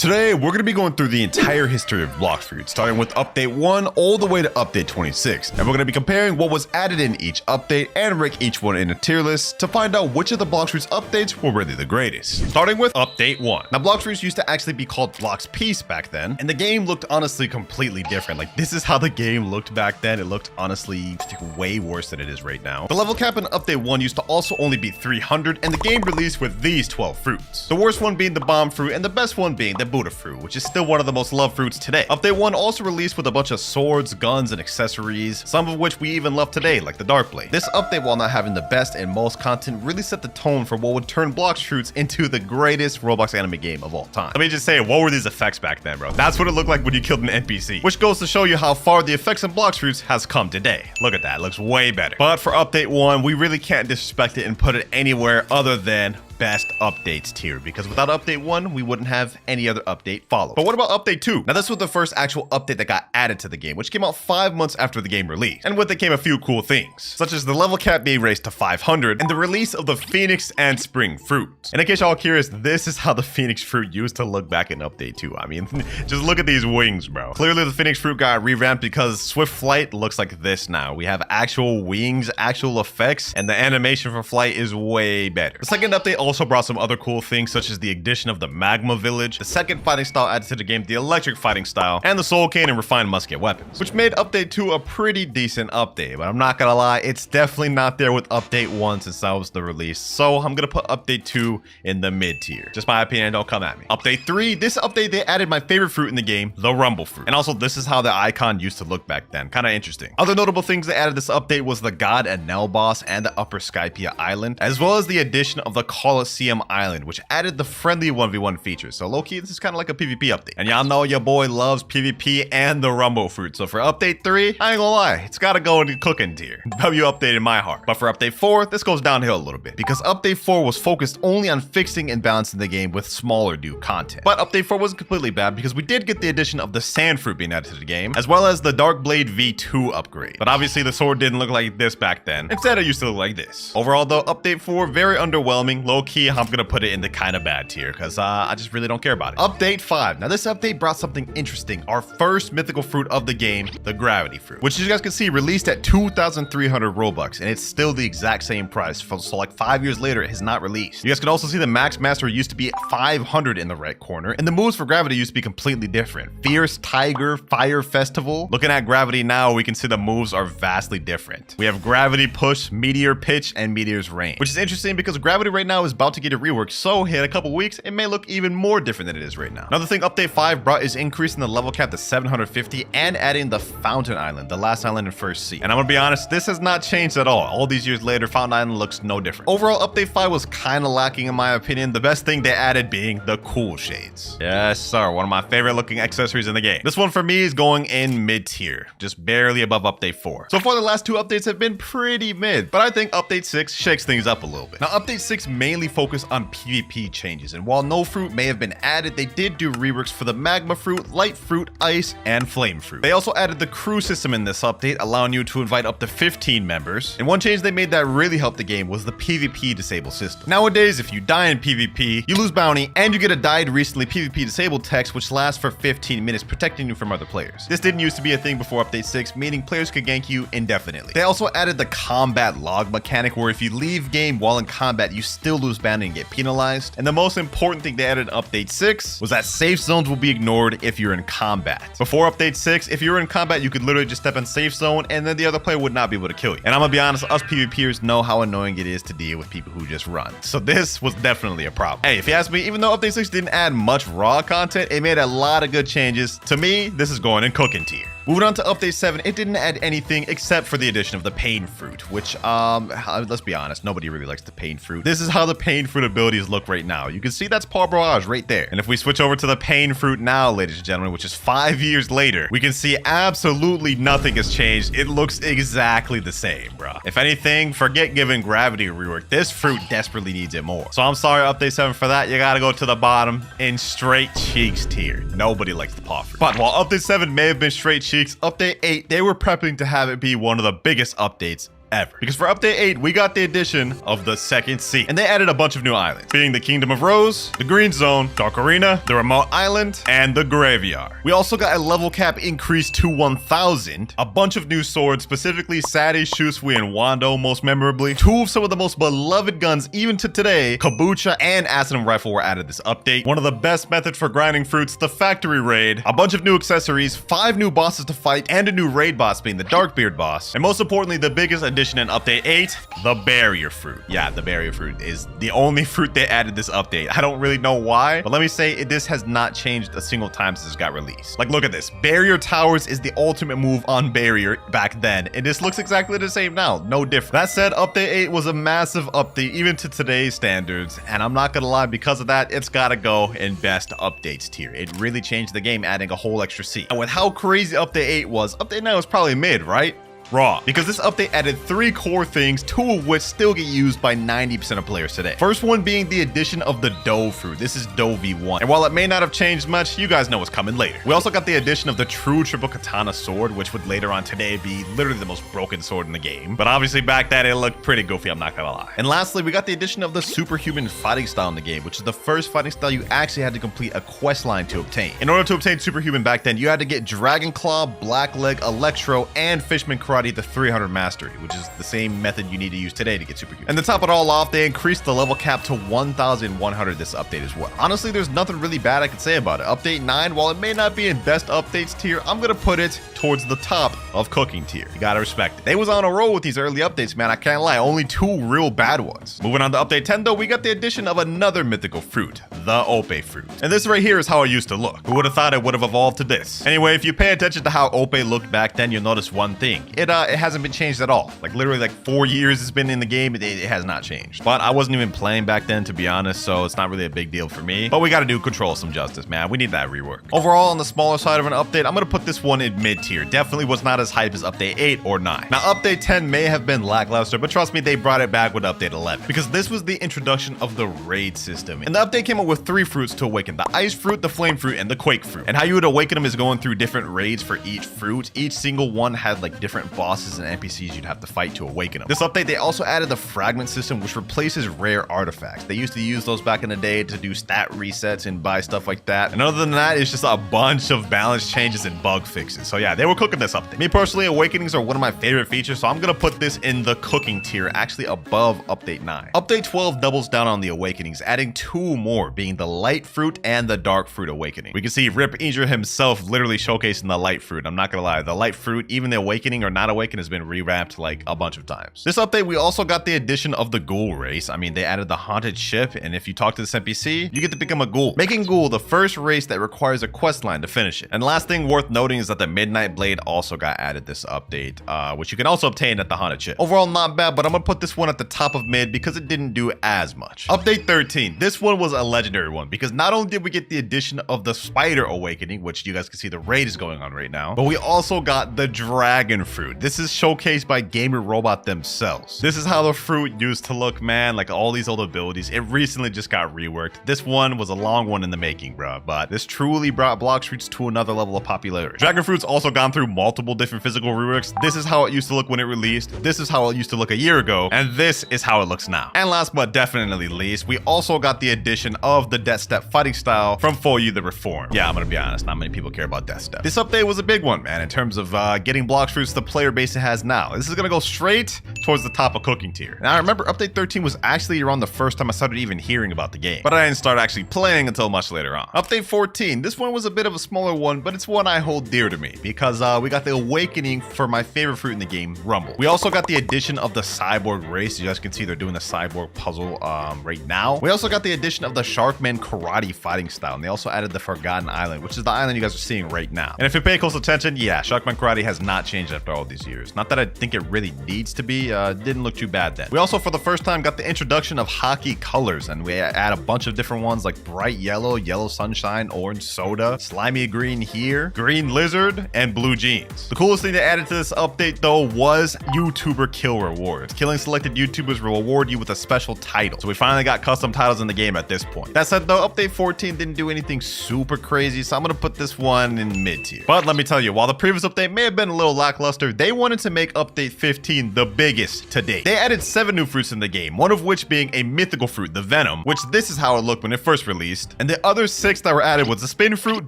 Today, we're going to be going through the entire history of Blox fruit, starting with update 1 all the way to update 26. And we're going to be comparing what was added in each update and rank each one in a tier list to find out which of the Blox fruits updates were really the greatest. Starting with update 1. Now, Blox fruits used to actually be called Blox Peace back then, and the game looked honestly completely different. Like, this is how the game looked back then. It looked honestly way worse than it is right now. The level cap in update 1 used to also only be 300, and the game released with these 12 fruits. The worst one being the bomb fruit, and the best one being the Buddha fruit, which is still one of the most loved fruits today. Update 1 also released with a bunch of swords, guns, and accessories, some of which we even love today, like the Dark Blade. This update, while not having the best and most content, really set the tone for what would turn Blox fruits into the greatest Roblox anime game of all time. Let me just say, what were these effects back then, bro? That's what it looked like when you killed an NPC, which goes to show you how far the effects in Blox fruits has come today. Look at that, it looks way better. But for update 1, we really can't disrespect it and put it anywhere other than best updates tier, because without update 1 we wouldn't have any other update follow. But what about update 2? Now, this was the first actual update that got added to the game, which came out 5 months after the game released, and with it came a few cool things, such as the level cap being raised to 500 and the release of the Phoenix and Spring fruits. And in case y'all are curious, this is how the Phoenix fruit used to look back in update 2. I mean, just look at these wings, bro. Clearly the Phoenix fruit got revamped because swift flight looks like this now. We have actual wings, actual effects, and the animation for flight is way better. The second update also brought some other cool things, such as the addition of the Magma Village, the second fighting style added to the game, the electric fighting style, and the Soul Cane and refined musket weapons, which made update 2 a pretty decent update. But I'm not gonna lie, it's definitely not there with update 1 since that was the release, so I'm gonna put update 2 in the mid tier. Just my opinion, don't come at me. Update 3, this update they added my favorite fruit in the game, the Rumble fruit. And also, this is how the icon used to look back then, kind of interesting. Other notable things they added this update was the God and Nell boss and the Upper Skypia Island, as well as the addition of the Colosseum Island, which added the friendly 1v1 features. So low-key, this is kind of like a PvP update. And y'all know your boy loves PvP and the Rumble fruit. So for update 3, I ain't gonna lie, it's gotta go in the cooking tier. W update in my heart. But for update 4, this goes downhill a little bit, because update 4 was focused only on fixing and balancing the game with smaller new content. But update 4 wasn't completely bad, because we did get the addition of the Sand fruit being added to the game, as well as the Dark Blade V2 upgrade. But obviously the sword didn't look like this back then. Instead, it used to look like this. Overall though, update 4, very underwhelming. Low-key, I'm gonna put it in the kind of bad tier, because I just really don't care about it. Update 5. Now, this update brought something interesting. Our first mythical fruit of the game, the Gravity fruit, which you guys can see released at 2,300 Robux, and it's still the exact same price. So like 5 years later, it has not released. You guys can also see the Max Master used to be 500 in the right corner, and the moves for Gravity used to be completely different. Fierce, Tiger, Fire Festival. Looking at Gravity now, we can see the moves are vastly different. We have Gravity Push, Meteor Pitch, and Meteor's Rain, which is interesting because Gravity right now is about to get a rework, so in a couple weeks, it may look even more different than it is right now. Another thing update 5 brought is increasing the level cap to 750 and adding the Fountain Island, the last island in First Sea. And I'm gonna be honest, this has not changed at all these years later, Fountain Island looks no different. Overall, update 5 was kind of lacking in my opinion, the best thing they added being the cool shades. Yes sir, one of my favorite looking accessories in the game. This one for me is going in mid tier, just barely above update 4. So far the last 2 updates have been pretty mid, but I think update 6 shakes things up a little bit. Now update 6 mainly focused on PvP changes, and while no fruit may have been added, they did do reworks for the Magma fruit, Light fruit, Ice, and Flame fruit. They also added the crew system in this update, allowing you to invite up to 15 members. And one change they made that really helped the game was the PvP disable system. Nowadays, if you die in PvP, you lose bounty, and you get a died recently PvP disabled text, which lasts for 15 minutes, protecting you from other players. This didn't used to be a thing before update 6, meaning players could gank you indefinitely. They also added the combat log mechanic, where if you leave game while in combat, you still lose bounty and get penalized. And the most important thing they added in update 6 was that safe zones will be ignored if you're in combat. Before update 6, if you were in combat, you could literally just step in safe zone and then the other player would not be able to kill you. And I'm gonna be honest, us PvPers know how annoying it is to deal with people who just run. So this was definitely a problem. Hey, if you ask me, even though update 6 didn't add much raw content, it made a lot of good changes. To me, this is going in cooking tier. Moving on to update 7, it didn't add anything except for the addition of the Pain fruit, which, let's be honest, nobody really likes the Pain fruit. This is how the Pain fruit abilities look right now. You can see that's Paul Barrage right there. And if we switch over to the Pain fruit now, ladies and gentlemen, which is 5 years later, we can see absolutely nothing has changed. It looks exactly the same, bro. If anything, forget giving Gravity a rework. This fruit desperately needs it more. So I'm sorry, update 7 for that. You gotta go to the bottom in straight cheeks tier. Nobody likes the paw fruit. But while update 7 may have been straight cheeks, update 8, they were prepping to have it be one of the biggest updates ever. Because for update 8, we got the addition of the second sea. And they added a bunch of new islands, being the Kingdom of Rose, the Green Zone, Dark Arena, the Remote Island, and the Graveyard. We also got a level cap increase to 1000, a bunch of new swords, specifically Sadi, Shusui, and Wando most memorably. 2 of some of the most beloved guns even to today, Kabucha and Acidum Rifle were added this update. One of the best methods for grinding fruits, the Factory Raid, a bunch of new accessories, 5 new bosses to fight, and a new raid boss being the Darkbeard boss. And most importantly, the biggest addition in update 8, the Barrier Fruit. Yeah, the Barrier Fruit is the only fruit they added this update. I don't really know why, but let me say this has not changed a single time since it got released. Like, look at this. Barrier Towers is the ultimate move on Barrier back then, and this looks exactly the same now. No different. That said, update 8 was a massive update even to today's standards, and I'm not gonna lie, because of that, it's gotta go in best updates tier. It really changed the game, adding a whole extra sea. And with how crazy update 8 was, update 9 was probably mid, right? Raw, because this update added 3 core things, 2 of which still get used by 90% of players today. First one being the addition of the Dough Fruit. This is Dough V1, and while it may not have changed much, you guys know what's coming later. We also got the addition of the true triple katana sword, which would later on today be literally the most broken sword in the game, but obviously back then it looked pretty goofy, I'm not gonna lie. And lastly, we got the addition of the superhuman fighting style in the game, which is the first fighting style you actually had to complete a quest line to obtain. In order to obtain superhuman back then, you had to get Dragon Claw, Black Leg, Electro, and Fishman Karate the 300 mastery, which is the same method you need to use today to get superhuman. And to top it all off, they increased the level cap to 1100 this update as well. Honestly, there's nothing really bad I can say about it. Update 9, while it may not be in best updates tier, I'm gonna put it towards the top of cooking tier. You gotta respect it. They was on a roll with these early updates, man. I can't lie. Only 2 real bad ones. Moving on to update 10 though, we got the addition of another mythical fruit, the Ope fruit. And this right here is how it used to look. Who would have thought it would have evolved to this? Anyway, if you pay attention to how Ope looked back then, you'll notice one thing. It hasn't been changed at all. Like literally like 4 years it's been in the game, it has not changed. But I wasn't even playing back then, to be honest, so it's not really a big deal for me. But we gotta do Control some justice, man. We need that rework. Overall, on the smaller side of an update, I'm gonna put this one in mid tier. Definitely was not as hype as update 8 or 9. Now update 10 may have been lackluster, but trust me, they brought it back with update 11, because this was the introduction of the raid system. And the update came up with 3 fruits to awaken: the Ice Fruit, the Flame Fruit, and the Quake Fruit. And how you would awaken them is going through different raids for each fruit. Each single one had like different bosses and NPCs you'd have to fight to awaken them. This update, they also added the fragment system, which replaces rare artifacts. They used to use those back in the day to do stat resets and buy stuff like that. And other than that, it's just a bunch of balance changes and bug fixes. So yeah, they were cooking this update. Me personally, awakenings are one of my favorite features, so I'm gonna put this in the cooking tier, actually above update 9. Update 12 doubles down on the awakenings, adding 2 more, being the Light Fruit and the Dark Fruit awakening. We can see Rip Injure himself literally showcasing the Light Fruit. I'm not gonna lie, the Light Fruit, even the awakening or not awaken, has been revamped like a bunch of times. This update, we also got the addition of the Ghoul race. I mean, they added the Haunted Ship, and if you talk to this NPC, you get to become a ghoul, making Ghoul the first race that requires a quest line to finish it. And last thing worth noting is that the Midnight Blade also got added this update, which you can also obtain at the Haunted Ship. Overall, not bad, but I'm gonna put this one at the top of mid because it didn't do as much. Update 13. This one was a legendary one because not only did we get the addition of the Spider Awakening, which you guys can see the raid is going on right now, but we also got the Dragon Fruit. This is showcased by Gamer Robot themselves. This is how the fruit used to look, man. Like all these old abilities, it recently just got reworked. This one was a long one in the making, bro, but this truly brought Blox fruits to another level of popularity. Dragon Fruit's also gone through multiple different physical reworks. This is how it used to look when it released. This is how it used to look a year ago, and this is how it looks now. And last but definitely least, we also got the addition of the Death Step fighting style from Foyu the Reform. Yeah, I'm gonna be honest, not many people care about Death Step. This update was a big one, man, in terms of getting Blox fruits to the player base it has now. This is gonna go straight towards the top of cooking tier. Now I remember update 13 was actually around the first time I started even hearing about the game, but I didn't start actually playing until much later on. Update 14, this one was a bit of a smaller one, but it's one I hold dear to me because we got the awakening for my favorite fruit in the game, Rumble. We also got the addition of the Cyborg race. You guys can see they're doing the Cyborg puzzle right now. We also got the addition of the Sharkman karate fighting style, and they also added the Forgotten Island, which is the island you guys are seeing right now. And if you pay close attention, yeah, Sharkman karate has not changed after all these years. Not that I think it really needs to be, didn't look too bad then. We also, for the first time, got the introduction of hockey colors, and we add a bunch of different ones like bright yellow, yellow sunshine, orange soda, slimy green here, green lizard, and blue jeans. The coolest thing they added to this update though was YouTuber kill rewards. Killing selected YouTubers will reward you with a special title. So we finally got custom titles in the game at this point. That said though, update 14 didn't do anything super crazy, so I'm gonna put this one in mid tier. But let me tell you, while the previous update may have been a little lackluster, they they wanted to make update 15 the biggest to date. They added 7 new fruits in the game, one of which being a mythical fruit, the Venom, which this is how it looked when it first released. And the other 6 that were added was the Spin Fruit,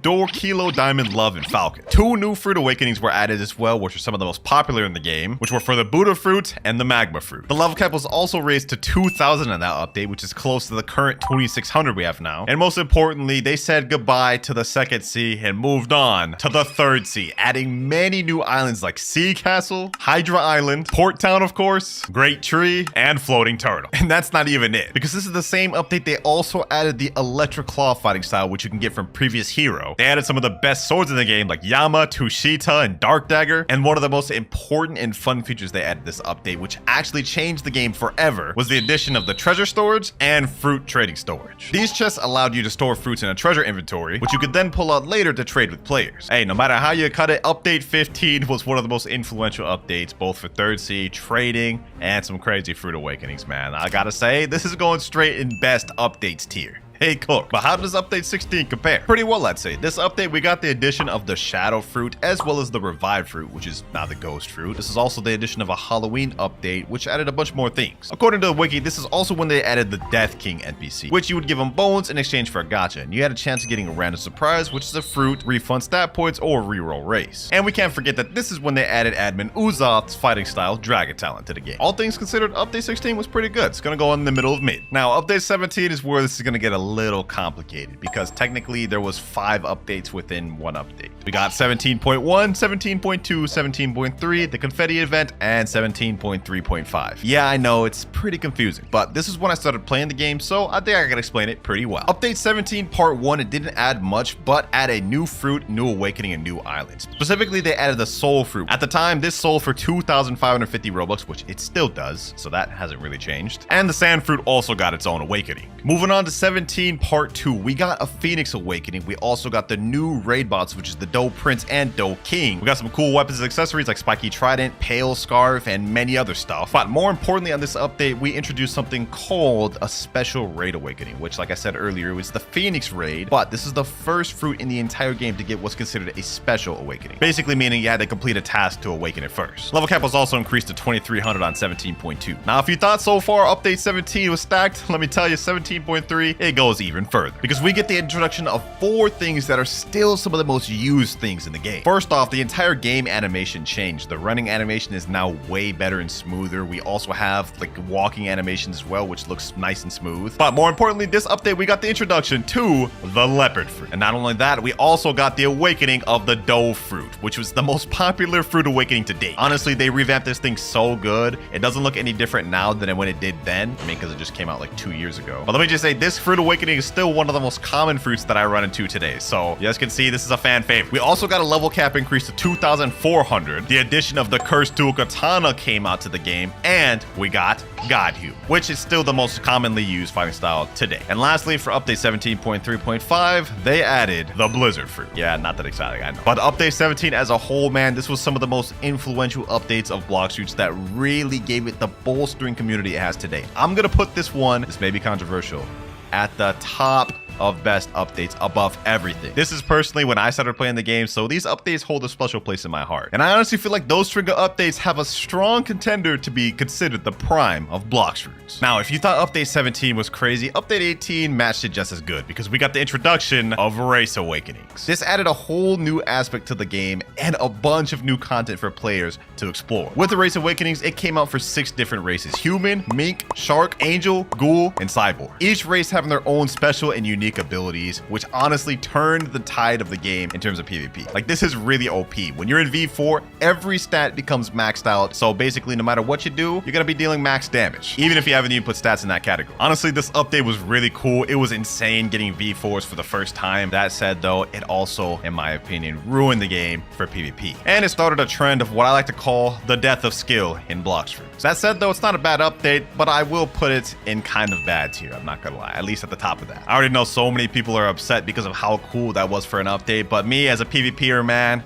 Door, Kilo, Diamond, Love, and Falcon. 2 new fruit awakenings were added as well, which are some of the most popular in the game, which were for the Buddha fruit and the Magma fruit. The level cap was also raised to 2,000 in that update, which is close to the current 2,600 we have now. And most importantly, they said goodbye to the second sea and moved on to the third sea, adding many new islands like Sea Castle, Hydra Island, Port Town, of course, Great Tree, and Floating Turtle. And that's not even it, because this is the same update. They also added the Electric Claw fighting style, which you can get from previous hero. They added some of the best swords in the game like Yama, Tushita, and Dark Dagger. And one of the most important and fun features they added this update, which actually changed the game forever, was the addition of the treasure storage and fruit trading storage. These chests allowed you to store fruits in a treasure inventory, which you could then pull out later to trade with players. Hey, no matter how you cut it, update 15 was one of the most influential updates, both for Third Sea, trading, and some crazy fruit awakenings, man. I gotta say, this is going straight in best updates tier. Hey, cool. But how does update 16 compare? Pretty well, I'd say. This update, we got the addition of the Shadow Fruit, as well as the Revived Fruit, which is now the Ghost Fruit. This is also the addition of a Halloween update, which added a bunch more things. According to the wiki, this is also when they added the Death King NPC, which you would give him bones in exchange for a gacha, and you had a chance of getting a random surprise, which is a fruit, refund stat points, or reroll race. And we can't forget that this is when they added admin Uzoth's fighting style Dragon Talent to the game. All things considered, update 16 was pretty good. It's gonna go in the middle of mid. Now, update 17 is where this is gonna get a little complicated, because technically there was 5 updates within one update. We got 17.1, 17.2, 17.3, the confetti event, and 17.3.5. Yeah, I know it's pretty confusing, but this is when I started playing the game, so I think I can explain it pretty well. Update 17 part 1, it didn't add much, but add a new fruit, new awakening, and new islands. Specifically, they added the soul fruit. At the time, this sold for 2,550 Robux, which it still does, so that hasn't really changed. And the sand fruit also got its own awakening. Moving on to 17 part 2, we got a Phoenix awakening. We also got the new raid bots, which is the Doe Prince and Doe King. We got some cool weapons and accessories like Spiky Trident, Pale Scarf, and many other stuff. But more importantly, on this update, we introduced something called a special raid awakening, which, like I said earlier, was the Phoenix raid, but this is the first fruit in the entire game to get what's considered a special awakening, basically meaning you had to complete a task to awaken it first. Level cap was also increased to 2,300 on 17.2. Now, if you thought so far update 17 was stacked, let me tell you, 17.3, it goes even further, because we get the introduction of 4 things that are still some of the most used things in the game. First off, the entire game animation changed. The running animation is now way better and smoother. We also have like walking animations as well, which looks nice and smooth. But more importantly, this update, we got the introduction to the leopard fruit. And not only that, we also got the awakening of the Doe fruit, which was the most popular fruit awakening to date. Honestly, they revamped this thing so good. It doesn't look any different now than when it did then. I mean, because it just came out like 2 years ago. But let me just say, this fruit awakening is still one of the most common fruits that I run into today. So you guys can see this is a fan favorite. We also got a level cap increase to 2,400. The addition of the Cursed Dual Katana came out to the game, and we got Godhue, which is still the most commonly used fighting style today. And lastly, for update 17.3.5, they added the Blizzard fruit. Yeah, not that exciting, I know. But update 17 as a whole, man, this was some of the most influential updates of Blox Fruits that really gave it the bolstering community it has today. I'm gonna put this one, this may be controversial, at the top of best updates above everything. This is personally when I started playing the game, so these updates hold a special place in my heart. And I honestly feel like those trigger updates have a strong contender to be considered the prime of Blox Fruits. Now, if you thought update 17 was crazy, update 18 matched it just as good, because we got the introduction of Race Awakenings. This added a whole new aspect to the game and a bunch of new content for players to explore. With the Race Awakenings, it came out for 6 different races: human, mink, shark, angel, ghoul, and cyborg. Each race having their own special and unique abilities, which honestly turned the tide of the game in terms of PvP. Like, this is really OP. When you're in V4, every stat becomes maxed out, so basically no matter what you do, you're gonna be dealing max damage, even if you haven't even put stats in that category. Honestly, this update was really cool. It was insane getting V4s for the first time. That said though, it also, in my opinion, ruined the game for PvP. And it started a trend of what I like to call the death of skill in Blox Fruits. That said though, it's not a bad update, but I will put it in kind of bad tier, I'm not gonna lie, at least at the top of that. I already know so many people are upset because of how cool that was for an update, but me as a PvPer, man,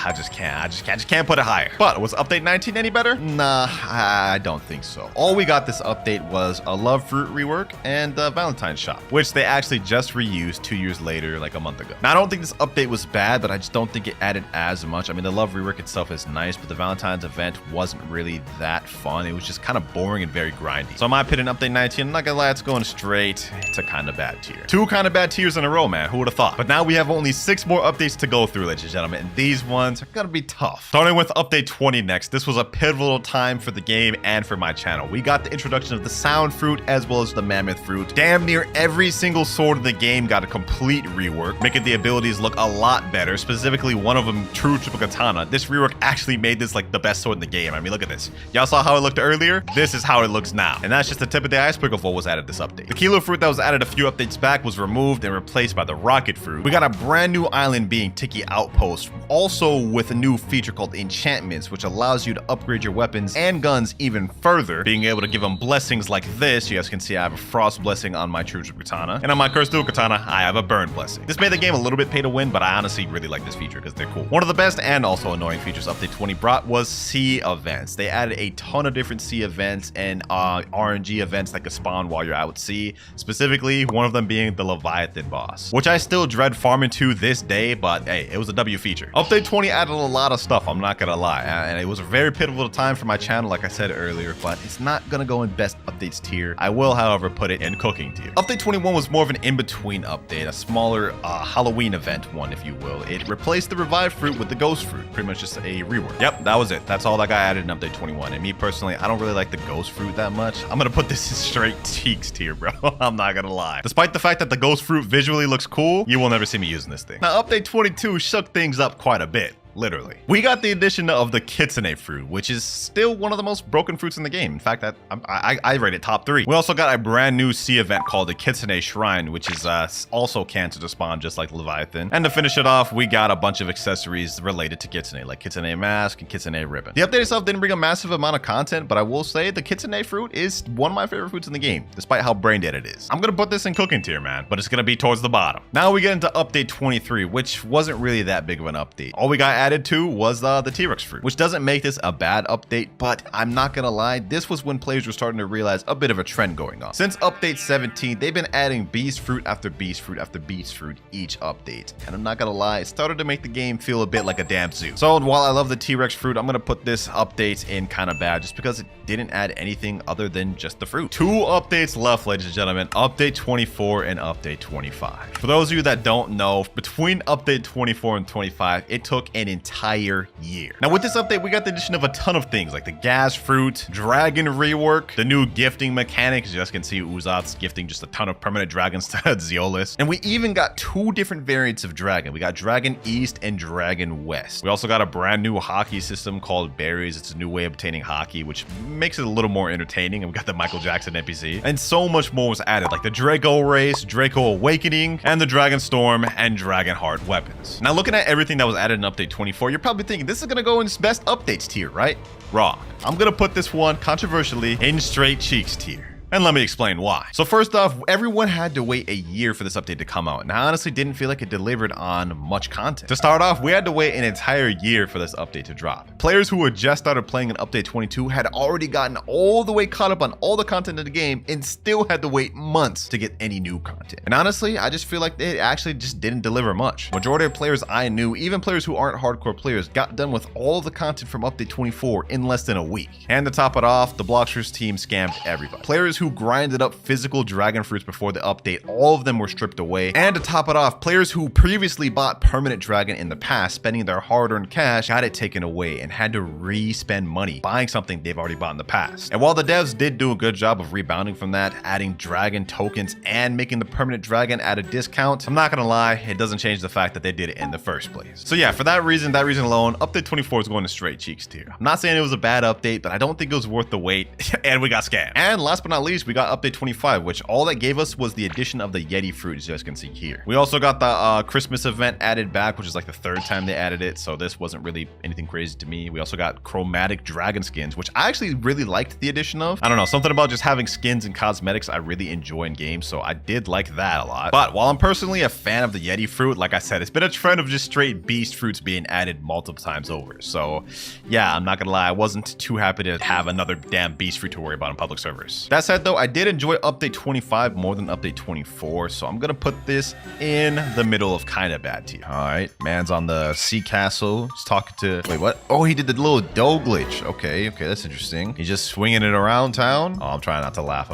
I just can't put it higher. But was update 19 any better? Nah, I don't think so. All we got this update was a Love Fruit rework and the Valentine's shop, which they actually just reused 2 years later, like a month ago. Now, I don't think this update was bad, but I just don't think it added as much. I mean, the Love rework itself is nice, but the Valentine's event wasn't really that fun. It was just kind of boring and very grindy. So in my opinion, update 19, I'm not gonna lie, it's going straight to kind of bad tier. 2 kind of bad tiers in a row, man. Who would have thought? But now we have only 6 more updates to go through, ladies and gentlemen, and these ones are gonna be tough. Starting with update 20 next. This was a pivotal time for the game and for my channel. We got the introduction of the Sound Fruit as well as the Mammoth Fruit. Damn near every single sword in the game got a complete rework, making the abilities look a lot better, specifically one of them, True Triple Katana. This rework actually made this like the best sword in the game. I mean, look at this. Y'all saw how it looked earlier? This is how it looks now. And that's just the tip of the iceberg of what was added this update. The Kilo Fruit that was added a few updates back was removed and replaced by the Rocket Fruit. We got a brand new island being Tiki Outpost, also with a new feature called Enchantments, which allows you to upgrade your weapons and guns even further, being able to give them blessings like this. You guys can see I have a Frost Blessing on my True Triple Katana, and on my Cursed Dual Katana, I have a Burn Blessing. This made the game a little bit pay to win, but I honestly really like this feature because they're cool. One of the best and also annoying features update 20 brought was sea events. They added a ton of different sea events and RNG events that could spawn while you're out at sea, specifically one of them being the Leviathan boss, which I still dread farming to this day, but hey, it was a W feature. Update 20 added a lot of stuff, I'm not gonna lie, and it was a very pivotal time for my channel, like I said earlier, but it's not gonna go in best updates tier. I will, however, put it in cooking tier. Update 21 was more of an in-between update, a smaller Halloween event one, if you will. It replaced the Revived Fruit with the Ghost Fruit, pretty much just a rework. Yep, that was it. That's all that got added in update 21. And me personally, I don't really like the Ghost Fruit that much. I'm gonna put this in straight cheeks tier, bro. I'm not gonna lie. Despite the fact that the Ghost Fruit visually looks cool, you will never see me using this thing. Now, update 22 shook things up quite a bit. Literally. We got the addition of the Kitsune Fruit, which is still one of the most broken fruits in the game. In fact, I rate it top 3. We also got a brand new sea event called the Kitsune Shrine, which is also cancer to spawn just like Leviathan. And to finish it off, we got a bunch of accessories related to Kitsune, like Kitsune Mask and Kitsune Ribbon. The update itself didn't bring a massive amount of content, but I will say the Kitsune Fruit is one of my favorite fruits in the game, despite how brain dead it is. I'm gonna put this in cooking tier, man, but it's gonna be towards the bottom. Now we get into update 23, which wasn't really that big of an update. All we got added to was the T-Rex Fruit, which doesn't make this a bad update, but I'm not gonna lie, this was when players were starting to realize a bit of a trend going on. Since update 17, they've been adding Beast Fruit after Beast Fruit after Beast Fruit each update, and I'm not gonna lie, it started to make the game feel a bit like a damn zoo. So while I love the T-Rex Fruit, I'm gonna put this update in kind of bad just because it didn't add anything other than just the fruit. 2 updates left, ladies and gentlemen, update 24 and update 25. For those of you that don't know, between update 24 and 25, it took an entire year. Now with this update, we got the addition of a ton of things like the Gas Fruit, Dragon rework, the new gifting mechanics. You guys can see Uzat's gifting just a ton of permanent dragons to Zeolus. And we even got 2 different variants of Dragon. We got Dragon East and Dragon West. We also got a brand new hockey system called Berries. It's a new way of obtaining hockey, which makes it a little more entertaining. And we got the Michael Jackson NPC. And so much more was added, like the Draco Race, Draco Awakening, and the Dragon Storm and Dragon Heart weapons. Now looking at everything that was added in update 24, you're probably thinking this is gonna go in its best updates tier, right? Wrong. I'm gonna put this one controversially in straight cheeks tier. And let me explain why. So first off, everyone had to wait a year for this update to come out, and I honestly didn't feel like it delivered on much content. To start off, we had to wait an entire year for this update to drop. Players who had just started playing in update 22 had already gotten all the way caught up on all the content in the game and still had to wait months to get any new content. And honestly, I just feel like it actually just didn't deliver much. Majority of players I knew, even players who aren't hardcore players, got done with all the content from update 24 in less than a week. And to top it off, the Bloxers team scammed everybody. Players who grinded up physical dragon fruits before the update, all of them were stripped away. And to top it off, players who previously bought permanent dragon in the past, spending their hard-earned cash, got it taken away and had to re-spend money buying something they've already bought in the past. And while the devs did do a good job of rebounding from that, adding dragon tokens and making the permanent dragon at a discount, I'm not gonna lie, it doesn't change the fact that they did it in the first place. So yeah, for that reason alone, update 24 is going to straight cheeks tier. I'm not saying it was a bad update, but I don't think it was worth the wait and we got scammed. And last but not least, least, we got update 25, which all that gave us was the addition of the Yeti fruit, as you guys can see here. We also got the Christmas event added back, which is like the 3rd time they added it, so this wasn't really anything crazy to me. We also got chromatic dragon skins, which I actually really liked the addition of. I don't know, something about just having skins and cosmetics I really enjoy in games, so I did like that a lot. But while I'm personally a fan of the Yeti fruit, like I said, it's been a trend of just straight beast fruits being added multiple times over. So yeah, I'm not gonna lie, I wasn't too happy to have another damn beast fruit to worry about in public servers. That said though, I did enjoy update 25 more than update 24, so I'm gonna put this in the middle of kind of bad tier. All right, man's on the sea castle. He's talking to, wait, what? Oh, he did the little dough glitch. Okay, that's interesting. He's just swinging it around town. Oh, I'm trying not to laugh.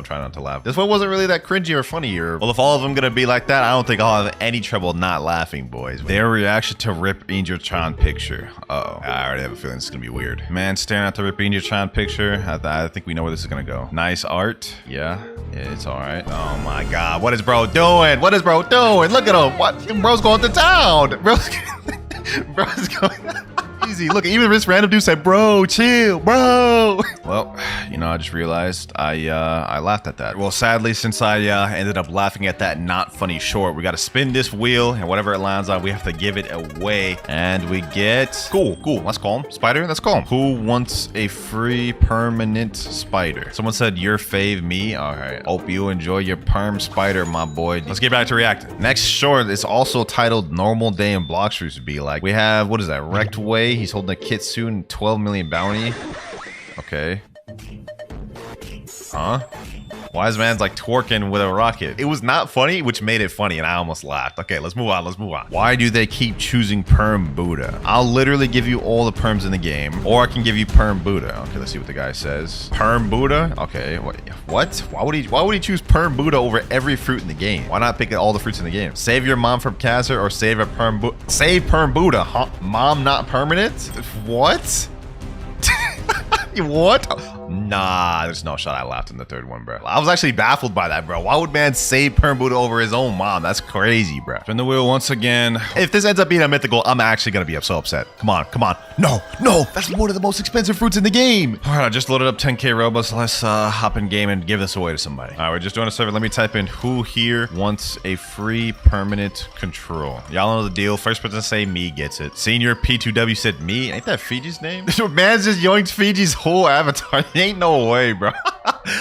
This one wasn't really that cringy or funny. Well, if all of them gonna be like that, I don't think I'll have any trouble not laughing, boys. Their reaction to Rip Angel-chan picture. Uh-oh. I already have a feeling this is gonna be weird. Man staring at the Rip Angel-chan picture. I think we know where this is gonna go. Nice art. Yeah, it's all right. Oh my God, what is bro doing? Look at him. What? Bro's going to town. Bro's going easy. Look, even this random dude said, bro, chill, bro. Well, you know, I just realized I laughed at that. Well, sadly, since I ended up laughing at that not funny short, we got to spin this wheel, and whatever it lands on, we have to give it away. And we get cool. Let's call him Spider. Let's call him. Who wants a free permanent spider? Someone said your fave, me. All right. Hope you enjoy your perm spider, my boy. Let's get back to reacting. Next short is also titled Normal Day in Blox Fruits Be Like. We have, what is that? Wrecked Way. He's holding a kitsune 12 million bounty. Okay. Huh? Wise man's like twerking with a rocket. It was not funny, which made it funny, and I almost laughed. Okay, let's move on. Why do they keep choosing Perm Buddha? I'll literally give you all the perms in the game, or I can give you Perm Buddha. Okay, let's see what the guy says. Perm Buddha? Okay, what? Why would he choose Perm Buddha over every fruit in the game? Why not pick all the fruits in the game? Save your mom from cancer or save Perm Buddha, huh? Mom not permanent? What? What? Nah, there's no shot I laughed in the 3rd one, bro. I was actually baffled by that, bro. Why would man save Perm Buddha over his own mom? That's crazy, bro. Spin the wheel once again. If this ends up being a mythical, I'm actually gonna be so upset. Come on. No, that's one of the most expensive fruits in the game. All right, I just loaded up 10K Robux. Let's hop in game and give this away to somebody. All right, we're just doing a server. Let me type in who here wants a free permanent control. Y'all know the deal. First person to say me gets it. Senior P2W said me. Ain't that Fiji's name? Man just yoinked Fiji's whole avatar. Ain't no way, bro.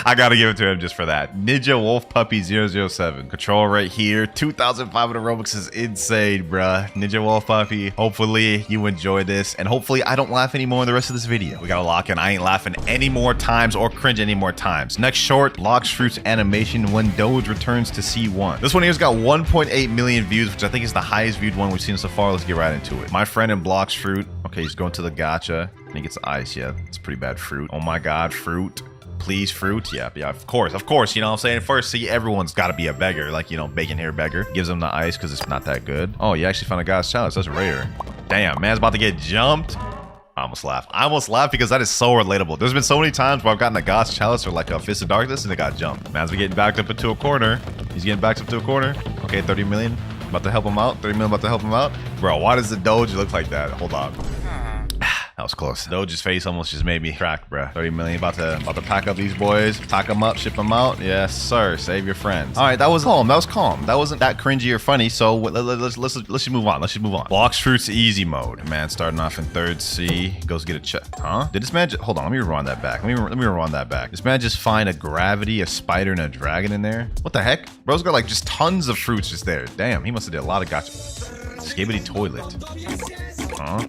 I gotta give it to him just for that. Ninja Wolf Puppy 007. Control right here. 2,500 Robux is insane, bruh. Ninja Wolf Puppy. Hopefully you enjoy this, and hopefully I don't laugh anymore in the rest of this video. We gotta lock in. I ain't laughing any more times or cringe any more times. Next short, Blox Fruits animation when Doge returns to C1. This one here's got 1.8 million views, which I think is the highest viewed one we've seen so far. Let's get right into it. My friend in Blox Fruit. Okay, he's going to the gacha. And he gets ice. Yeah, it's pretty bad fruit. Oh my God, fruit. Please, fruit. Yeah, of course. You know what I'm saying? First, see, everyone's got to be a beggar. Like, you know, bacon hair beggar. Gives him the ice because it's not that good. Oh, you actually found a guy's challenge. That's rare. Damn, man's about to get jumped. I almost laughed because that is so relatable. There's been so many times where I've gotten a God's Chalice or like a Fist of Darkness and it got jumped. Man's been getting backed up into a corner. He's getting backed up to a corner. Okay, 30 million. About to help him out. 30 million about to help him out. Bro, why does the Doge look like that? Hold on. That was close. Doge's face almost just made me crack, bruh. 30 million about to pack up these boys, pack them up, ship them out. Yes, sir. Save your friends. All right, that was calm. That wasn't that cringy or funny. So let's just move on. Blox Fruits easy mode. Man, starting off in 3rd C, goes get a check. Huh? Did this man? Hold on. Let me rewind that back. Let me rewind that back. This man just find a gravity, a spider, and a dragon in there. What the heck? Bro's got like just tons of fruits just there. Damn, he must have did a lot of gotcha. Skibbity toilet. Huh?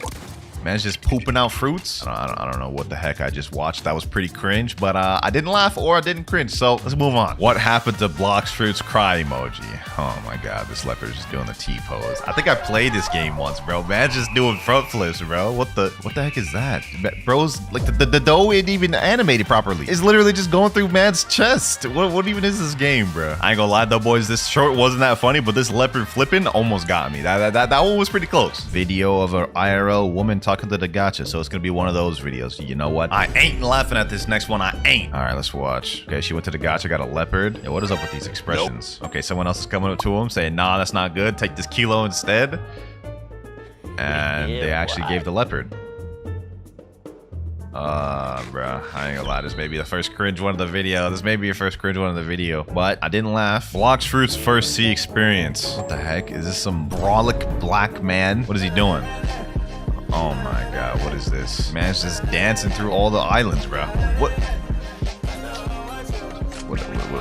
Man's just pooping out fruits. I don't know what the heck I just watched. That was pretty cringe, but I didn't laugh or I didn't cringe, so let's move on. What happened to Blox Fruits cry emoji? Oh my God, this leopard's just doing the T-pose. I think I played this game once, bro. Man's just doing front flips, bro. What the heck is that? Bro's, like, the dough ain't even animated properly. It's literally just going through man's chest. What even is this game, bro? I ain't gonna lie though, boys. This short wasn't that funny, but this leopard flipping almost got me. That one was pretty close. Video of an IRL woman talking to the gacha, so it's gonna be one of those videos. You know what? I ain't laughing at this next one. I ain't. All right, let's watch. Okay, she went to the gacha, got a leopard. Yeah, what is up with these expressions? Nope. Okay, someone else is coming up to him saying, nah, that's not good. Take this kilo instead. And they actually gave the leopard. Bro, I ain't gonna lie. This may be the first cringe one of the video. This may be your first cringe one of the video, but I didn't laugh. Blox Fruit's first sea experience. What the heck? Is this some brolic black man? What is he doing? Oh my god, what is this? Man's just dancing through all the islands, bro.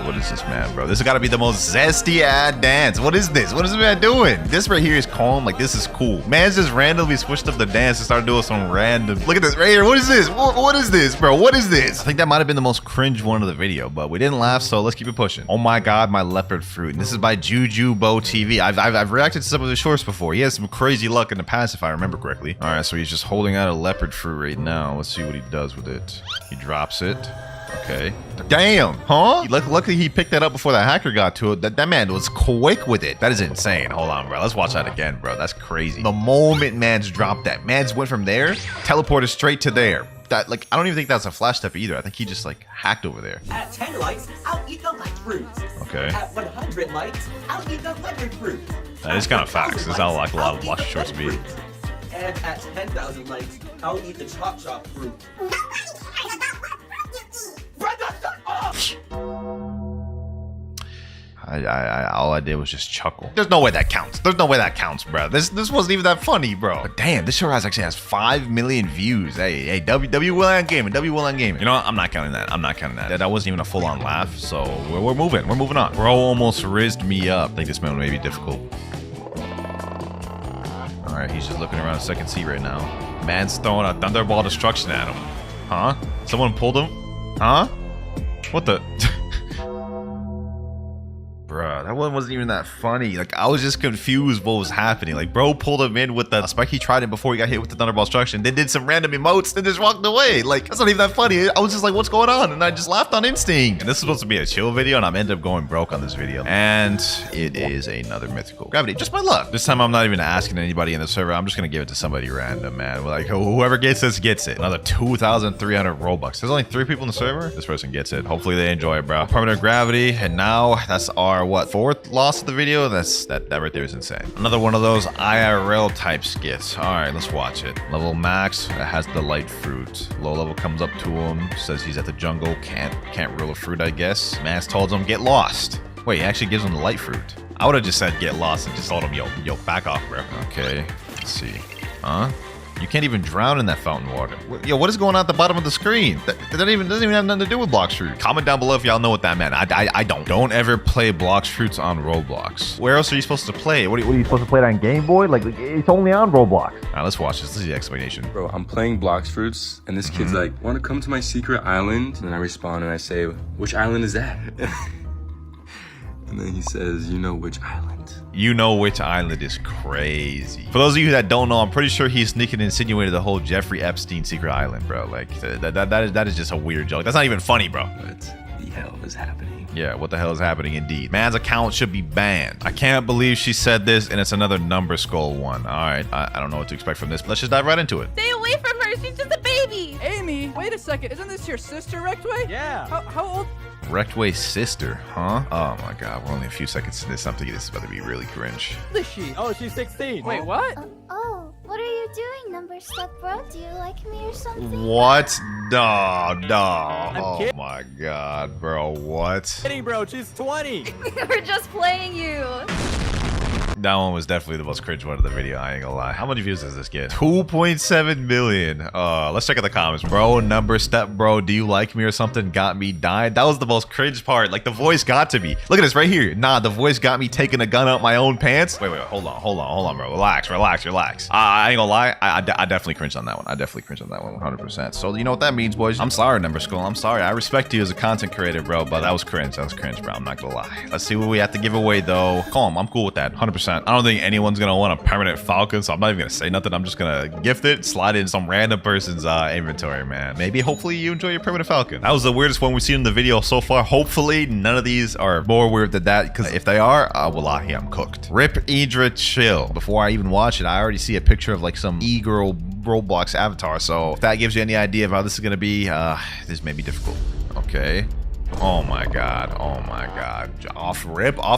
What is this, man, bro? This has got to be the most zesty ad dance. What is this? What is this man doing? This right here is calm. Like, this is cool. Man's just randomly switched up the dance and started doing some random. Look at this right here. What is this? What is this, bro? What is this? I think that might have been the most cringe one of the video, but we didn't laugh, so let's keep it pushing. Oh my god, my leopard fruit. And this is by Juju Bo TV. I've reacted to some of his shorts before. He has some crazy luck in the past, if I remember correctly. All right, so he's just holding out a leopard fruit right now. Let's see what he does with it. He drops it. Okay. Damn, huh? Luckily he picked that up before the hacker got to it. That man was quick with it. That is insane. Hold on, bro. Let's watch that again, bro. That's crazy. The moment Mans dropped that, Mans went from there, teleported straight to there. That, like, I don't even think that's a flash step either. I think he just, like, hacked over there. At 10 likes, I'll eat the light fruit. Okay. At 100 likes, I'll eat the leopard fruit. That is kind of facts. This is how, like, a lot of Blox shorts be. And at 10,000 likes, I'll eat the chop fruit. All I did was just chuckle. There's no way that counts. There's no way that counts, bro. This wasn't even that funny, bro. But damn, this show actually has 5 million views. Hey, W Will Gaming. You know what? I'm not counting that. I'm not counting that. That wasn't even a full-on laugh. So we're moving. We're moving on. Bro almost rizzed me up. I think this man may be difficult. All right, he's just looking around the second seat right now. Man's throwing a thunderball destruction at him. Huh? Someone pulled him? Huh? What the? Bruh, that one wasn't even that funny. Like, I was just confused what was happening. Like, bro pulled him in with the spike. He tried it before he got hit with the thunderball destruction. Then did some random emotes, then just walked away. Like, that's not even that funny. I was just like, what's going on? And I just laughed on instinct. And this is supposed to be a chill video, and I'm ended up going broke on this video. And it is another mythical gravity. Just my luck. This time I'm not even asking anybody in the server. I'm just gonna give it to somebody random, man. Like, whoever gets this gets it. Another 2,300 Robux. There's only 3 people in the server. This person gets it. Hopefully they enjoy it, bro. Permanent gravity, and now that's our what, 4th loss of the video. That right there is insane. Another one of those IRL type skits. All right, let's watch it. Level max, that has the light fruit. Low level comes up to him, says he's at the jungle, can't rule a fruit, I guess. Mans told him get lost. Wait, he actually gives him the light fruit. I would have just said get lost and just told him yo back off, bro. Okay, let's see. Huh? You can't even drown in that fountain water. Yo, what is going on at the bottom of the screen? That doesn't even have nothing to do with Blox Fruit. Comment down below if y'all know what that meant. I don't. Don't ever play Blox Fruits on Roblox. Where else are you supposed to play? What are you supposed to play it on Game Boy? Like it's only on Roblox. All right, let's watch this. This is the explanation. Bro, I'm playing Blox Fruits, and this kid's like, want to come to my secret island? And then I respond and I say, which island is that? And then he says, you know which island. You know which island is crazy. For those of you that don't know, I'm pretty sure he's sneaking insinuated the whole Jeffrey Epstein secret island, bro. Like that is just a weird joke. That's not even funny, bro. What the hell is happening? Yeah, what the hell is happening indeed. Man's account should be banned. I can't believe she said this, and it's another number skull one. All right, I don't know what to expect from this. Let's just dive right into it. Stay away from her. She's just a baby. Amy, wait a second. Isn't this your sister, Rectway? Yeah. How old? Rectway's sister, huh? Oh my god, we're only a few seconds into this. I'm thinking this is about to be really cringe. How old is she? Oh, she's 16. Wait, what? What are you doing, number step bro? Do you like me or something? What? No. Oh kidding. my god, bro, what? Kidding, bro. She's 20. We're just playing you. That one was definitely the most cringe one of the video, I ain't gonna lie. How many views does this get? 2.7 million. Let's check out the comments. Bro, number step bro, do you like me or something? Got me dying. That was the most cringe part. Like the voice got to me. Look at this right here. Nah, the voice got me taking a gun out my own pants. Wait, hold on, bro. Relax. I ain't gonna lie. I definitely cringed on that one. 100%. So you know what that means, boys? I'm sorry, number skull. I'm sorry. I respect you as a content creator, bro, but that was cringe. Bro. I'm not gonna lie. Let's see what we have to give away though. Calm. I'm cool with that. 100%. I don't think anyone's gonna want a permanent falcon, so I'm not even gonna say nothing. I'm just gonna gift it, slide it in some random person's inventory, man. Maybe, hopefully, you enjoy your permanent falcon. That was the weirdest one we've seen in the video so far. Hopefully, none of these are more weird than that, because if they are, wallahi, I'm cooked. Rip Idra chill. Before I even watch it, I already see a picture of like some e-girl Roblox avatar, so if that gives you any idea of how this is gonna be, this may be difficult. Okay. Oh my god. Off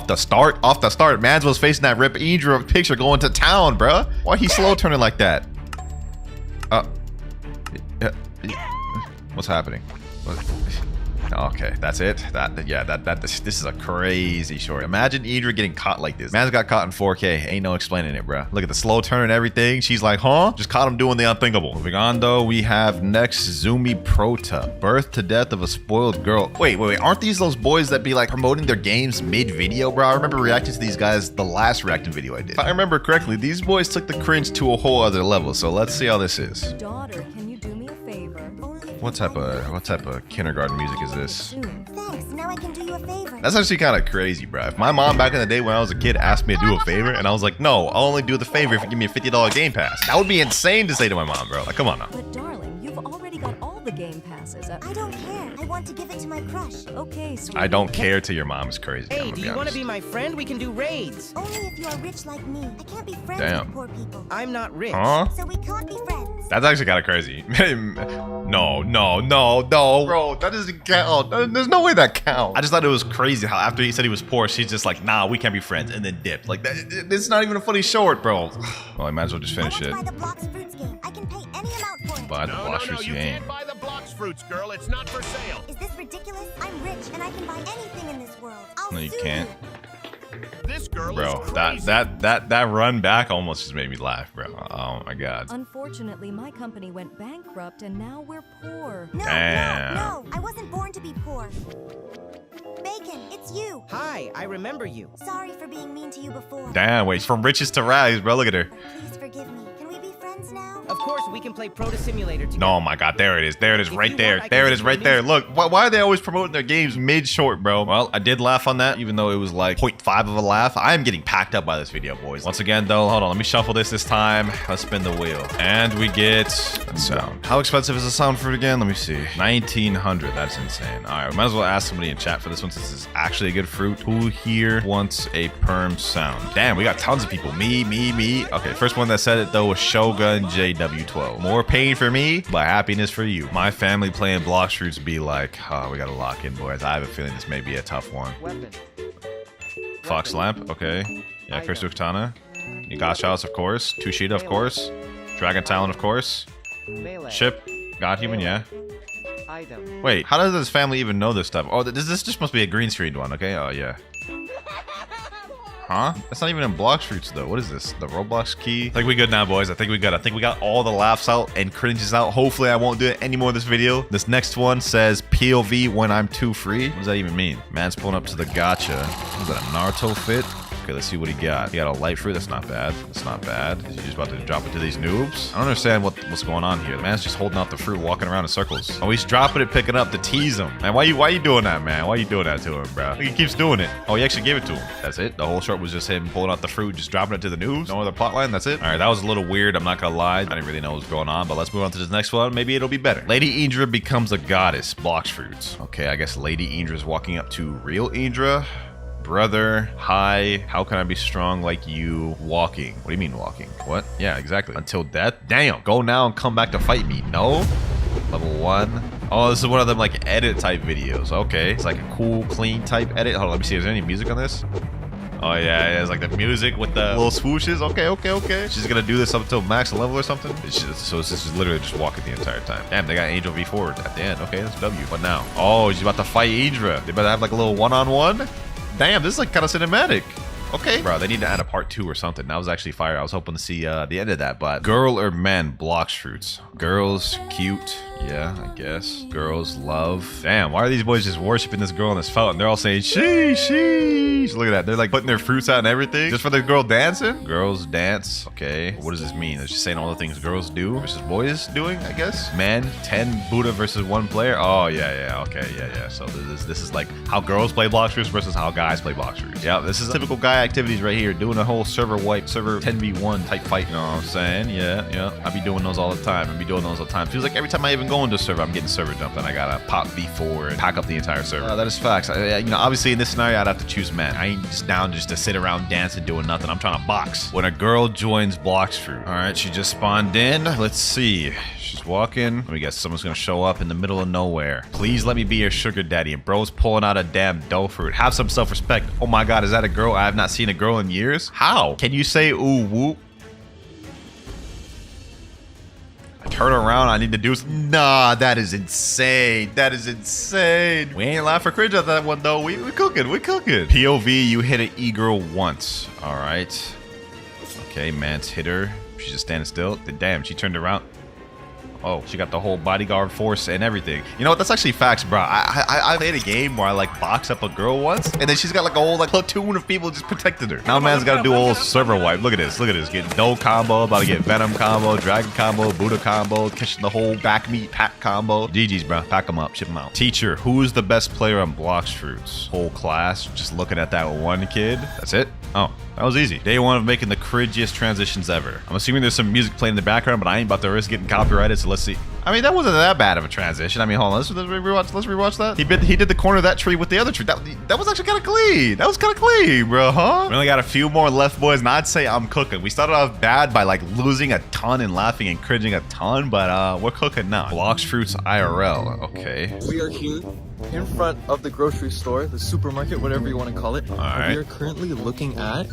the start. Mans was facing that Rip Idra picture going to town, bruh. Why he slow turning like that? What's happening? What? Okay, that's it. This is a crazy short. Imagine Idra getting caught like this. Man's got caught in 4K. Ain't no explaining it, bro. Look at the slow turn and everything. She's like, huh? Just caught him doing the unthinkable. Moving on, though, we have next Zumi Prota. Birth to death of a spoiled girl. Wait. Aren't these those boys that be like promoting their games mid-video, bro? I remember reacting to these guys the last reacting video I did. If I remember correctly, these boys took the cringe to a whole other level. So let's see how this is. Daughter, can you do me a favor? What type of kindergarten music is this? Thanks, now I can do you a favor. That's actually kind of crazy, bro. If my mom back in the day when I was a kid asked me to do a favor, and I was like, no, I'll only do the favor if you give me a $50 game pass. That would be insane to say to my mom, bro. Like, come on now. But darling, you've already got all the game passes. I don't care. I want to give it to my crush. Okay, sweetie. I don't care to your mom is crazy. Hey, do you want to be my friend? We can do raids. Only if you are rich like me. I can't be friends Damn. with poor people. I'm not rich. Huh? So we can't be friends. That's actually kind of crazy. No, bro, that doesn't count. There's no way that counts. I just thought it was crazy how after he said he was poor, she's just like, nah, we can't be friends, and then dipped. Like, it's not even a funny short, bro. Well, I might as well just finish it. I want to buy the Blox Fruits game. I can pay any amount for it. Buy the Blox Fruits you game. can't buy the Blox Fruits, girl. It's not for sale. Is this ridiculous? I'm rich and I can buy anything in this world. I'll No, you sue can't. This girl Bro, is crazy. that run back almost just made me laugh, bro. Oh my god. Unfortunately, my company went bankrupt and now we're poor. No, Damn. no. I wasn't born to be poor. Bacon, it's you. Hi, I remember you. Sorry for being mean to you before. Damn, wait, from riches to rags, bro. Look at her. Please forgive me. Can we be friends now? Of course, we can play Proto Simulator together. Oh my god, there it is. There it is If right you there. want, I There can it is give right you there. music. Look, why are they always promoting their games mid-short, bro? Well, I did laugh on that, even though it was like 0.5 of a laugh. I am getting packed up by this video, boys. Once again, though, hold on. Let me shuffle this time. Let's spin the wheel. And we get a sound. How expensive is the sound fruit again? Let me see. 1900. That's insane. All right, we might as well ask somebody in chat for this one since it's actually a good fruit. Who here wants a perm sound? Damn, we got tons of people. Me. Okay, first one that said it, though, was Shogun JW12. More pain for me, but happiness for you. My family playing Blox Fruits be like, oh, we gotta lock in, boys. I have a feeling this may be a tough one. Weapon. Fox Lamp, okay. Yeah, Curse Katana. Nigash House, of course. Tushita, of course. Dragon Talon, of course. Melee. Ship. God Human, yeah. Item. Wait, how does this family even know this stuff? Oh, this just must be a green screened one, okay? Oh, yeah. Huh? That's not even in Blox Fruits, though. What is this? The Roblox key? I think we good now, boys. I think we got all the laughs out and cringes out. Hopefully, I won't do it anymore this video. This next one says POV when I'm too free. What does that even mean? Man's pulling up to the gacha. Is that a Naruto fit? Okay, let's see what he got. He got a light fruit. That's not bad. That's not bad. Is he just about to drop it to these noobs? I don't understand what's going on here. The man's just holding out the fruit, walking around in circles. Oh, he's dropping it, picking up to tease him. Man, why you doing that, man? Why you doing that to him, bro? He keeps doing it. Oh, he actually gave it to him. That's it. The whole short was just him pulling out the fruit, just dropping it to the noobs. No other plot line. That's it. All right, that was a little weird. I'm not gonna lie. I didn't really know what was going on, but let's move on to this next one. Maybe it'll be better. Lady Indra becomes a goddess. Blox Fruits. Okay, I guess Lady Indra's walking up to real Indra. Brother, hi, how can I be strong like you? Walking. What do you mean walking? What? Yeah, exactly. Until death? Damn. Go now and come back to fight me. No? Level 1. Oh, this is one of them like edit type videos. Okay. It's like a cool, clean type edit. Hold on, let me see. Is there any music on this? Oh, yeah, it's like the music with the little swooshes. Okay. She's gonna do this up until max level or something? So this is literally just walking the entire time. Damn, they got Angel V forward at the end. Okay, that's W. What now? Oh, she's about to fight Indra. They better have like a little one-on-one? Damn, this is like kind of cinematic. Okay. Bro, they need to add a part 2 or something. That was actually fire. I was hoping to see the end of that, but girl or man, Blox Fruits. Girls, cute. Yeah, I guess. Girls, love. Damn, why are these boys just worshiping this girl in this fountain? They're all saying, sheesh. Look at that. They're like putting their fruits out and everything just for the girl dancing. Girls dance. Okay. What does this mean? It's just saying all the things girls do versus boys doing, I guess. Man, 10 Buddha versus 1 player. Oh, yeah. Okay, yeah. So this is like how girls play Blox Fruits versus how guys play Blox Fruits. Yeah, this is typical guy activities right here. Doing a whole server wipe, server 10v1 type fight. You know what I'm saying? Yeah. I be doing those all the time. Feels like every time I even go into a server, I'm getting server jumped and I gotta pop V4 and pack up the entire server. That is facts. Obviously in this scenario, I'd have to choose man. I ain't just down just to sit around dancing doing nothing. I'm trying to box. When a girl joins Blox Fruit. All right, she just spawned in. Let's see. She's walking. We guess someone's gonna show up in the middle of nowhere. Please let me be your sugar daddy. And bro's pulling out a damn dough fruit. Have some self-respect. Oh my god, is that a girl? I have not seen a girl in years. How? Can you say ooh whoop? turn around. I need to do nah, that is insane. That is insane. We ain't laugh for cringe at that one though. We cooking. We cooking. POV, you hit an e-girl once. All right. Okay, man's hit her. She's just standing still. Damn, she turned around. Oh, she got the whole bodyguard force and everything. You know what? That's actually facts, bro. I played a game where I like boxed up a girl once, and then she's got like a whole like platoon of people just protected her. Now man's got to do a whole server wipe. Look at this. Look at this. Getting dough combo, about to get venom combo, dragon combo, Buddha combo, catching the whole back meat pack combo. GG's, bro. Pack them up, ship them out. Teacher, who's the best player on Blox Fruits? Whole class just looking at that one kid. That's it. Oh, that was easy. Day one of making the cringiest transitions ever. I'm assuming there's some music playing in the background, but I ain't about to risk getting copyrighted, so let's see. I mean, that wasn't that bad of a transition. I mean, hold on. Let's rewatch that. He did the corner of that tree with the other tree. That was actually kind of clean. That was kind of clean, bro, huh? We only got a few more left, boys, and I'd say I'm cooking. We started off bad by like losing a ton and laughing and cringing a ton, but we're cooking now. Blox Fruits IRL. Okay. We are here in front of the grocery store, the supermarket, whatever you want to call it. All right. We are currently looking at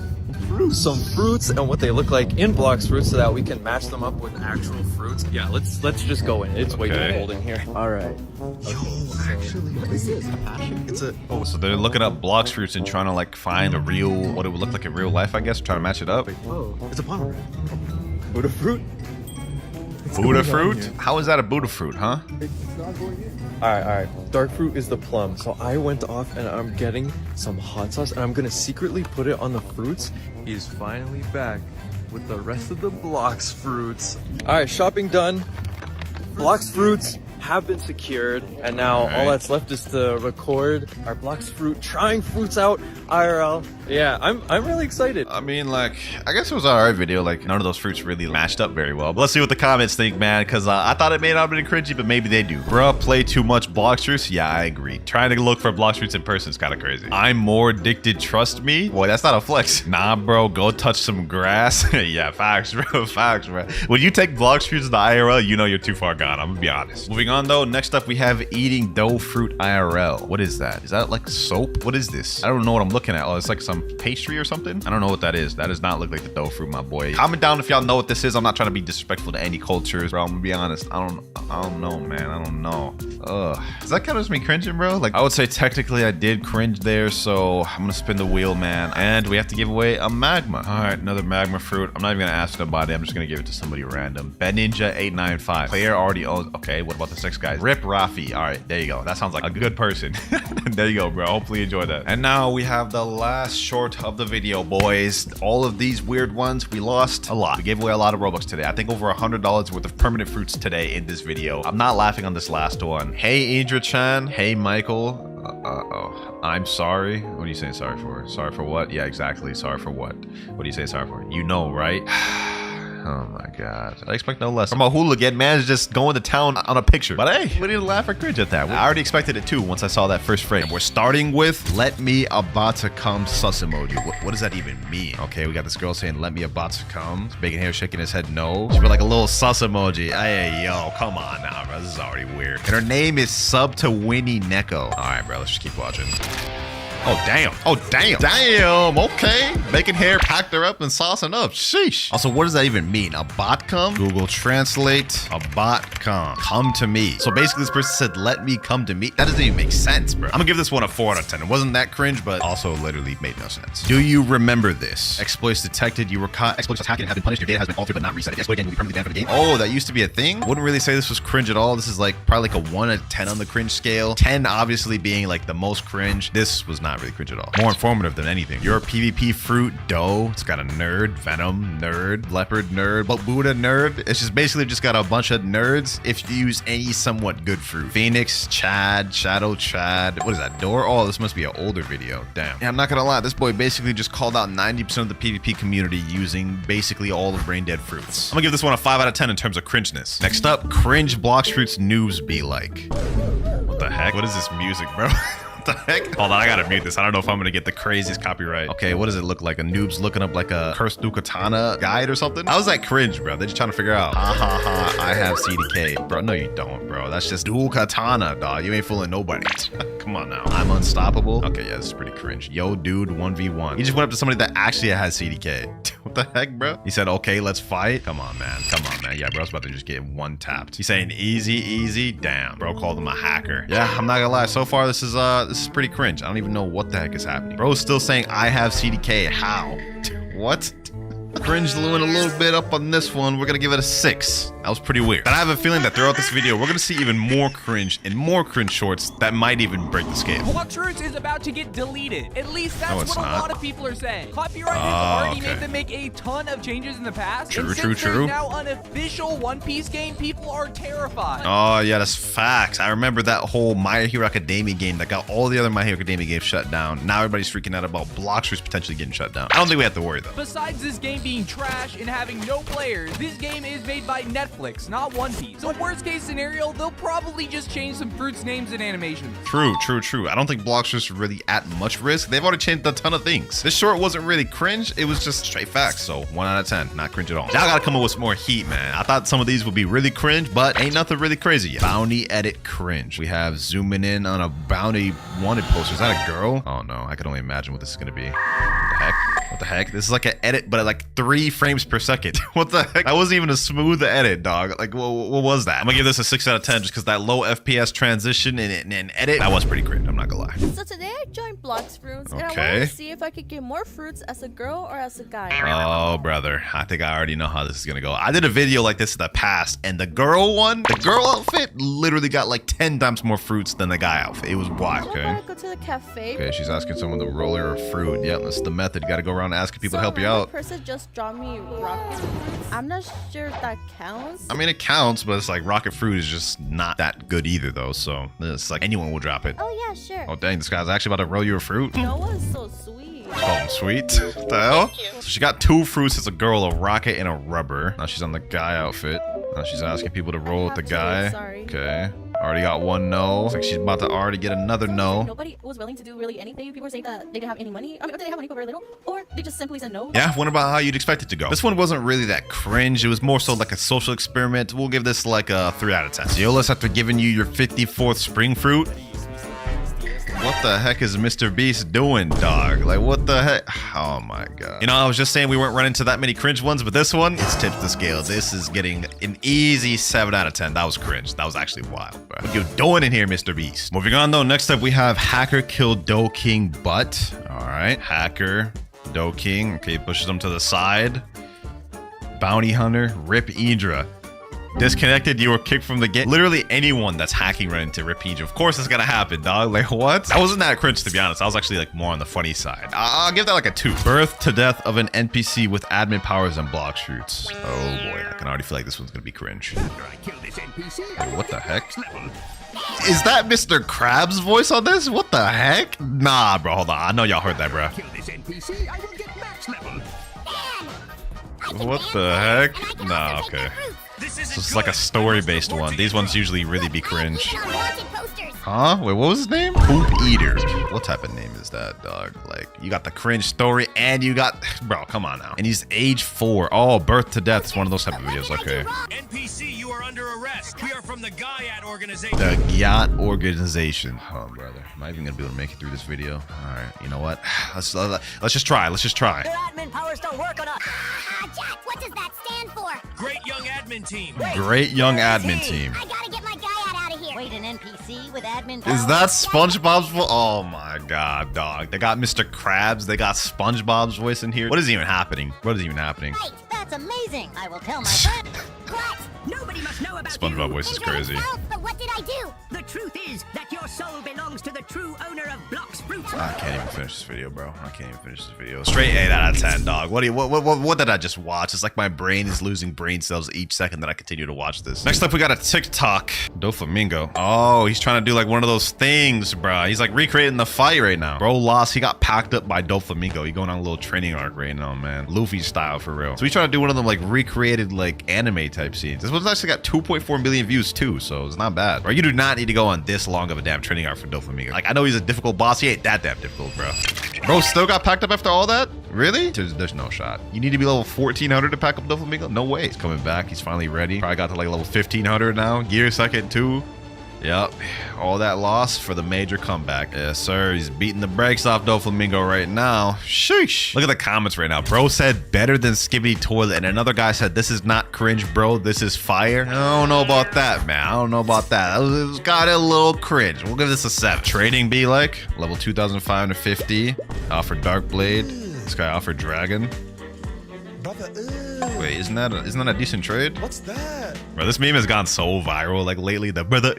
some fruits and what they look like in Blox Fruits so that we can match them up with actual fruits. Yeah, let's just go in. It's way too cold in here. All right. Actually, what is this? It's a So they're looking up Blox Fruits and trying to like find a real, what it would look like in real life, I guess, trying to match it up. it's a pomegranate. Buddha fruit. Buddha fruit? How is that a Buddha fruit, huh? All right. Dark fruit is the plum. So I went off and I'm getting some hot sauce and I'm gonna secretly put it on the fruits. He's finally back with the rest of the Blox Fruits. All right, shopping done. Blox Fruits have been secured, and now all that's left is to record our Blox Fruit trying fruits out IRL. Yeah, I'm really excited. I mean, like, I guess it was an alright video. Like, none of those fruits really matched up very well. But let's see what the comments think, man, because I thought it may not have been cringy, but maybe they do. Bruh, play too much Blox Fruits? Yeah, I agree. Trying to look for Blox Fruits in person is kind of crazy. I'm more addicted, trust me. Boy, that's not a flex. Nah, bro, go touch some grass. Yeah, facts, bro, facts, bro. When you take Blox Fruits to the IRL, you know you're too far gone. I'm gonna be honest. Moving on, though, next up we have eating dough fruit IRL. What is that? Is that like soap? What is this? I don't know what I'm looking at. Oh, it's like some pastry or something? I don't know what that is. That does not look like the dough fruit, my boy. Comment down if y'all know what this is. I'm not trying to be disrespectful to any cultures, bro. I'm gonna be honest. I don't know, man. I don't know. Ugh. Does that count as me cringing, bro? Like, I would say technically I did cringe there, so I'm gonna spin the wheel, man. And we have to give away a magma. All right, another magma fruit. I'm not even gonna ask nobody. I'm just gonna give it to somebody random. BenNinja895. Player already owns. Okay, what about the 6 guys? Rip Rafi. All right, there you go. That sounds like a good person. There you go, bro. Hopefully you enjoy that. And now we have the last short of the video, boys. All of these weird ones, we lost a lot. We gave away a lot of Robux today. I think over $100 worth of permanent fruits today in this video. I'm not laughing on this last one. Hey, Indra-chan. Hey, Michael. Uh-oh. I'm sorry. What are you saying sorry for? Sorry for what? Yeah, exactly. Sorry for what? What are you saying sorry for? You know, right? Oh my god. I expect no less from a hooligan. Man's just going to town on a picture. But hey, we didn't laugh or cringe at that. I already expected it too once I saw that first frame. And we're starting with let me about to come sus emoji. What does that even mean? Okay, we got this girl saying let me about to come. Bacon hair shaking his head no. She put like a little sus emoji. Hey, yo, come on now, bro. This is already weird. And her name is Sub to Winnie Neko. All right, bro. Let's just keep watching. Oh, damn. Oh, damn. Damn. Okay. Bacon hair packed her up and saucing up. Sheesh. Also, what does that even mean? A bot come? Google Translate. A bot come. Come to me. So basically, this person said, let me come to me. That doesn't even make sense, bro. I'm gonna give this one a 4 out of 10. It wasn't that cringe, but also literally made no sense. Do you remember this? Exploits detected. You were caught. Exploits attacking and have been punished. Your data has been altered but not reset. If you exploit again, you'll be permanently banned from the game. Oh, that used to be a thing? Wouldn't really say this was cringe at all. This is like probably like a 1 out of 10 on the cringe scale. 10 obviously being like the most cringe. This was not really cringe at all. More informative than anything. Your PvP fruit dough. It's got a nerd, venom, nerd, leopard, nerd, but Buddha nerd. It's just basically just got a bunch of nerds if you use any somewhat good fruit. Phoenix, Chad, Shadow, Chad. What is that? Door? Oh, this must be an older video. Damn. Yeah, I'm not gonna lie. This boy basically just called out 90% of the PvP community using basically all the brain dead fruits. I'm gonna give this one a 5 out of 10 in terms of cringeness. Next up, cringe Blox Fruits noobs be like. What the heck? What is this music, bro? The heck? Hold on, I gotta mute this. I don't know if I'm gonna get the craziest copyright. Okay, what does it look like? A noob's looking up like a Cursed New Katana guide or something? How's that cringe, bro? They're just trying to figure out. Ha ha ha, I have CDK. Bro, no you don't, bro. That's just dual katana, dog. You ain't fooling nobody. Come on now. I'm unstoppable. Okay, yeah, this is pretty cringe. Yo, dude, 1v1. He just went up to somebody that actually has CDK. What the heck, bro? He said, okay, let's fight. Come on, man. Come on, man. Yeah, bro's about to just get one tapped. He's saying easy, easy. Damn. Bro called him a hacker. Yeah, I'm not gonna lie. So far, this is pretty cringe. I don't even know what the heck is happening. Bro's still saying I have CDK. How? What? Cringe Lewin a little bit up on this one. We're gonna give it a 6. That was pretty weird. But I have a feeling that throughout this video, we're gonna see even more cringe and more cringe shorts that might even break the scale. Blox Fruits is about to get deleted. At least that's what a lot of people are saying. Copyright has already made them make a ton of changes in the past. True, and true, since true. there's now an official One Piece game, people are terrified. Oh, yeah, that's facts. I remember that whole My Hero Academia game that got all the other My Hero Academia games shut down. Now everybody's freaking out about Blox Fruits potentially getting shut down. I don't think we have to worry, though. Besides this game being trash and having no players, this game is made by Netflix, not One Piece. So worst case scenario, they'll probably just change some fruits names and animations. True, true, true. I don't think Blox Fruits are really at much risk. They've already changed a ton of things. This short wasn't really cringe. It was just straight facts. So 1 out of 10, not cringe at all. Y'all gotta come up with some more heat, man. I thought some of these would be really cringe, but ain't nothing really crazy yet. Bounty edit cringe. We have zooming in on a bounty wanted poster. Is that a girl? Oh no, I can only imagine what this is gonna be. What the heck? What the heck? This is like an edit, but at like 3 frames per second. What the heck? That wasn't even a smooth edit, dog. Like, what was that? I'm gonna give this a 6 out of 10 just because that low FPS transition and edit, that was pretty cringe. I'm not gonna lie. So today I joined Blox Fruits and I Okay. wanted to see if I could get more fruits as a girl or as a guy. Oh, brother. I think I already know how this is gonna go. I did a video like this in the past, and the girl outfit literally got like 10 times more fruits than the guy outfit. It was wild. How Okay. about I go to the cafe? Okay, she's asking someone to roll her a fruit. Yep, that's the method. You gotta go around asking people to help you another out. person just dropped me rocket fruits. I'm not sure if that counts. I mean, it counts, but it's like rocket fruit is just not that good either, though. So it's like anyone will drop it. Oh yeah, sure. Oh, dang, this guy's actually about to roll you a fruit. No one's so sweet. Oh, sweet. What the hell? So she got 2 fruits as a girl, a rocket and a rubber. Now she's on the guy outfit. Now she's asking people to roll with the guy. Sorry. Okay. Already got 1 no. Looks like she's about to already get another no. Nobody was willing to do really anything. People were saying that they didn't have any money. I mean, or they have money for very little, or they just simply said no. Yeah, wonder about how you'd expect it to go. This one wasn't really that cringe. It was more so like a social experiment. We'll give this like a 3 out of 10. Zeolus, after giving you your 54th spring fruit, what the heck is Mr. Beast doing, dog? Like, what the heck? Oh my god. You know, I was just saying we weren't running to that many cringe ones, but this one, it's tipped the scale. This is getting an easy 7 out of 10. That was cringe. That was actually wild, bro. What you doing in here, Mr. Beast? Moving on, though, next up we have Hacker killed Doe King Butt. All right, Hacker, Doe King. Okay, pushes him to the side. Bounty Hunter, Rip Idra. Disconnected, you were kicked from the game. Literally anyone that's hacking right into Rip Idra. Of course it's gonna happen, dog. Like, what? That wasn't that cringe, to be honest. I was actually like more on the funny side. I'll give that like a 2. Birth to death of an NPC with admin powers and Blox Fruits. Oh boy, I can already feel like this one's gonna be cringe. Oh, what the heck? Is that Mr. Krabs' voice on this? What the heck? Nah, bro, hold on. I know y'all heard that, bro. What the heck? Nah, okay. So it's like a story-based one. These ones usually really be cringe. Huh? Wait, what was his name? Poop Eater. What type of name is that, dog? Like, you got the cringe story and you got... Bro, come on now. And he's age 4. Oh, birth to death is one of those type of videos. Okay. NPC, you are under arrest. We are from the Gaiad organization. The Yacht Organization. Oh, brother. Am I even gonna be able to make it through this video? All right. You know what? Let's just try. Let's just try. Your admin powers don't work on us. Jack, what does that stand for? Great young admin team. Great young admin team. I gotta get my guy out of here. Wait, an NPC with admin Is that SpongeBob's voice? Oh my god, dog. They got Mr. Krabs. They got SpongeBob's voice in here. What is even happening? What is even happening? Right, that's amazing. I will tell my friend. What? Nobody must know about SpongeBob voice is crazy. But what did I do? The truth is that your soul belongs to the true owner of Blox Fruits. I can't even finish this video, bro. I can't even finish this video. Straight 8 out of 10, dog. What did I just watch? It's like my brain is losing brain cells each second that I continue to watch this. Next up, we got a TikTok. Doflamingo. Oh, he's trying to do like one of those things, bro. He's like recreating the fight right now. Bro lost. He got packed up by Doflamingo. He going on a little training arc right now, man. Luffy style for real. So he's trying to do one of them like recreated like anime type scenes. This one's actually got 2.4 million views too, so it's not bad. Bro, you do not need to go on this long of a damn training arc for Doflamingo. Like, I know he's a difficult boss. He ain't that damn difficult, bro. Bro still got packed up after all that? Really? There's no shot. You need to be level 1400 to pack up Doflamingo? No way. He's coming back. He's finally ready. Probably got to like level 1500 now. Gear second 2. Yep, all that loss for the major comeback. Yes, sir. He's beating the brakes off Doflamingo right now. Sheesh. Look at the comments right now. Bro said better than Skibbity Toilet, and another guy said this is not cringe, bro. This is fire. I don't know about that, man. I don't know about that. It got a little cringe. We'll give this a 7. Trading be like level 2,550. Offered Dark Blade. This guy offered Dragon. Wait, isn't that a decent trade? What's that? Bro, this meme has gone so viral like lately. The brother,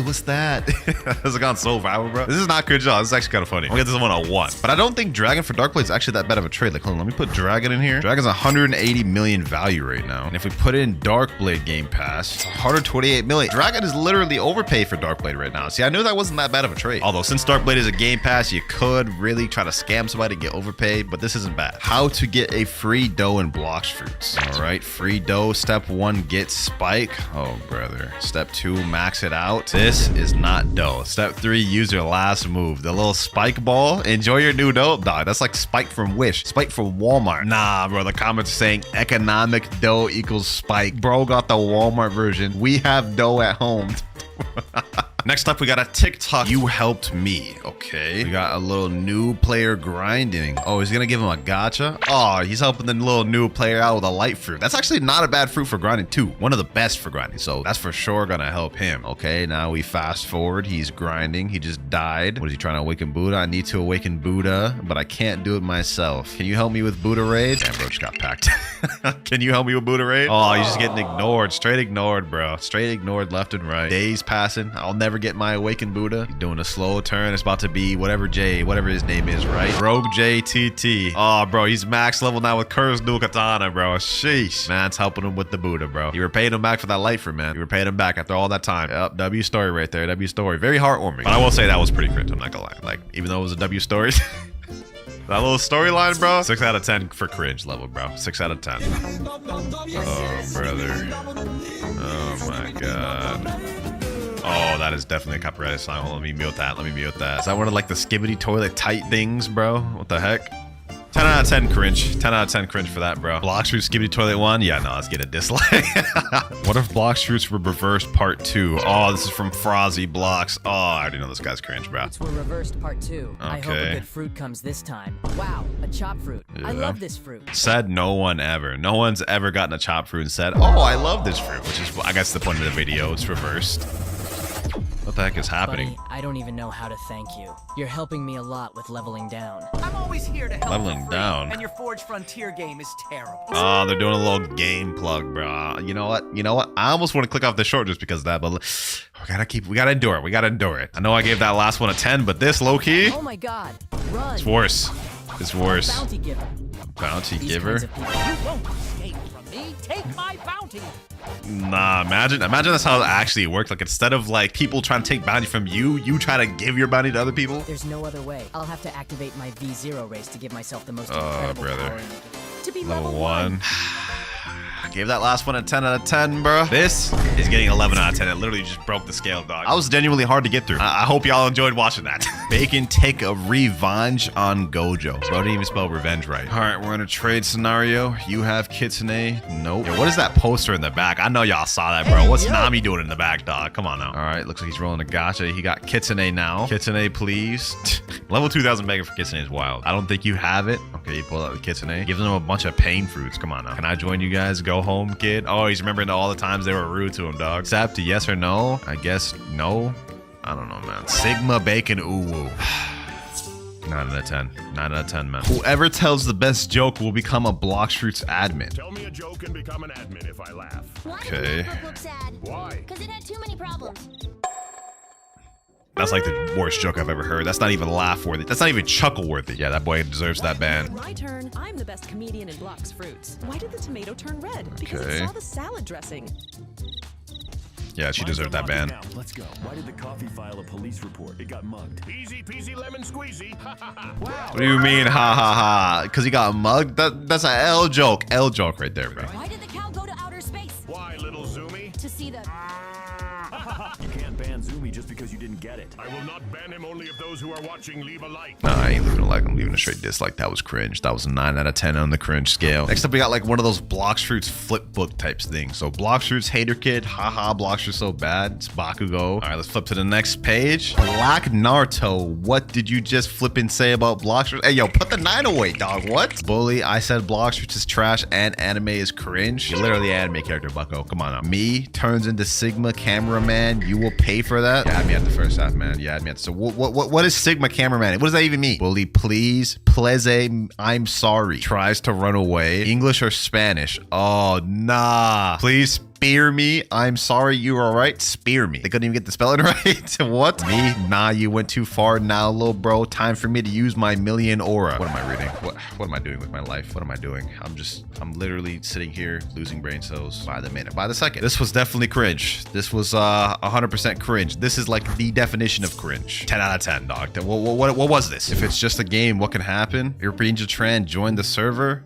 what's that? This has gone so viral, bro. This is not cringe at all. This is actually kind of funny. I'll get this one a 1. But I don't think Dragon for Dark Blade is actually that bad of a trade. Like, hold on, let me put Dragon in here. Dragon's 180 million value right now. And if we put in Dark Blade Game Pass, it's 128 million. Dragon is literally overpaid for Dark Blade right now. See, I knew that wasn't that bad of a trade. Although since Dark Blade is a Game Pass, you could really try to scam somebody and get overpaid, but this isn't bad. How to get a free dough and Blox fruits. All right, free dough. Step 1, get spike. Oh, brother. Step 2, max it out. This is not dough. Step 3, use your last move. The little spike ball. Enjoy your new dough. Dog, that's like spike from Wish. Spike from Walmart. Nah, bro. The comments are saying economic dough equals spike. Bro got the Walmart version. We have dough at home. Next up, we got a TikTok. You helped me. Okay. We got a little new player grinding. Oh, he's gonna give him a gacha? Oh, he's helping the little new player out with a light fruit. That's actually not a bad fruit for grinding too. One of the best for grinding. So that's for sure gonna help him. Okay, now we fast forward. He's grinding. He just died. What is he trying to awaken Buddha? I need to awaken Buddha, but I can't do it myself. Can you help me with Buddha raid? Damn, bro, just got packed. Can you help me with Buddha raid? Oh, he's just getting ignored. Straight ignored, bro. Straight ignored left and right. Days passing. I'll never get my awakened Buddha. He's doing a slow turn. It's about to be whatever his name is, right? Rogue JTT. Oh, bro, he's max level now with Curse Dual Katana, bro. Sheesh. Man's helping him with the Buddha, bro. You were paying him back for that light fruit, man. You were paying him back after all that time. Yep, W story right there. W story. Very heartwarming. But I will say that was pretty cringe. I'm not gonna lie. Like, even though it was a W story. That little storyline, bro. 6 out of 10 for cringe level, bro. 6 out of 10. Oh, brother. Oh, my God. Oh, that is definitely a copyrighted song. Hold on, let me mute that. Let me mute that. Is that one of like the Skibbity Toilet tight things, bro? What the heck? 10 out of 10 cringe. 10 out of 10 cringe for that, bro. Blox Fruits Skibbity Toilet 1? Yeah, no, let's get a dislike. What if Blox Fruits were reversed part 2? Oh, this is from Frozzy Blox. Oh, I already know this guy's cringe, bro. Fruits were reversed part 2. I hope a good fruit comes this time. Wow, a chop fruit. Yeah. I love this fruit. Said no one ever. No one's ever gotten a chop fruit and said, oh, I love this fruit, which is, I guess, the point of the video. It's reversed. What the heck is happening? Buddy, I don't even know how to thank you. You're helping me a lot with leveling down. I'm always here to help. Leveling down. And your Forge Frontier game is terrible. Oh, they're doing a little game plug, bro. You know what? You know what? I almost want to click off the short just because of that, but we gotta endure it. We gotta endure it. I know I gave that last one a 10, but this low key. Oh my God! Run. It's worse. It's worse. Bounty giver. Bounty giver. You won't escape from me. Take my bounty. Nah, imagine that's how it actually works. Like, instead of like people trying to take bounty from you, you try to give your bounty to other people. There's no other way. I'll have to activate my V0 race to give myself the most incredible power to be level 1. I gave that last one a 10 out of 10, bro. This is getting 11 out of 10. It literally just broke the scale, dog. I was genuinely hard to get through. I hope y'all enjoyed watching that. Bacon take a revenge on Gojo. Bro didn't even spell revenge right. All right, we're in a trade scenario. You have Kitsune. Nope. Yo, what is that poster in the back? I know y'all saw that, bro. What's Nami doing in the back, dog? Come on now. All right, looks like he's rolling a gacha. He got Kitsune now. Kitsune, please. Level 2,000 mega for Kitsune is wild. I don't think you have it. Okay, you pull out the Kitsune. Gives him a bunch of pain fruits. Come on now. Can I join you guys? Go home, kid. Oh, he's remembering all the times they were rude to him, dog. Accept, yes or no? I guess no. I don't know, man. Sigma Bacon Uwu. 9 out of 10. 9 out of 10, man. Whoever tells the best joke will become a Blox Fruits admin. Tell me a joke and become an admin if I laugh. Okay. Why? Because it had too many problems. That's like the worst joke I've ever heard. That's not even laugh worthy. That's not even chuckle worthy. Yeah, that boy deserves that ban. My turn. I'm the best comedian in Blox Fruits. Why did the tomato turn red? Because Okay. it saw the salad dressing. Yeah, she deserved that ban. Let's go. Why did the coffee file a police report? It got mugged. Easy peasy lemon squeezy. What do you mean, ha ha ha? Because he got mugged? That's an L joke. L joke right there, bro. Why did the cow go to outer space? Why, little Zoomy? To see the... You can't ban Zumi just because you didn't get it. I will not ban him, only if those who are watching leave a like. Nah, I ain't leaving a like. I'm leaving a straight dislike. That was cringe. That was a 9 out of 10 on the cringe scale. Next up, we got like one of those Blox Fruits flip book types things. So Blox Fruits hater kid. Haha, Blox Fruits so bad. It's Bakugo. All right, let's flip to the next page. Black Naruto. What did you just flip and say about Blox Fruits? Hey, yo, put the 9 away, dog. What? Bully, I said Blox Fruits is trash and anime is cringe. You're literally an anime character, Bucko. Come on now. Me turns into Sigma cameraman. You will pay for that? You had me at the first half, man. You had me at the... So what is Sigma cameraman? What does that even mean? Bully, please. Pleze, I'm sorry. Tries to run away. English or Spanish? Oh, nah. Please spear me. I'm sorry. You all right? Spear me. They couldn't even get the spelling right. What? Me? Nah, you went too far now, little bro. Time for me to use my million aura. What am I reading? What am I doing with my life? What am I doing? I'm literally sitting here losing brain cells by the minute, by the second. This was definitely cringe. This was 100% cringe. This is like the definition of cringe. 10 out of 10, dog. What was this? If it's just a game, what can happen? European Tran joined the server.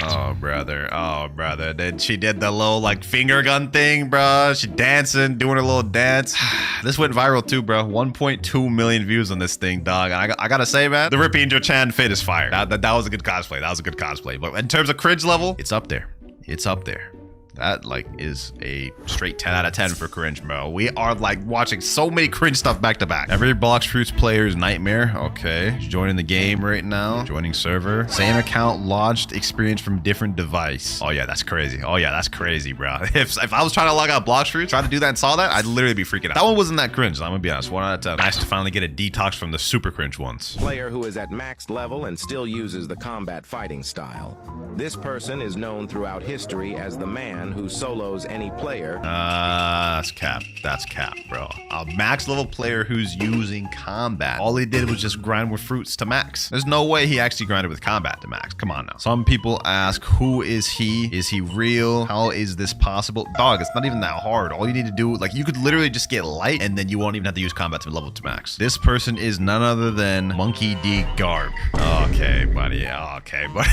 Oh, brother. Oh, brother. Then she did the little, like, finger gun thing, bro. She dancing, doing her little dance. This went viral, too, bro. 1.2 million views on this thing, dog. And I gotta say, man, the European Tran fit is fire. That was a good cosplay. That was a good cosplay. But in terms of cringe level, it's up there. It's up there. That, like, is a straight 10 out of 10 for cringe, bro. We are, like, watching so many cringe stuff back to back. Every Blox Fruits player's nightmare. Okay. Joining the game right now. Joining server. Same account launched. Experience from different device. Oh, yeah, that's crazy. Oh, yeah, that's crazy, bro. If I was trying to log out Blox Fruits, trying to do that and saw that, I'd literally be freaking out. That one wasn't that cringe. I'm gonna be honest. 1 out of 10. Nice to finally get a detox from the super cringe ones. Player who is at max level and still uses the combat fighting style. This person is known throughout history as the man who solos any player. That's cap. That's cap, bro. A max level player who's using combat. All he did was just grind with fruits to max. There's no way he actually grinded with combat to max. Come on now. Some people ask, who is he? Is he real? How is this possible? Dog, it's not even that hard. All you need to do, like, you could literally just get light and then you won't even have to use combat to level to max. This person is none other than Monkey D. Garb. Okay, buddy. Okay, buddy.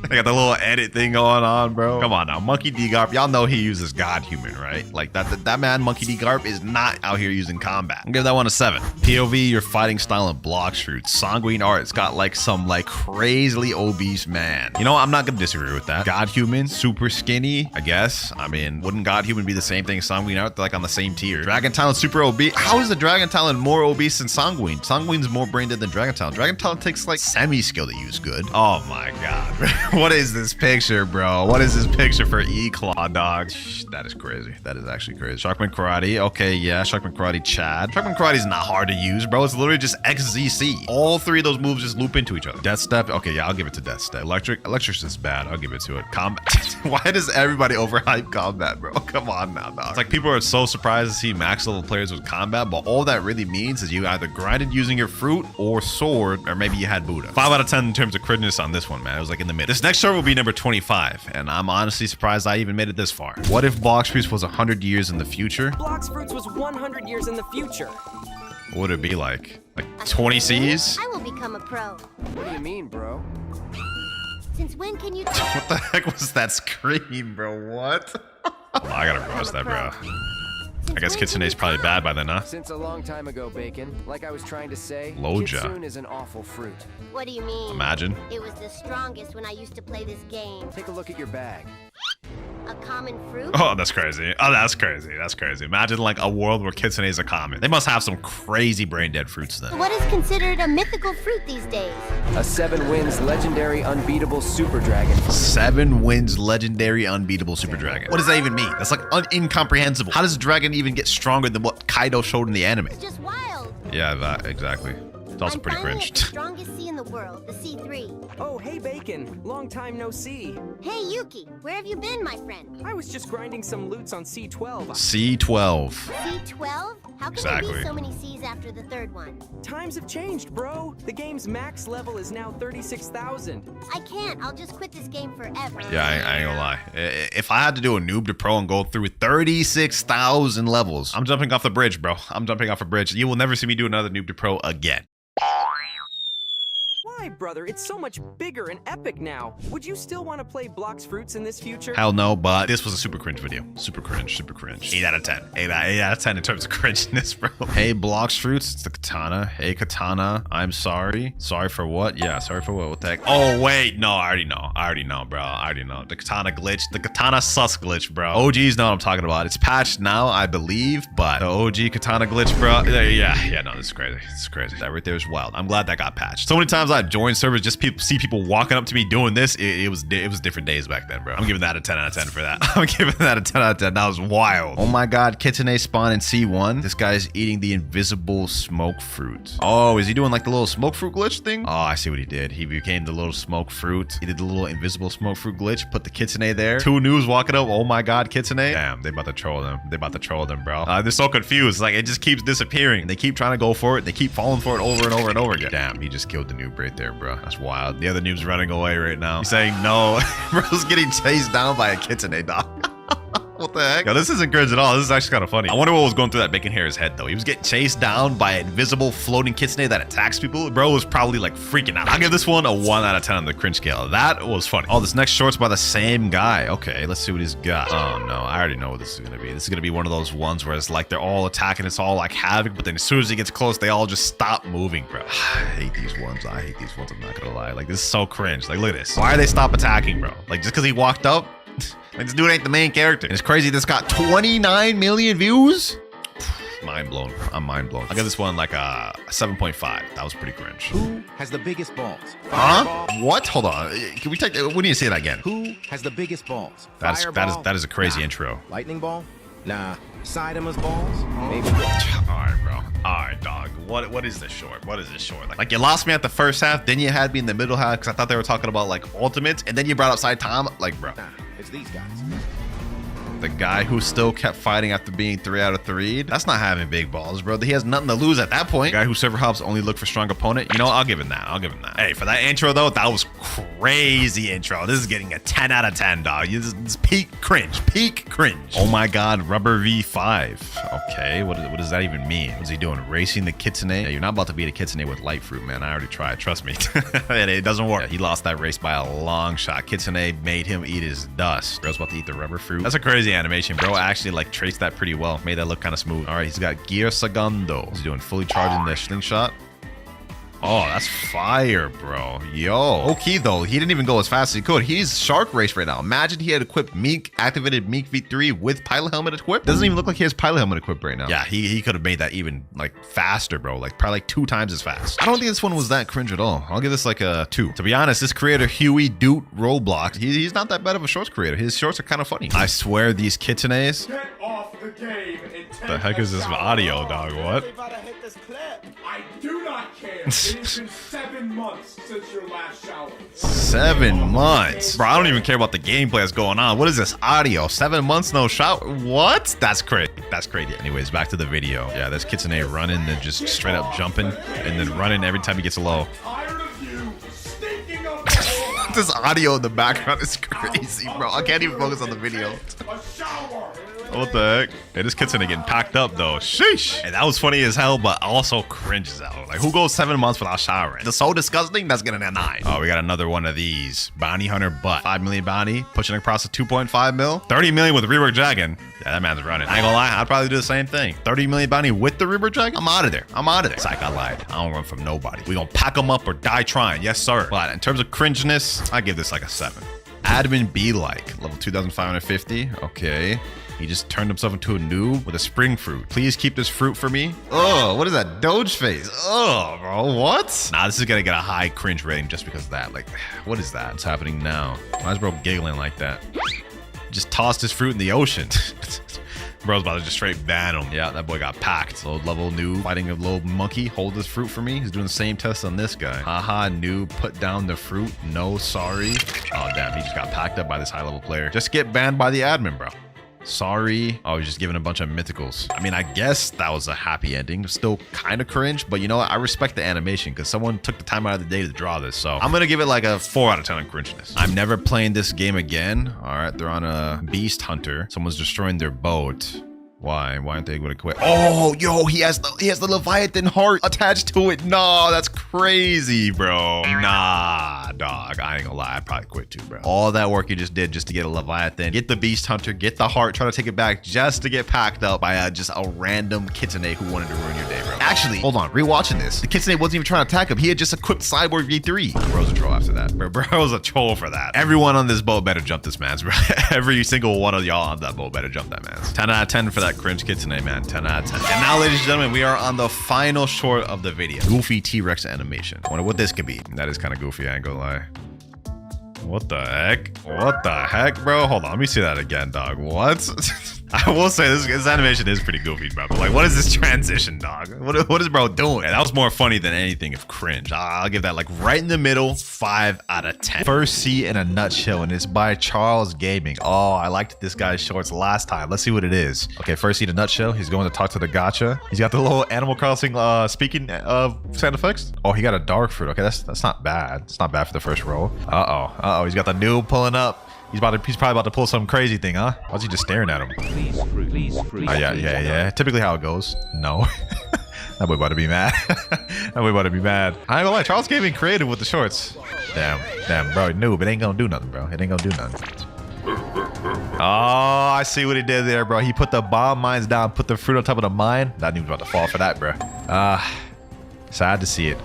They got the little edit thing going on, bro. Come on now. Monkey D. Garb. Y'all know he uses God Human, right? Like, that man, Monkey D. Garb, is not out here using combat. I'll give that one a 7. POV, your fighting style in Blox Fruits. Sanguine art. It's got, like, some, like, crazily obese man. You know, I'm not gonna disagree with that. God Human, super skinny, I guess. I mean, wouldn't God Human be the same thing as Sanguine art? They're, like, on the same tier. Dragon Talon, super obese. How is the Dragon Talon more obese than Sanguine? Sanguine's more brain dead than Dragon Talon. Dragon Talon takes, like, semi-skill to use good. Oh, my God. What is this picture, bro? What is this picture for E-Claw, dog? That is crazy. That is actually crazy. Sharkman Karate. Okay, yeah. Sharkman Karate Chad. Sharkman Karate is not hard to use, bro. It's literally just XZC. All three of those moves just loop into each other. Death Step. Okay, yeah, I'll give it to Death Step. Electric's is bad. I'll give it to it. Combat. Why does everybody overhype combat, bro? Come on now, dog. It's like people are so surprised to see max level players with combat, but all that really means is you either grinded using your fruit or sword, or maybe you had Buddha. 5 out of 10 in terms of cringeness on this one, man. It was like in the mid. This next server will be number 25, and I'm honestly surprised I even made it this far. What if Blox Fruits was 100 years in the future? Blox Fruits was 100 years in the future. What would it be like? Like 20 Cs? I will become a pro. What do you mean, bro? Since when can you... What the heck was that scream, bro? What? I gotta roast that, bro. I guess Kitsune's probably bad by then, huh? Since a long time ago, Bacon. Like I was trying to say, Loja. Kitsune is an awful fruit. What do you mean? Imagine. It was the strongest when I used to play this game. Take a look at your bag. A common fruit? Oh, that's crazy. Oh, that's crazy. That's crazy. Imagine like a world where Kitsune is a common. They must have some crazy brain dead fruits then. What is considered a mythical fruit these days? A 7 wins legendary unbeatable super dragon. 7 wins legendary unbeatable super dragon. What does that even mean? That's like incomprehensible. How does a dragon even get stronger than what Kaido showed in the anime? It's just wild. Yeah, that exactly. It's also pretty cringe. The strongest sea in the world, the C3. Oh, hey Bacon. Long time no see. Hey Yuki, where have you been, my friend? I was just grinding some loots on C12. C12. C12? How can there be so many C's after the 3rd one? Times have changed, bro. The game's max level is now 36,000. I can't. I'll just quit this game forever. Yeah, I ain't gonna lie. If I had to do a noob to pro and go through 36,000 levels, I'm jumping off the bridge, bro. I'm jumping off a bridge. You will never see me do another noob to pro again. Why, brother? It's so much bigger and epic now. Would you still want to play Blox Fruits in this future? Hell no, but this was a super cringe video. Super cringe, super cringe. 8 out of 10. 8 out of 10 in terms of cringiness, bro. Hey, Blox Fruits, it's the Katana. Hey, Katana, I'm sorry. Sorry for what? Yeah, sorry for what? What the heck? Oh, wait, no, I already know, bro. I already know. The Katana glitch, the Katana sus glitch, bro. OGs know what I'm talking about. It's patched now, I believe, but the OG Katana glitch, bro. Yeah, no, this is crazy. This is crazy. That right there is wild. I'm glad that got patched. So many times I joined servers, just see people walking up to me doing this. It was different days back then, bro. I'm giving that a 10 out of 10 for that. I'm giving that a 10 out of 10. That was wild. Oh my God, Kitsune spawn in C1. This guy's eating the invisible smoke fruit. Oh, is he doing like the little smoke fruit glitch thing? Oh, I see what he did. He became the little smoke fruit. He did the little invisible smoke fruit glitch. Put the Kitsune there. 2 noobs walking up. Oh my God, Kitsune. Damn, they about to troll them. They about to troll them, bro. They're so confused. Like, it just keeps disappearing. They keep trying to go for it. They keep falling for it over and over and over again. Damn, he just killed the noob right there, bro. That's wild. The other noob's running away right now. He's saying no. Bro's getting chased down by a Kitsune, dog. What the heck? Yo, this isn't cringe at all. This is actually kind of funny. I wonder what was going through that bacon hair's head, though. He was getting chased down by an invisible floating Kitsune that attacks people. Bro was probably like freaking out. I'll give this one a 1 out of 10 on the cringe scale. That was funny. Oh, this next short's by the same guy. Okay, let's see what he's got. Oh, no. I already know what this is going to be. This is going to be one of those ones where it's like they're all attacking. It's all like havoc, but then as soon as he gets close, they all just stop moving, bro. I hate these ones. I hate these ones. I'm not going to lie. Like, this is so cringe. Like, look at this. Why are they stop attacking, bro? Like, just because he walked up? Like, this dude ain't the main character. And it's crazy. This got 29 million views. Mind blown. I'm mind blown. I'll give this one like a 7.5. That was pretty cringe. Who has the biggest balls? Huh? What? Hold on. Can we take? We need to say that again. Who has the biggest balls? That is a crazy intro. Lightning ball? Nah. Sidema's balls? Maybe. All right, bro. All right, dog. What is this short? What is this short? Like you lost me at the first half, then you had me in the middle half because I thought they were talking about like ultimates, and then you brought up Side Tom. Like, bro. Nah, it's these guys. The guy who still kept fighting after being 3 out of 3. That's not having big balls, bro. He has nothing to lose at that point. The guy who server hops only look for strong opponent. You know, I'll give him that. I'll give him that. Hey, for that intro though, that was crazy intro. This is getting a 10 out of 10, dog. This is peak cringe. Peak cringe. Oh my God, Rubber V5. Okay, what does that even mean? What's he doing? Racing the Kitsune? Yeah, you're not about to beat a Kitsune with light fruit, man. I already tried. Trust me. It doesn't work. Yeah, he lost that race by a long shot. Kitsune made him eat his dust. Bro's about to eat the rubber fruit. That's a crazy animation, bro. Actually like traced that pretty well. Made that look kind of smooth. All right, he's got Gear Segundo. He's doing fully charging the slingshot. Oh, that's fire, bro. Yo. Okay, though. He didn't even go as fast as he could. He's Shark Race right now. Imagine he had equipped Meek, activated Meek V3 with pilot helmet equipped. Doesn't even look like he has pilot helmet equipped right now. Yeah, he could have made that even like faster, bro. Like probably like 2 times as fast. I don't think this one was that cringe at all. I'll give this like a 2. To be honest, this creator, Huey Doot Roblox, he's not that bad of a shorts creator. His shorts are kind of funny. I swear these Kitsunes. Get off the game. The heck is this audio, dog? What? I do not care. It has been 7 months since your last shower. 7 months? Bro, I don't even care about the gameplay that's going on. What is this audio? 7 months, no shower? What? That's crazy. That's crazy. Anyways, back to the video. Yeah, there's Kitsune running, then just straight up jumping, and then running every time he gets low. This audio in the background is crazy, bro. I can't even focus on the video. What the heck? Hey, this Kitsune getting packed up though. Sheesh. And that was funny as hell, but also cringe as hell. Like, who goes 7 months without showering? It's so disgusting. That's getting a 9. Oh, we got another one of these. Bounty Hunter butt. 5 million bounty. Pushing across the 2.5 mil. 30 million with Rework Dragon. Yeah, that man's running. I ain't gonna lie. I'd probably do the same thing. 30 million bounty with the Rework Dragon. I'm out of there. I'm out of there. Psych, I lied. I don't run from nobody. We gonna pack them up or die trying. Yes, sir. But in terms of cringeness, I give this like a 7. Admin be like. Level 2,550. Okay. He just turned himself into a noob with a spring fruit. Please keep this fruit for me. Oh, what is that? Doge face. Oh, bro, what? Nah, this is gonna get a high cringe rating just because of that. Like, what is that? What's happening now? Why is bro giggling like that? Just tossed his fruit in the ocean. Bro's about to just straight ban him. Yeah, that boy got packed. Low level noob fighting a little monkey. Hold this fruit for me. He's doing the same test on this guy. Haha, noob, put down the fruit. No, sorry. Oh, damn, he just got packed up by this high level player. Just get banned by the admin, bro. Sorry. Oh, he's just giving a bunch of mythicals. I mean, I guess that was a happy ending. Still kind of cringe, but you know what? I respect the animation because someone took the time out of the day to draw this. So I'm going to give it like a 4 out of 10 on cringeness. I'm never playing this game again. All right. They're on a beast hunter. Someone's destroying their boat. Why aren't they going to quit? Oh, yo, he has the Leviathan heart attached to it. No, that's crazy, bro. Nah, dog. I ain't gonna lie. I'd probably quit too, bro. All that work you just did just to get a Leviathan, get the Beast Hunter, get the heart, try to take it back just to get packed up by just a random Kitsune who wanted to ruin your day, bro. Actually, hold on. Rewatching this, the Kitsune wasn't even trying to attack him. He had just equipped Cyborg V3. Bro's a troll after that. Bro's a troll for that. Everyone on this boat better jump this man's, bro. Every single one of y'all on that boat better jump that man's. 10 out of 10 for that cringe Kitsune, man. 10 out of 10. And now, ladies and gentlemen, we are on the final short of the video. Goofy T-Rex animation. I wonder what this could be. That is kind of goofy, I ain't gonna lie. What the heck? What the heck, bro? Hold on, let me see that again, dog. What? I will say this animation is pretty goofy, bro. But like, what is this transition, dog? What is bro doing? That was more funny than anything of cringe. I'll give that like right in the middle, 5 out of 10. First C in a nutshell, and it's by Charles Gaming. Oh, I liked this guy's shorts last time. Let's see what it is. Okay, first C in a nutshell. He's going to talk to the gacha. He's got the little Animal Crossing speaking of sound effects. Oh, he got a dark fruit. Okay, that's not bad. It's not bad for the first roll. Uh-oh, he's got the noob pulling up. He's probably about to pull some crazy thing, huh? Why's he just staring at him? Please. Oh, yeah. Typically how it goes. No. That boy about to be mad. That boy about to be mad. I ain't gonna lie, Charles Gaming creative with the shorts. Damn, bro, noob. It ain't gonna do nothing, bro. It ain't gonna do nothing. Oh, I see what he did there, bro. He put the bomb mines down, put the fruit on top of the mine. That noob's about to fall for that, bro. Sad to see it.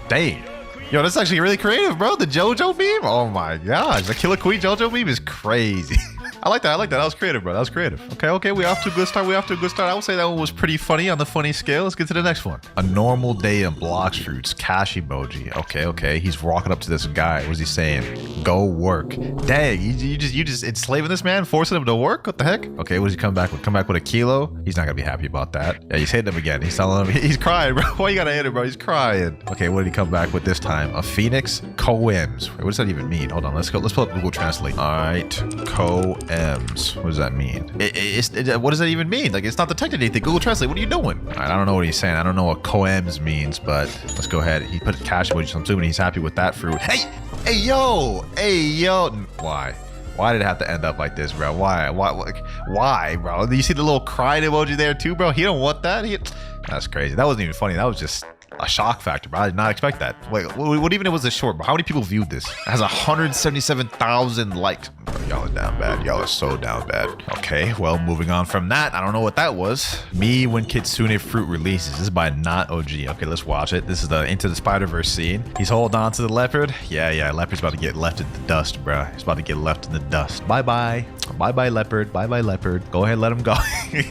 Dang. Yo, that's actually really creative, bro. The JoJo meme? Oh my gosh. The Killer Queen JoJo meme is crazy. I like that. That was creative, bro. That was creative. Okay. We off to a good start. I would say that one was pretty funny on the funny scale. Let's get to the next one. A normal day in Blox Fruits. Cash emoji. Okay. He's walking up to this guy. What's he saying? Go work. Dang, you just enslaving this man, forcing him to work? What the heck? Okay, what does he come back with? Come back with a kilo? He's not gonna be happy about that. Yeah, he's hitting him again. He's telling him, he's crying, bro. Why you gotta hit him, bro? He's crying. Okay, what did he come back with this time? A phoenix? Coems. What does that even mean? Hold on, let's pull up Google Translate. All right, coems. What does that mean? What does that even mean? Like, it's not detected anything. Google Translate, what are you doing? All right, I don't know what he's saying. I don't know what coems means, but let's go ahead. He put cash emoji, so I'm assuming he's happy with that fruit. Hey, yo. Why did it have to end up like this, bro? Why, bro? Do you see the little crying emoji there too, bro? He don't want that. That's crazy. That wasn't even funny. That was just a shock factor, bro. I did not expect that. Wait, what even it was a short, bro? How many people viewed this? It has 177,000 likes. Bro, y'all are down bad. Y'all are so down bad. Okay, well, moving on from that. I don't know what that was. Me when Kitsune Fruit releases. This is by Not OG. Okay, let's watch it. This is the Into the Spider-Verse scene. He's holding on to the leopard. Yeah, leopard's about to get left in the dust, bro. He's about to get left in the dust. Bye-bye. Bye-bye, leopard. Bye-bye, leopard. Go ahead, let him go.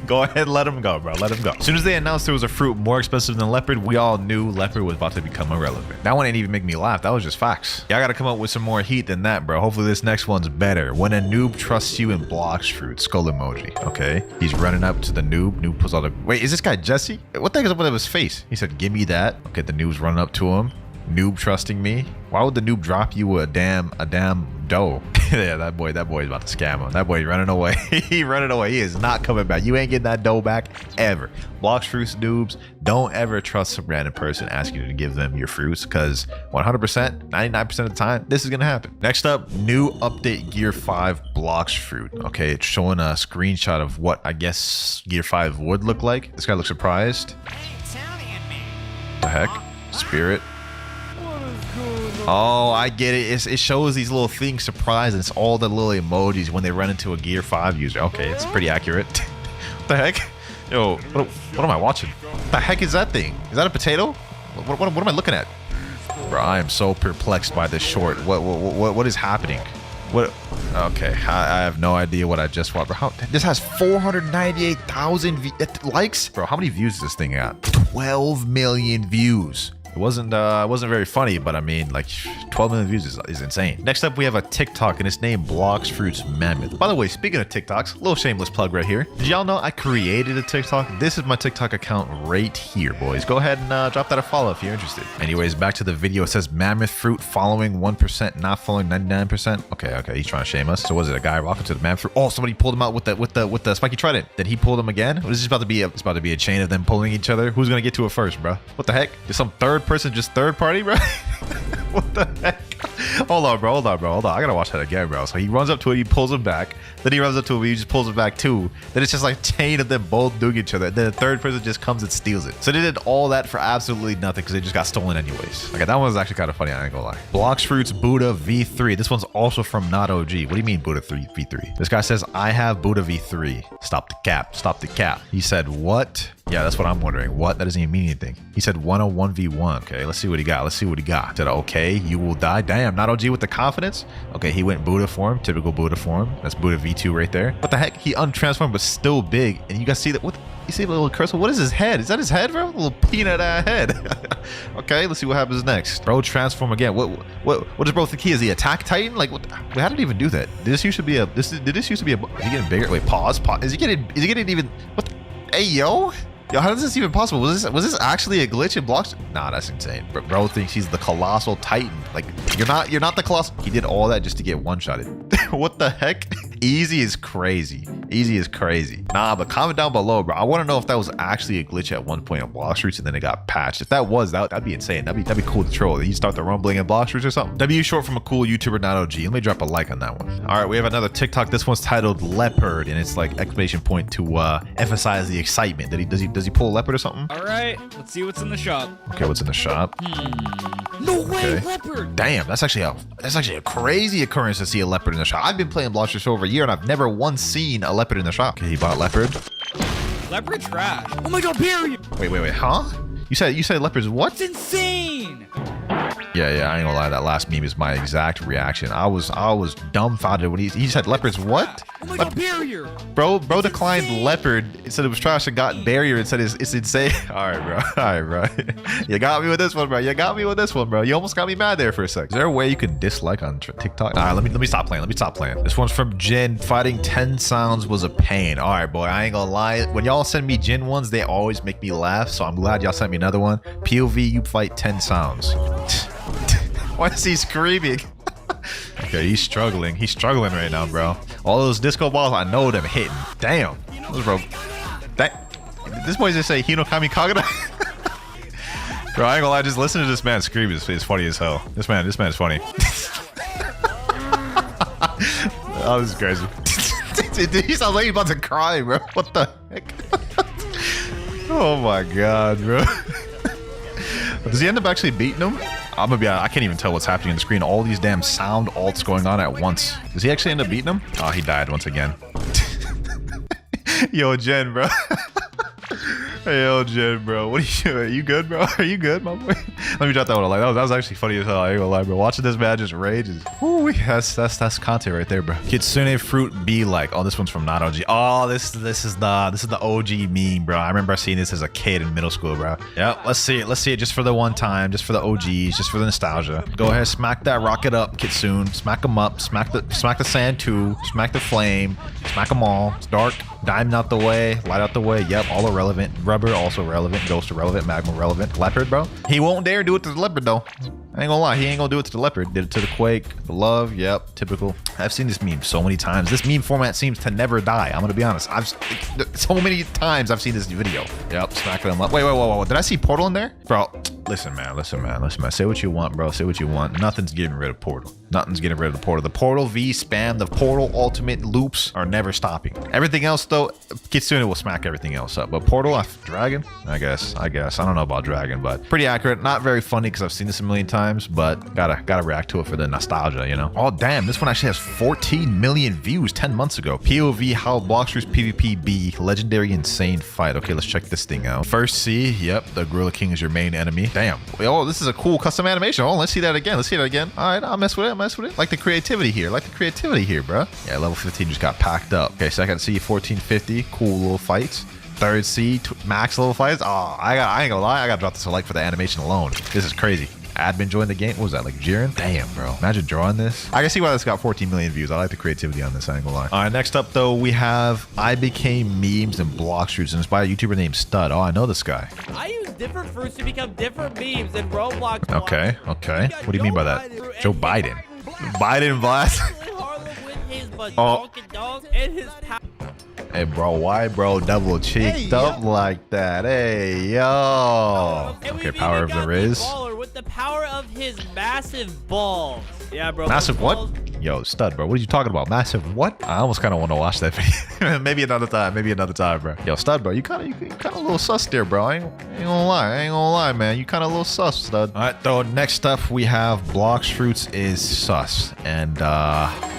Go ahead, let him go, bro. Let him go. As soon as they announced there was a fruit more expensive than leopard, we all knew leopard was about to become irrelevant. That one didn't even make me laugh. That was just facts. Y'all gotta come up with some more heat than that, bro. Hopefully this next one's better. When a noob trusts you in Blox Fruit. Skull emoji. Okay. He's running up to the noob. Noob pulls out a... Wait, is this guy Jesse? What the heck is up with his face? He said, give me that. Okay, the noob's running up to him. Noob trusting me. Why would the noob drop you a damn dough? Yeah, that boy is about to scam him. That boy running away. He running away. He is not coming back. You ain't getting that dough back ever. Blox Fruits noobs, don't ever trust some random person asking you to give them your fruits, because 100%, 99% of the time, this is gonna happen. Next up, new update Gear 5 Blox Fruit. Okay, it's showing a screenshot of what I guess Gear 5 would look like. This guy looks surprised. The heck? Spirit. Oh, I get it. It shows these little things surprised, and it's all the little emojis when they run into a Gear 5 user. Okay, it's pretty accurate. What the heck? Yo, what am I watching? What the heck is that thing? Is that a potato? What am I looking at? Bro, I am so perplexed by this short. What is happening? What? Okay, I have no idea what I just watched. Bro, this has 498,000 likes? Bro, how many views does this thing got? 12 million views. It wasn't very funny, but I mean, like, 12 million views is insane. Next up, we have a TikTok, and it's named Blox Fruits Mammoth. By the way, speaking of TikToks, little shameless plug right here. Did y'all know I created a TikTok? This is my TikTok account right here, boys. Go ahead and drop that a follow if you're interested. Anyways, back to the video. It says Mammoth Fruit following 1%, not following 99%. Okay, he's trying to shame us. So was it a guy walking to the Mammoth Fruit? Oh, somebody pulled him out with the spiky trident. Then he pulled him again. This is about to be a chain of them pulling each other. Who's gonna get to it first, bro? What the heck? Is some third person just third party, bro? What the heck? Hold on, bro. I gotta watch that again, bro. So he runs up to it, he pulls him back. Then he runs up to it, he just pulls it back too. Then it's just like a chain of them both doing each other. Then the third person just comes and steals it. So they did all that for absolutely nothing because they just got stolen anyways. Okay, that one was actually kind of funny, I ain't gonna lie. Blox Fruits Buddha V3. This one's also from Not OG. What do you mean Buddha V3? This guy says, I have Buddha V3. Stop the cap. Stop the cap. He said, what? Yeah, that's what I'm wondering. What? That doesn't even mean anything. He said 101v1. Okay, let's see what he got. Let's see what he got. Said, okay, you will die. Damn, Not OG with the confidence. Okay, he went Buddha form. Typical Buddha form. That's Buddha V2 right there. What the heck? He untransformed, but still big. And you guys see that? What? You see the little cursor? What is his head? Is that his head, bro? A little peanut ass head. Okay, let's see what happens next. Bro, transform again. What does bro think he is? The attack titan? Like, what? Wait, how did he even do that? Did this used to be a? Is he getting bigger? Wait, pause. Is he getting even? What? Hey, yo. Yo, how is this even possible? Was this actually a glitch in Blox? Nah, that's insane. Bro thinks he's the colossal titan. Like, you're not the colossal. He did all that just to get one-shotted. What the heck? Easy is crazy. Easy is crazy. Nah, but comment down below, bro. I want to know if that was actually a glitch at one point in Blox Fruits and then it got patched. If that was, that'd be insane. That'd be cool to troll. You start the rumbling in Blox Fruits or something. W short from a cool YouTuber, Not OG. Let me drop a like on that one. All right, we have another TikTok. This one's titled Leopard, and it's like exclamation point to emphasize the excitement. Does he pull a leopard or something? All right, let's see what's in the shop. Okay, what's in the shop? No way, leopard! Damn, that's actually a crazy occurrence to see a leopard in the shop. I've been playing Blox Fruits for over a year and I've never once seen a leopard in the shop. Okay, he bought leopard. Leopard trash. Oh my god, barrier! Wait, huh? You said leopards what? It's insane! Yeah, I ain't gonna lie, that last meme is my exact reaction. I was dumbfounded when he said leopards what? Oh my god, barrier! Bro declined insane. Leopard. It said it was trash and got barrier and said it's insane. Alright, bro. You got me with this one, bro. You almost got me mad there for a sec. Is there a way you can dislike on TikTok? Alright, let me stop playing. This one's from Jin. Fighting 10 sounds was a pain. Alright, boy, I ain't gonna lie. When y'all send me Jin ones, they always make me laugh. So I'm glad y'all sent me another one. POV, you fight 10 sounds. Why is he screaming? Okay, he's struggling. He's struggling right now, bro. All those disco balls, I know them hitting. Damn. Bro. This boy just say Hino Kami Kagura. Bro, I ain't gonna lie, just listen to this man scream. It's funny as hell. This man's funny. Oh, this is crazy. He sounds like he's about to cry, bro. What the heck? Oh my god, bro. Does he end up actually beating him? I'm gonna be honest, I can't even tell what's happening on the screen. All these damn sound alts going on at once. Does he actually end up beating him? Oh, he died once again. Yo, Jen, bro. Yo, Jen, bro. What are you doing? Are you good, bro? Are you good, my boy? Let me drop that one. Like that was actually funny as hell. I ain't gonna lie, bro. Watching this man just rage is that's content right there, bro. Kitsune fruit be like. Oh, this one's from Not OG. Oh, this is the OG meme, bro. I remember seeing this as a kid in middle school, bro. Yep. Let's see it just for the one time, just for the OGs, just for the nostalgia. Go ahead, smack that rocket up, Kitsune. Smack them up. Smack the sand too. Smack the flame. Smack them all. It's dark. Diamond out the way, light out the way. Yep, all irrelevant. Rubber also relevant. Ghost irrelevant. Magma relevant. Leopard, bro. He won't dare do it to the leopard though. I ain't gonna lie, he ain't gonna do it to the leopard. Did it to the Quake, the Love. Yep, typical. I've seen this meme so many times. This meme format seems to never die. I'm gonna be honest. So many times I've seen this video. Yep, smacking them up. Wait. Did I see Portal in there, bro? Listen, man. Say what you want, bro. Say what you want. Nothing's getting rid of Portal. Nothing's getting rid of the Portal. The Portal V spam, the Portal ultimate loops are never stopping. Everything else though, Kitsune will smack everything else up. But Portal, Dragon, I guess. I don't know about Dragon, but pretty accurate. Not very funny because I've seen this a million times, but gotta react to it for the nostalgia, you know. Oh damn, this one actually has 14 million views 10 months ago. POV, how Blox Fruits PvP be legendary insane fight. Okay, let's check this thing out. First C, yep, the Gorilla King is your main enemy. Damn. Oh, this is a cool custom animation. Oh, let's see that again. All right, I'll mess with it. Like the creativity here. Bro. Yeah, level 15 just got packed up. Okay, second C, 1450. Cool little fights. Third C, max level fights. Oh, I ain't gonna lie. I gotta drop this a like for the animation alone. This is crazy. Admin joined the game. What was that, like Jiren? Damn, bro. Imagine drawing this. I can see why this got 14 million views. I like the creativity on this, I ain't gonna lie. All right, next up, though, we have I Became Memes and Blox Fruits, and it's by a YouTuber named Stud. Oh, I know this guy. I use different fruits to become different memes in Roblox. Okay. What do you mean by that? Joe Biden. Biden blast. Oh. Hey, bro, why, bro, double cheeked up like that? Hey, yo. Okay, power of the Riz. With the power of his massive balls. Yeah, bro. Massive what? Yo, stud, bro. What are you talking about? Massive what? I almost kind of want to watch that video. Maybe another time. Maybe another time, bro. Yo, stud, bro. You kind of a little sus there, bro. I ain't gonna lie, man. You kind of a little sus, stud. All right, though. Next up, we have Blox Fruits is sus, and I'm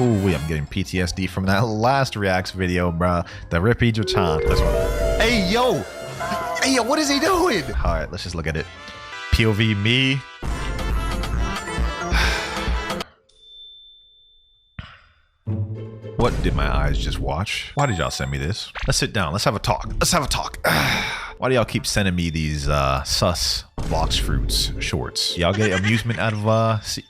getting PTSD from that last reacts video, bro. The Rippy Jachan. Hey, yo. Hey, yo. What is he doing? All right, let's just look at it. POV me. What did my eyes just watch? Why did y'all send me this? Let's sit down. Let's have a talk. Let's have a talk. Why do y'all keep sending me these sus Blox Fruits shorts? Y'all get amusement out of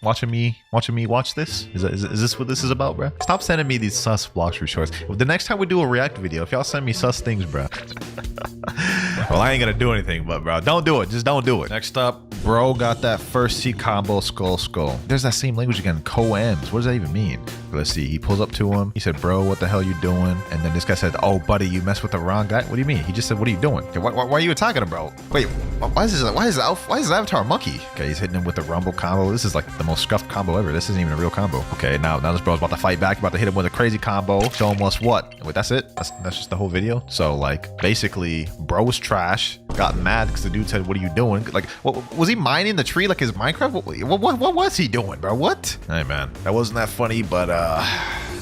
watching me watch this? Is this what this is about, bro? Stop sending me these sus Blox Fruit shorts. The next time we do a react video, if y'all send me sus things, bro. Well, I ain't gonna do anything, but bro, don't do it. Just don't do it. Next up, bro got that first C combo skull. There's that same language again, co-ams. What does that even mean? Let's see. He pulls up to him. He said, bro, what the hell you doing? And then this guy said, oh, buddy, you messed with the wrong guy. What do you mean? He just said, what are you doing? Okay, why are you attacking him, bro? Wait, why is his avatar a monkey? Okay, he's hitting him with the rumble combo. This is like the most scuffed combo ever. This isn't even a real combo. Okay, now this bro's about to fight back. About to hit him with a crazy combo. Show him what's what. Wait, that's it? That's just the whole video? So, like, basically, bro was trash. Got mad because the dude said, what are you doing? Like, what, was he mining the tree like his Minecraft? What was he doing, bro? What? Hey, man, that wasn't that funny, but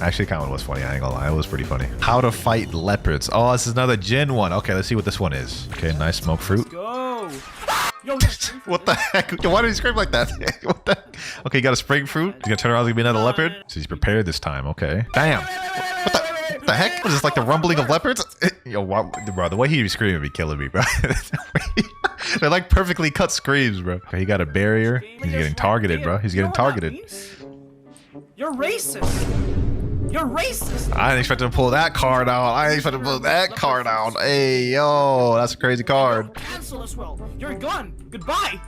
actually kind of was funny. I ain't gonna lie, it was pretty funny. How to fight leopards. Oh, this is another Jin one. Okay, let's see what this one is. Okay, nice smoke fruit. Go. Yo, what the heck? Why did he scream like that? What the heck? Okay, you got a spring fruit. He's gonna turn around, he's gonna be another leopard. So he's prepared this time. Okay. Damn. What the heck? Was this like the rumbling of leopards? Yo, bro, the way he was screaming be killing me, bro. They're like perfectly cut screams, bro. Okay, he got a barrier. He's getting targeted, bro. He's getting targeted. You're racist. You're racist. I didn't expect him to pull that card out. Hey, yo, that's a crazy card. Cancel as well. You're gone. Goodbye.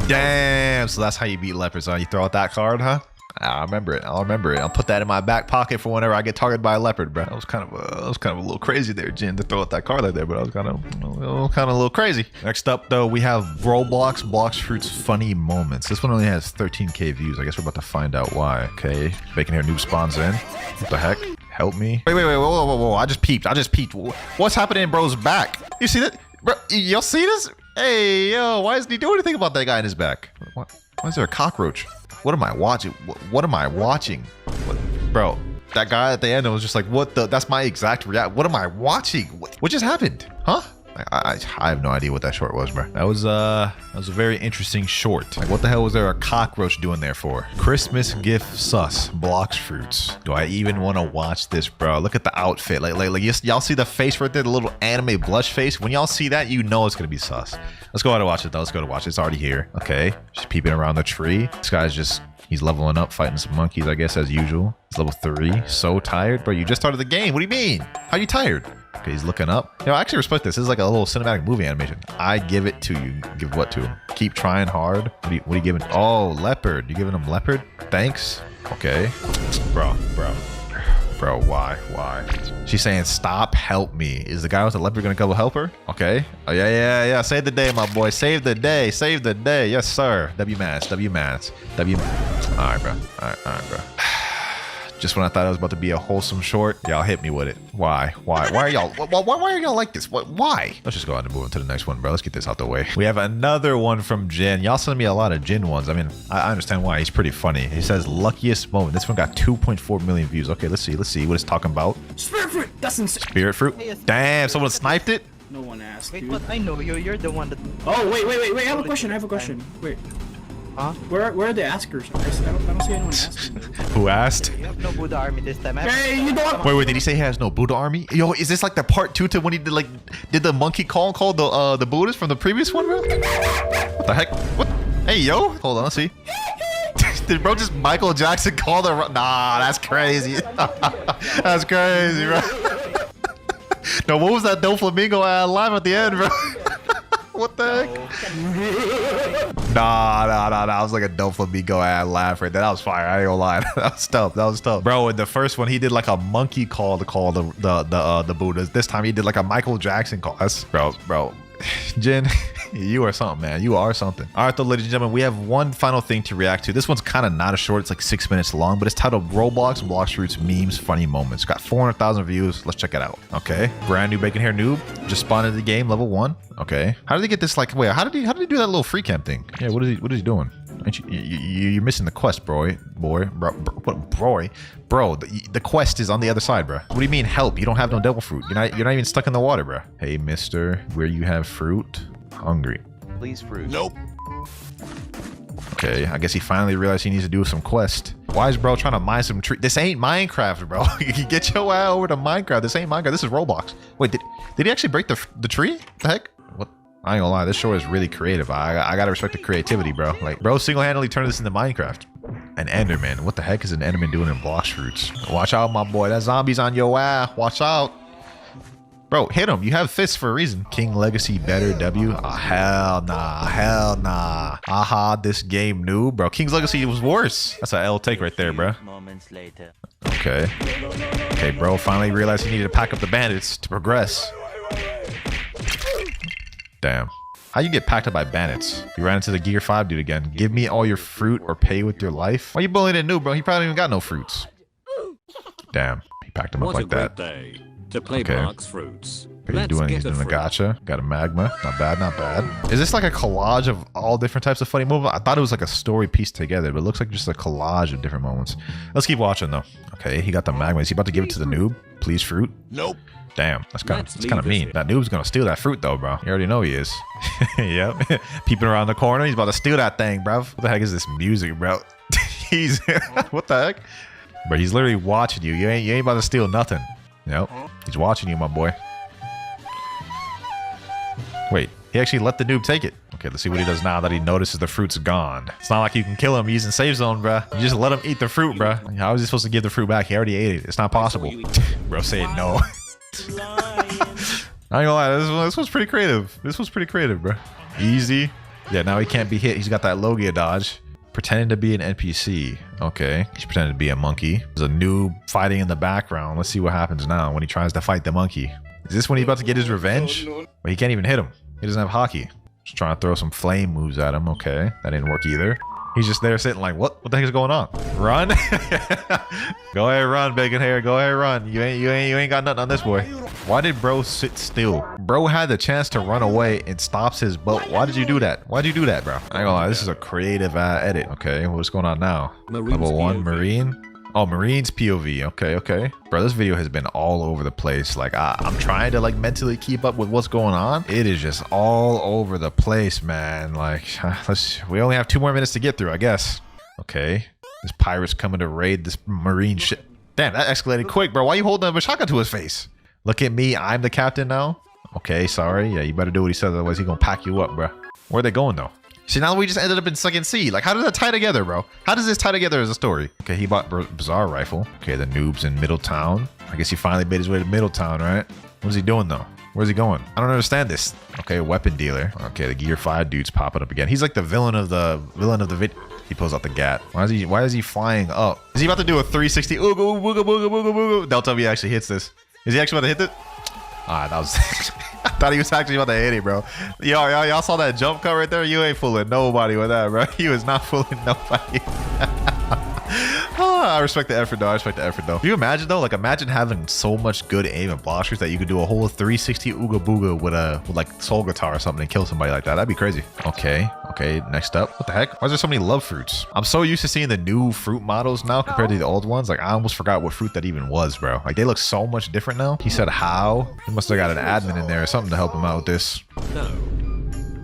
Damn. So that's how you beat leopards, huh? You throw out that card, huh? I'll remember it. I'll put that in my back pocket for whenever I get targeted by a leopard, bro. That was kind of a little crazy there, Jin, to throw out that card like that, but I was kind of a little crazy. Next up, though, we have Roblox Blox Fruits funny moments. This one only has 13k views. I guess we're about to find out why. Okay, bacon hair noob spawns in. What the heck? Help me. Wait, whoa. I just peeped. What's happening in bro's back? You see that? Bro, y'all see this? Hey, yo, why isn't he doing anything about that guy in his back? Why is there a cockroach? What am I watching? What am I watching? Bro, that guy at the end was just like, what the? That's my exact react. What am I watching? What just happened? Huh? I have no idea what that short was, bro. That was a very interesting short. Like, what the hell was there a cockroach doing there for? Christmas gift sus Blox Fruits. Do I even want to watch this, bro? Look at the outfit. Like y'all see the face right there, the little anime blush face. When y'all see that, you know it's gonna be sus. Let's go ahead and watch it though. Let's go to watch it. It's already here. Okay, just peeping around the tree. This guy's just. He's leveling up, fighting some monkeys, I guess, as usual. He's level 3. So tired. Bro, you just started the game. What do you mean? How are you tired? Okay, he's looking up. You know, I actually respect this. This is like a little cinematic movie animation. I give it to you. Give what to him? Keep trying hard. What are you giving? Oh, leopard. You giving him leopard? Thanks. Okay. Bro, why? She's saying, stop, help me. Is the guy with the leopard gonna go help her? Okay. Oh, yeah. Save the day, my boy. Save the day. Yes, sir. W-Mats. All right, bro. Just when I thought it was about to be a wholesome short, y'all hit me with it. Why are y'all like this? Why? Let's just go ahead and move on to the next one, bro. Let's get this out the way. We have another one from Jin. Y'all send me a lot of Jin ones. I mean, I understand why. He's pretty funny. He says luckiest moment. This one got 2.4 million views. Okay, let's see what it's talking about. Spirit fruit. That's insane. Spirit fruit. Damn, someone sniped it. No one asked. Wait, but I know you're the one that. Oh wait. I have a question. Wait. Huh? Where are the askers? I don't see anyone asking. Who asked? You have no Buddha army this time. Hey, you don't. Wait, did he say he has no Buddha army? Yo, is this like the part 2 to when he did the monkey call the Buddhas from the previous one, bro? What the heck? What? Hey, yo. Hold on, let's see. Did bro just Michael Jackson call the? Nah, that's crazy. That's crazy, bro. No, what was that Doflamingo live at the end, bro? What the heck? Nah. That was like a Doflamingo laugh right there. That was fire. I ain't gonna lie. That was tough. Bro, in the first one, he did like a monkey call to call the Buddhas. This time he did like a Michael Jackson call. That's bro. Jin, You are something, man. You are something. All right, though, ladies and gentlemen, we have one final thing to react to. This one's kind of not a short. It's like 6 minutes long, but it's titled Roblox and Blox Fruits Memes Funny Moments. It's got 400,000 views. Let's check it out. Okay. Brand new bacon hair noob. Just spawned into the game, level 1. Okay. How did he get this? Like, wait, how did he do that little free camp thing? Yeah, what is he doing? You're missing the quest, bro. Bro, the quest is on the other side, bro. What do you mean help? You don't have no devil fruit. You're not even stuck in the water, bro. Hey, mister, where you have fruit? Hungry. Please fruit. Nope. Okay, I guess he finally realized he needs to do some quest. Why is bro trying to mine some tree? This ain't Minecraft, bro. You get your ass over to Minecraft. This ain't Minecraft. This is Roblox. Wait, did he actually break the tree? The heck? What? I ain't gonna lie, this show is really creative. I gotta respect the creativity, bro. Like, bro single-handedly turned this into Minecraft. An Enderman. What the heck is an Enderman doing in Blox Fruits? Watch out, my boy. That zombie's on your ass. Watch out. Bro, hit him. You have fists for a reason. King Legacy better W? Oh, hell nah. Hell nah. Aha, this game noob. Bro, King's Legacy was worse. That's an L take right there, bro. Moments later. Okay. Okay, bro finally realized he needed to pack up the bandits to progress. Damn. How you get packed up by bandits? You ran into the Gear 5 dude again. Give me all your fruit or pay with your life. Why you bullying a noob, bro? He probably even got no fruits. Damn. He packed him up like that. Day to play okay. Blox Fruits. What are you doing? He's doing a gotcha. Got a magma. Not bad, not bad. Is this like a collage of all different types of funny moments? I thought it was like a story pieced together, but it looks like just a collage of different moments. Let's keep watching though. Okay, he got the magma. Is he about to give it to the noob? Please fruit? Nope. Damn, that's kind of mean. That noob's gonna steal that fruit though, bro. You already know he is. Yep. Peeping around the corner. He's about to steal that thing, bro. What the heck is this music, bro? He's what the heck? Bro, he's literally watching you. You ain't about to steal nothing. Yep. He's watching you, my boy. Wait, he actually let the noob take it. Okay, let's see what he does now that he notices the fruit's gone. It's not like you can kill him using save zone, bruh. You just let him eat the fruit, bruh. How is he supposed to give the fruit back? He already ate it. It's not possible. Bro, say it no. I ain't gonna lie, this was pretty creative. This was pretty creative, bro. Easy. Yeah, now he can't be hit. He's got that Logia dodge. Pretending to be an NPC. Okay, he's pretending to be a monkey. There's a noob fighting in the background. Let's see what happens now when he tries to fight the monkey. Is this when he's about to get his revenge? Well, he can't even hit him. He doesn't have hockey. Just trying to throw some flame moves at him. Okay, that didn't work either. He's just there sitting like, what the heck is going on? Run. Go ahead, run, bacon hair. Go ahead, run. You ain't got nothing on this boy. Why did bro sit still? Bro had the chance to run away and stops his boat. Why did you do that? Why'd you do that, bro? I ain't gonna lie, this is a creative edit. Okay, what's going on now? Level 1 Marine. Oh, Marine's POV. Okay. Bro, this video has been all over the place. Like, I'm trying to like mentally keep up with what's going on. It is just all over the place, man. Like, we only have 2 more minutes to get through, I guess. Okay. This pirate's coming to raid this Marine shit. Damn, that escalated quick, bro. Why you holding a shotgun to his face? Look at me. I'm the captain now. Okay, sorry. Yeah, you better do what he says. Otherwise, he's gonna pack you up, bro. Where are they going, though? See, now we just ended up in second C. Like, how does that tie together, bro? How does this tie together as a story? Okay, he bought Bizarre Rifle. Okay, the noob's in Middletown. I guess he finally made his way to Middletown, right? What is he doing, though? Where's he going? I don't understand this. Okay, weapon dealer. Okay, the Gear 5 dude's popping up again. He's like the villain of the vid. He pulls out the gat. Why is he flying up? Is he about to do a 360? Ooga, booga, booga, booga, booga. Don't tell me he actually hits this. Is he actually about to hit it? Ah, that was... I thought he was actually about to hit it, bro. Y'all saw that jump cut right there? You ain't fooling nobody with that, bro. He was not fooling nobody. I respect the effort, though. Do you imagine, though? Like, imagine having so much good aim and Blox Fruits that you could do a whole 360 Ooga Booga with like soul guitar or something and kill somebody like that. That'd be crazy. Okay, next up. What the heck? Why is there so many love fruits? I'm so used to seeing the new fruit models now compared to the old ones. Like, I almost forgot what fruit that even was, bro. Like, they look so much different now. He said how? He must have got an admin in there or something to help him out with this. No.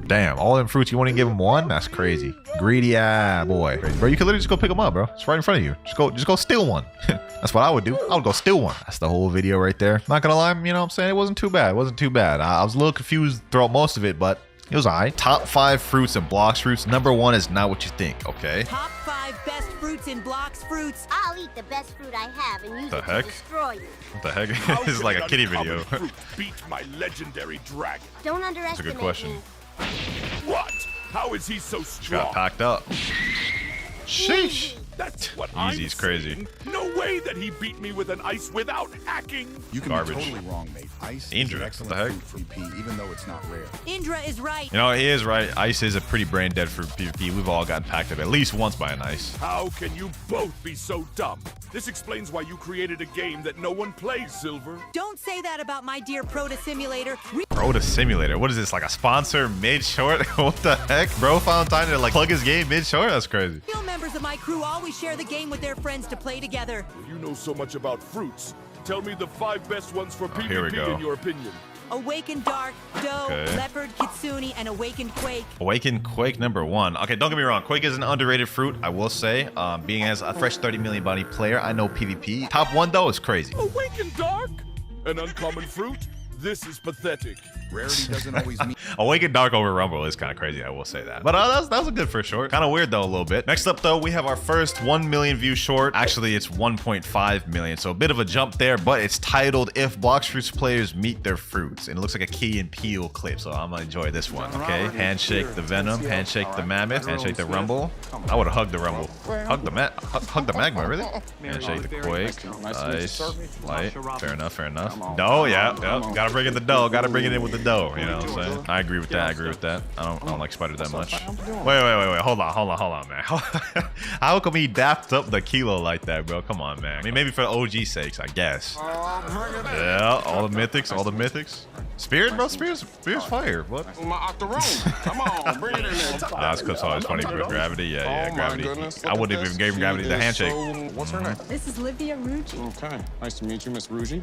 Damn, all them fruits, you want to give him one? That's crazy. Greedy boy. Bro, you can literally just go pick them up, bro. It's right in front of you. Just go steal one. That's what I would do. I would go steal one. That's the whole video right there. Not gonna lie, you know what I'm saying? It wasn't too bad. I was a little confused throughout most of it, but it was alright. Top 5 fruits and Blox Fruits. Number 1 is not what you think, okay? Top 5 best fruits in Blox Fruits. I'll eat the best fruit I have and use it to destroy you. What the heck? This is like a kiddie video. Beat my legendary dragon. Don't That's a underestimate good question. me. What? How is he so strong? Got packed up. Sheesh. That's what Easy is crazy. saying. No way that he beat me with an ice without hacking. You can Garbage. be totally wrong, mate. Ice Indra, is what an the heck? excellent fruit for PvP, even though it's not rare. Indra is right. You know, he is right. Ice is a pretty brain dead for PvP. We've all gotten packed up at least once by an ice. How can you both be so dumb? This explains why you created a game that no one plays, Silver. Don't say that about my dear Proto Simulator. Rota Simulator. What is this, like a sponsor mid-short? What the heck? Bro found time to like plug his game mid-short? That's crazy. Real members of my crew always share the game with their friends to play together. You know so much about fruits. Tell me the 5 best ones for here we PvP go. in your opinion. Awakened Dark, Doe, Okay. Leopard, Kitsune, and Awakened Quake. Awakened Quake #1. Okay, don't get me wrong. Quake is an underrated fruit, I will say. Being as a fresh 30 million body player, I know PvP. Top 1 though is crazy. Awakened Dark? An uncommon fruit? This is pathetic. Rarity doesn't always mean. Awakened Dark over Rumble is kind of crazy, I will say that. But that was a good first short. Kind of weird though, a little bit. Next up though, we have our first 1 million view short. Actually, it's 1.5 million, so a bit of a jump there, but it's titled If Blox Fruits Players Meet Their Fruits. And it looks like a Key and Peele clip, so I'm gonna enjoy this one, okay? Handshake the Venom, handshake the Mammoth, handshake the Rumble. I would have hugged the Rumble. Hug the Magma, really? Handshake the Quake. Nice. Light. Fair enough, fair enough. Dough, yeah. Gotta bring in the dough. Gotta bring it in with the dough. You know what I'm saying? I agree with that. I agree with that. I don't like Spider that much. Wait. Hold on, man. How come he dapped up the kilo like that, bro? Come on, man. I mean, maybe for the OG sakes, I guess. Yeah, all the mythics. Spirit, bro. Spirit's fire. What? Come on, bring it in there. That's because always funny for Gravity. Yeah, Gravity. I wouldn't even give Gravity the handshake. What's her name? This is Livia Ruggi. Okay, nice to meet you, Miss Ruggi.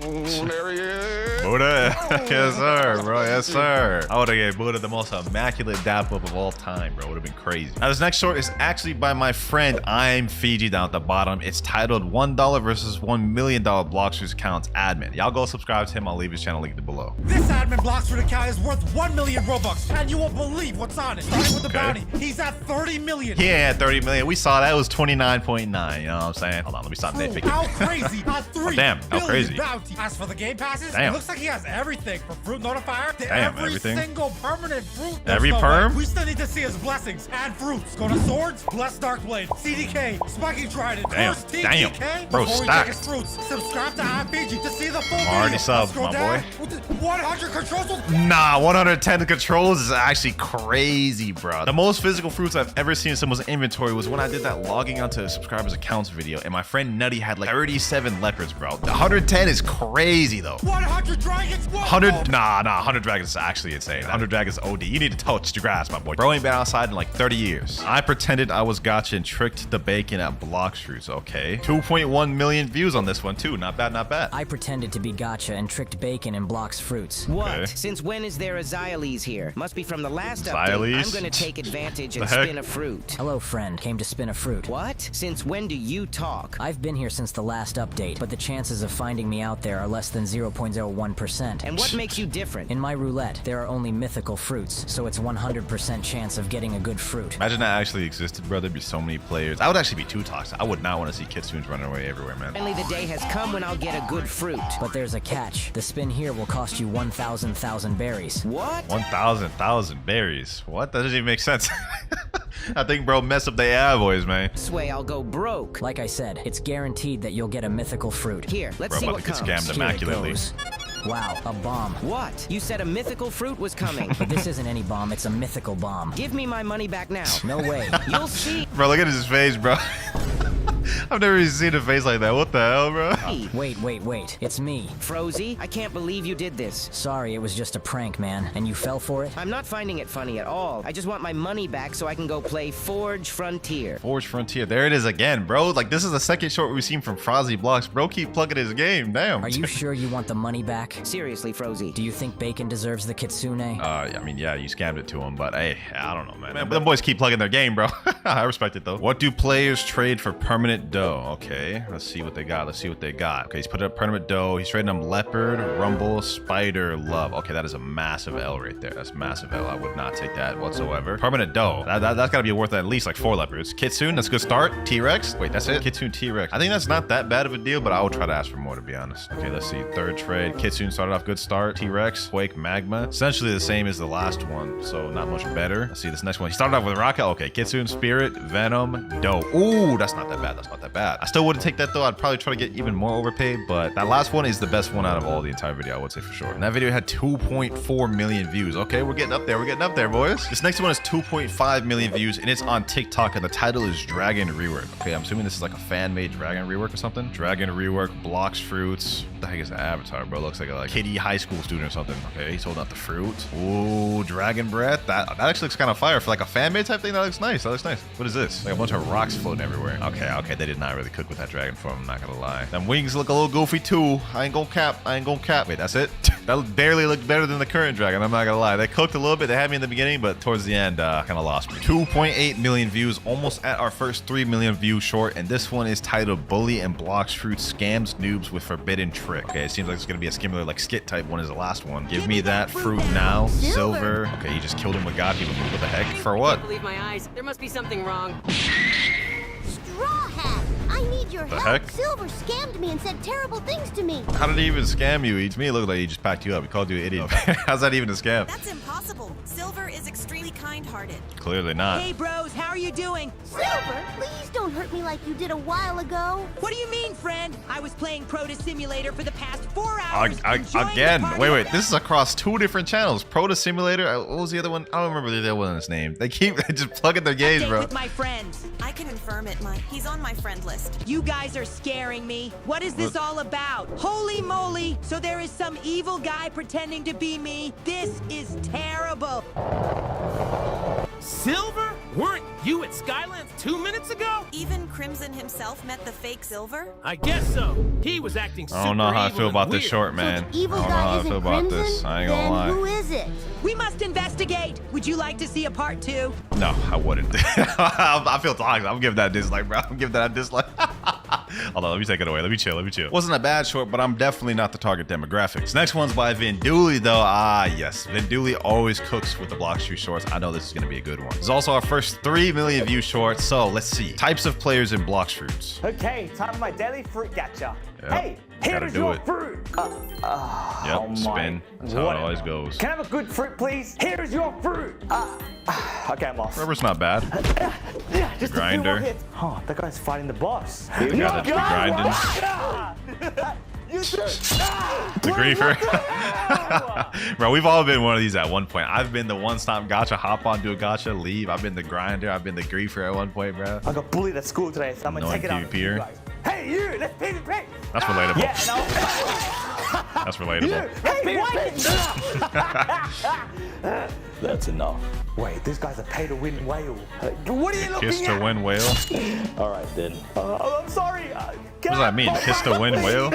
There he is. Buddha. Yes, sir, bro. Yes, sir. I would have gave Buddha the most immaculate dap up of all time, bro. Would have been crazy. Now, this next short is actually by my friend I'm Fiji down at the bottom. It's titled $1 versus $1 million Blox Fruits Counts admin. Y'all go subscribe to him. I'll leave his channel linked below. This admin Blox Fruit account is worth 1 million Robux, and you won't believe what's on it. Starting with the bounty, he's at 30 million. He ain't at 30 million. We saw that. It was 29.9. You know what I'm saying? Hold on. Let me stop nitpicking. How crazy? At 3 damn. How crazy. bounty. As for the game passes, Damn. it looks like he has everything from Fruit Notifier to Damn, every everything. single permanent fruit. Every There's no perm? way. We still need to see his blessings and fruits. Go to Swords, Blessed Darkblade, CDK, Spiking Trident, Damn. Cursed Damn. TDK. Bro, Before we take his stacked. fruits, subscribe to IPG to see the full video. Already subbed, Scroll my down. boy. 100 controls. Nah, 110 controls is actually crazy, bro. The most physical fruits I've ever seen in someone's inventory was when I did that logging onto subscribers' accounts video, and my friend Nutty had like 37 leopards, bro. 110 is crazy, though. 100 dragons. 100, nah, 100 dragons is actually insane. 100 dragons OD. You need to touch the grass, my boy. Bro ain't been outside in like 30 years. I pretended I was gotcha and tricked the bacon at Blox Fruits, okay. 2.1 million views on this one, too. Not bad, not bad. I pretended to be gotcha and tricked bacon and Blox Fruits. What? Okay. Since when is there a Xyles here? Must be from the last update. Xyles? I'm gonna take advantage and The heck? spin a fruit. Hello, friend. Came to spin a fruit. What? Since when do you talk? I've been here since the last update, but the chances of finding me out there are less than 0.01%. And what makes you different? In my roulette, there are only mythical fruits, so it's 100% chance of getting a good fruit. Imagine that actually existed, bro. There'd be so many players. I would actually be too toxic. I would not want to see kitsunes running away everywhere, man. Finally, the day has come when I'll get a good fruit. But there's a catch. The spin here will cost you 1,000 berries. What? 1,000 berries. What? That doesn't even make sense. I think bro messed up the AI voice, man. This way I'll go broke. Like I said, it's guaranteed that you'll get a mythical fruit. Here, let's Bro, see about what to get comes. scammed immaculately. Wow, a bomb. What? You said a mythical fruit was coming. But this isn't any bomb, it's a mythical bomb. Give me my money back now. No way. You'll see. Bro, look at his face, bro. I've never even seen a face like that. What the hell, bro? Wait. It's me. Frozy, I can't believe you did this. Sorry, it was just a prank, man. And you fell for it? I'm not finding it funny at all. I just want my money back so I can go play Forge Frontier. Forge Frontier. There it is again, bro. Like, this is the second short we've seen from Frozzy Blox. Bro, keep plugging his game. Damn. Are you sure you want the money back? Seriously, Frozy. Do you think Bacon deserves the Kitsune? I mean, yeah, you scammed it to him, but hey, I don't know, man. But them boys keep plugging their game, bro. I respect it, though. What do players trade for permanent dough. Okay, let's see what they got. Let's see what they got. Okay, he's put up permanent dough. He's trading them leopard, rumble, spider, love. Okay, that is a massive L right there. That's massive L. I would not take that whatsoever. Permanent dough. That's got to be worth at least like 4 leopards. Kitsune, that's a good start. T-Rex. Wait, that's it? Kitsune, T-Rex. I think that's not that bad of a deal, but I will try to ask for more, to be honest. Okay, let's see. Third trade. Kitsune started off good start. T-Rex, Quake, Magma. Essentially the same as the last one, so not much better. Let's see this next one. He started off with Rocket. Okay, Kitsune, Spirit, Venom, dough. Ooh, that's not that bad. That's not that bad. I still wouldn't take that though. I'd probably try to get even more overpaid, but that last one is the best one out of all the entire video, I would say for sure. And that video had 2.4 million views. Okay, we're getting up there. We're getting up there, boys. This next one is 2.5 million views, and it's on TikTok, and the title is Dragon Rework. Okay, I'm assuming this is like a fan-made Dragon Rework or something. Dragon Rework, Blox fruits. What the heck is the avatar, bro? Looks like a kiddie high school student or something. Okay, he's holding out the fruit. Ooh, Dragon Breath. That actually looks kind of fire for like a fan-made type thing. That looks nice. That looks nice. What is this? Like a bunch of rocks floating everywhere. Okay, they did not really cook with that dragon form, I'm not gonna lie. Them wings look a little goofy too. I ain't gonna cap. Wait, that's it? That barely looked better than the current dragon, I'm not gonna lie. They cooked a little bit. They had me in the beginning, but towards the end, kind of lost me. 2.8 million views, almost at our first 3 million view short, and this one is titled Bully and Blox Fruit Scams Noobs with Forbidden Trick. Okay, it seems like it's gonna be a similar like skit type one as the last one. Give me that fruit now. Silver. Okay, he just killed him with God. What the heck? For what? I can't believe my eyes. There must be something wrong. Straw Hat, I need your help. Heck? Silver scammed me and said terrible things to me. How did he even scam you? To me, it looked like he just packed you up. He called you an idiot. How's that even a scam? That's impossible. Silver is extremely kind-hearted. Clearly not. Hey, bros, how are you doing? Silver, please don't hurt me like you did a while ago. What do you mean, friend? I was playing Proto Simulator for the past 4 hours. Again, wait. This is across 2 different channels. Proto Simulator. What was the other one? I don't remember the other one's name. They keep just plugging their games, bro. With my friends. I can confirm it, Mike. He's on my friend list. You guys are scaring me. What is this all about? Holy moly! So there is some evil guy pretending to be me. This is terrible. Silver? Weren't you at Skylands 2 minutes ago? Even Crimson himself met the fake Silver? I guess so. He was acting super I don't know how I evil feel about and this weird. short, man. So evil I don't know guy how I isn't feel about Crimson? this. I ain't gonna lie. Who is it? We must investigate. Would you like to see a part 2? No, I wouldn't. I feel toxic. I'm giving that a dislike, bro. I'm giving that a dislike. Hold on, let me take it away. Let me chill. Wasn't a bad short, but I'm definitely not the target demographics. Next one's by Vinduli, though. Ah, yes. Vinduli always cooks with the Blox Fruit shorts. I know this is going to be a good one. This is also our first 3 million view short, so let's see. Types of players in Blox Fruits. Okay, time for my daily fruit gacha. Yep, Hey, gotta here's do your it. fruit. Yep, spin. That's how it always goes. Can I have a good fruit, please? Here's your fruit. Okay, I'm off. Rubber's not bad. Just Grinder. A few more hits. Oh, that guy's fighting the boss. The guy that's grinding. The griefer. Bro, we've all been one of these at one point. I've been the one-stop gacha, hop on, do a gacha, leave. I've been the grinder. I've been the griefer at one point, bro. I got bullied at school today, so I'm gonna take it out on you guys. Hey, you! Let's pay the pay. That's relatable. Yeah, no. That's relatable. Hey, that's enough. Wait, this guy's a pay-to-win whale. What are you looking at? Kiss to win whale. All right, then. I'm sorry. What does that mean? Kiss to win whale?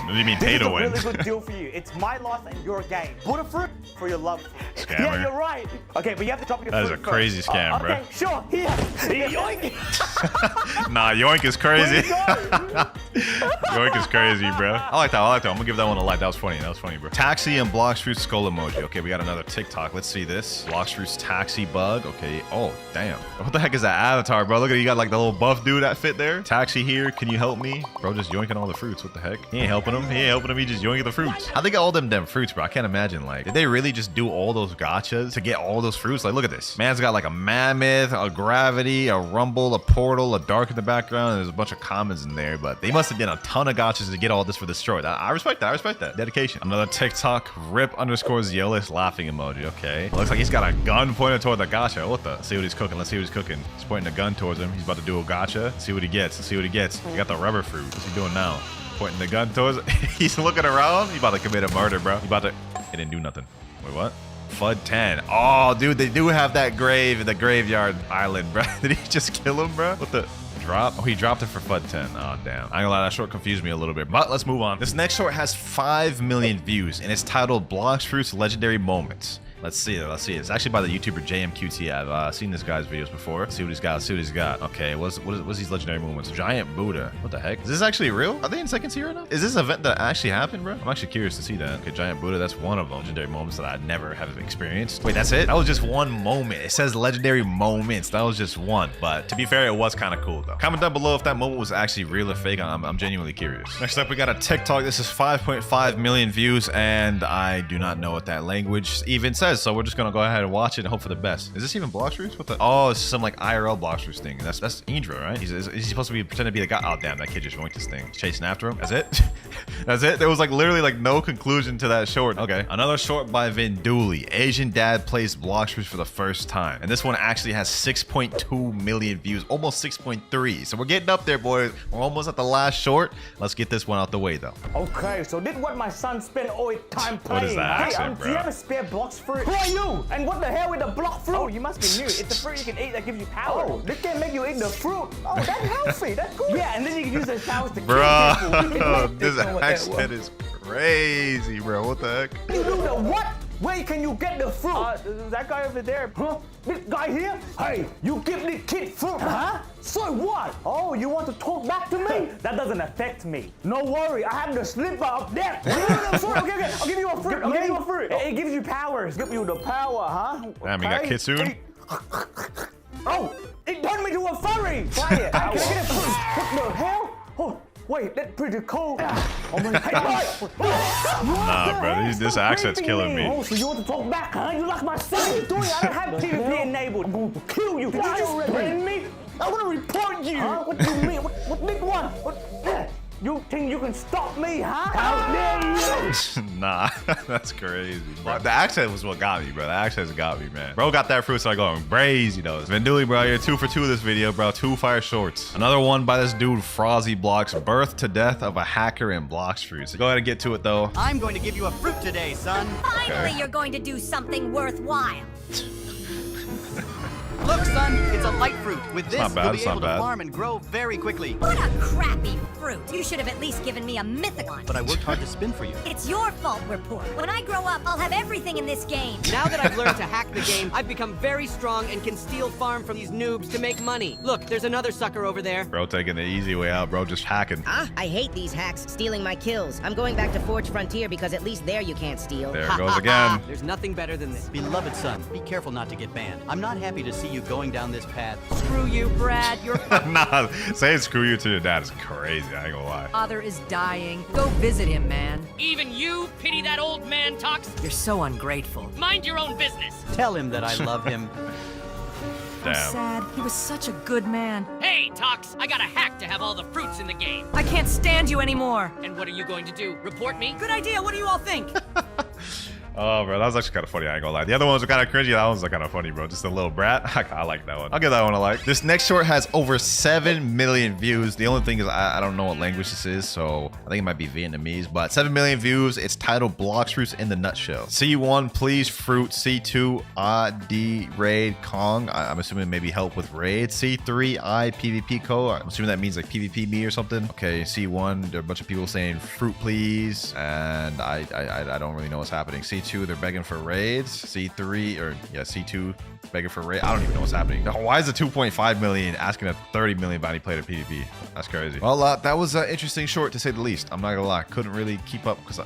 What do you mean pay to win? This is a really good deal for you. It's my loss and your gain. Put a fruit for your love. Scammer. Yeah, you're right. Okay, but you have to drop your fruit. That is a crazy scam, bro. Okay, sure. Here. Yoink. Nah, yoink is crazy. Yoink is crazy, bro. I like that. I'm gonna give that one a like. That was funny, bro. Taxi and Blox Fruit skull emoji. Okay, we got another TikTok. Let's see this. Blox Fruit's taxi bug. Okay. Oh, damn. What the heck is that avatar, bro? Look at you got like the little buff dude that fit there. Taxi here. Can you help me? Bro, just yoinking all the fruits. What the heck? He ain't helping him. He just yoinking the fruits. How they got all them fruits, bro? I can't imagine. Like, did they really just do all those gachas to get all those fruits? Like, look at this. Man's got like a mammoth, a gravity, a rumble, a portal, a dark in the background, and there's a bunch of commons in there. But they must have done a ton of gachas to get all this for destroyed. I respect that. I respect that. Dedication. Another TikTok. Rip_Zealous laughing emoji. Okay. Looks like he's got a gun pointed toward the gacha. What the? Let's see what he's cooking. Let's see what he's cooking. He's pointing a gun towards him. He's about to do a gacha. Let's see what he gets. Let's see what he gets. He got the rubber fruit. What's he doing now? Pointing the gun towards it. He's looking around. He's about to commit a murder, bro. He about to. It didn't do nothing. Wait, what? FUD 10. Oh, dude, they do have that grave in the graveyard island, bro. Did he just kill him, bro? What the? Drop? Oh, he dropped it for FUD 10. Oh, damn. I ain't gonna lie, that short confused me a little bit, but let's move on. This next short has 5 million views, and it's titled Blox Fruit's Legendary Moments. Let's see. It's actually by the YouTuber JMQT. I've seen this guy's videos before. Let's see what he's got. Okay, what's these legendary movements? Giant Buddha. What the heck? Is this actually real? Are they in second tier right now? Is this an event that actually happened, bro? I'm actually curious to see that. Okay, Giant Buddha, that's one of them. Legendary moments that I never have experienced. Wait, that's it? That was just one moment. It says legendary moments. That was just one. But to be fair, it was kind of cool though. Comment down below if that moment was actually real or fake. I'm genuinely curious. Next up, we got a TikTok. This is 5.5 million views, and I do not know what that language even says. So we're just gonna go ahead and watch it and hope for the best. Is this even Blox Fruits? What the? Oh, it's some like IRL Blox Fruits thing. That's Indra, right? He's supposed to be pretending to be the guy. Oh damn, that kid just yoinked this thing. He's chasing after him. That's it. That's it. There was like literally like no conclusion to that short. Okay, another short by Vinduli. Asian dad plays Blox Fruits for the first time, and this one actually has 6.2 million views, almost 6.3. So we're getting up there, boys. We're almost at the last short. Let's get this one out the way though. Okay, so this is what my son spent all his time playing. What is that accent, bro? Do you ever spare Blox Fruit? Who are you? And what the hell with the Blox Fruit? Oh, you must be new. It's a fruit you can eat that gives you power. Oh, this can make you eat the fruit. Oh, that's healthy. That's good. Yeah, and then you can use those powers to kill people. This accent is crazy, bro. What the heck? You do the what? Where can you get the fruit? That guy over there. Huh? This guy here? Hey, you give this kid fruit, huh? So what? Oh, you want to talk back to me? That doesn't affect me. No worry, I have the slipper up there. Okay, I'll give you a fruit. I'll give you a fruit. It gives you powers. Give you the power, huh? Damn, he got Kitsune. Oh, it turned me to a furry. Try it. Can I get a fruit? What the hell? Oh. Wait, that's pretty cool. Oh my God. Nah, bro, this accent's killing me. Oh, so you want to talk back, huh? You like my son? What are you doing? I don't have PvP enabled. I'm going to kill you. Did you just threaten me? I want to report you. Huh? What do you mean? What big one? What? You think you can stop me, huh? How dare you? Nah, that's crazy. Bro, the accent was what got me, bro. The accent got me, man. Bro got that fruit, so I going crazy, though. Vinduli, bro, you're 2 for 2 this video, bro. 2 fire shorts. Another one by this dude, Frozzy Blox. Birth to death of a hacker in Blox Fruits. Go ahead and get to it, though. I'm going to give you a fruit today, son. Finally, you're going to do something worthwhile. Look, son, it's a light fruit. With this, not bad, you'll be able to farm and grow very quickly. What a crappy fruit. You should have at least given me a mythical. But I worked hard to spin for you. It's your fault we're poor. When I grow up, I'll have everything in this game. Now that I've learned to hack the game, I've become very strong and can steal farm from these noobs to make money. Look, there's another sucker over there. Bro taking the easy way out, bro. Just hacking. I hate these hacks stealing my kills. I'm going back to Forge Frontier because at least there you can't steal. There it goes again. There's nothing better than this. Beloved son, be careful not to get banned. I'm not happy to see you going down this path. Screw you, Brad. You're Nah, saying screw you to your dad is crazy. I ain't gonna lie. Father is dying. Go visit him, man. Even you pity that old man, Tox? You're so ungrateful. Mind your own business. Tell him that I love him. Damn. I'm sad. He was such a good man. Hey, Tox, I got a hack to have all the fruits in the game. I can't stand you anymore. And what are you going to do? Report me? Good idea. What do you all think? Oh, bro, that was actually kind of funny. I ain't gonna lie. The other ones were kind of cringy. That one's kind of funny, bro. Just a little brat. I like that one. I'll give that one a like. This next short has over 7 million views. The only thing is I don't know what language this is, so I think it might be Vietnamese. But 7 million views. It's titled Blox Fruits in the Nutshell. C1, please fruit. C2, D raid Kong. I'm assuming maybe help with raid. C3, I PvP co. I'm assuming that means like PvP me or something. Okay, C1, there are a bunch of people saying fruit please, and I don't really know what's happening. C2, they're begging for raids. C3, or yeah, C2 begging for raid. I don't even know what's happening. Why is the 2.5 million asking a 30 million bounty player to PvP? That's crazy. Well, that was an interesting short to say the least. I'm not gonna lie. Couldn't really keep up because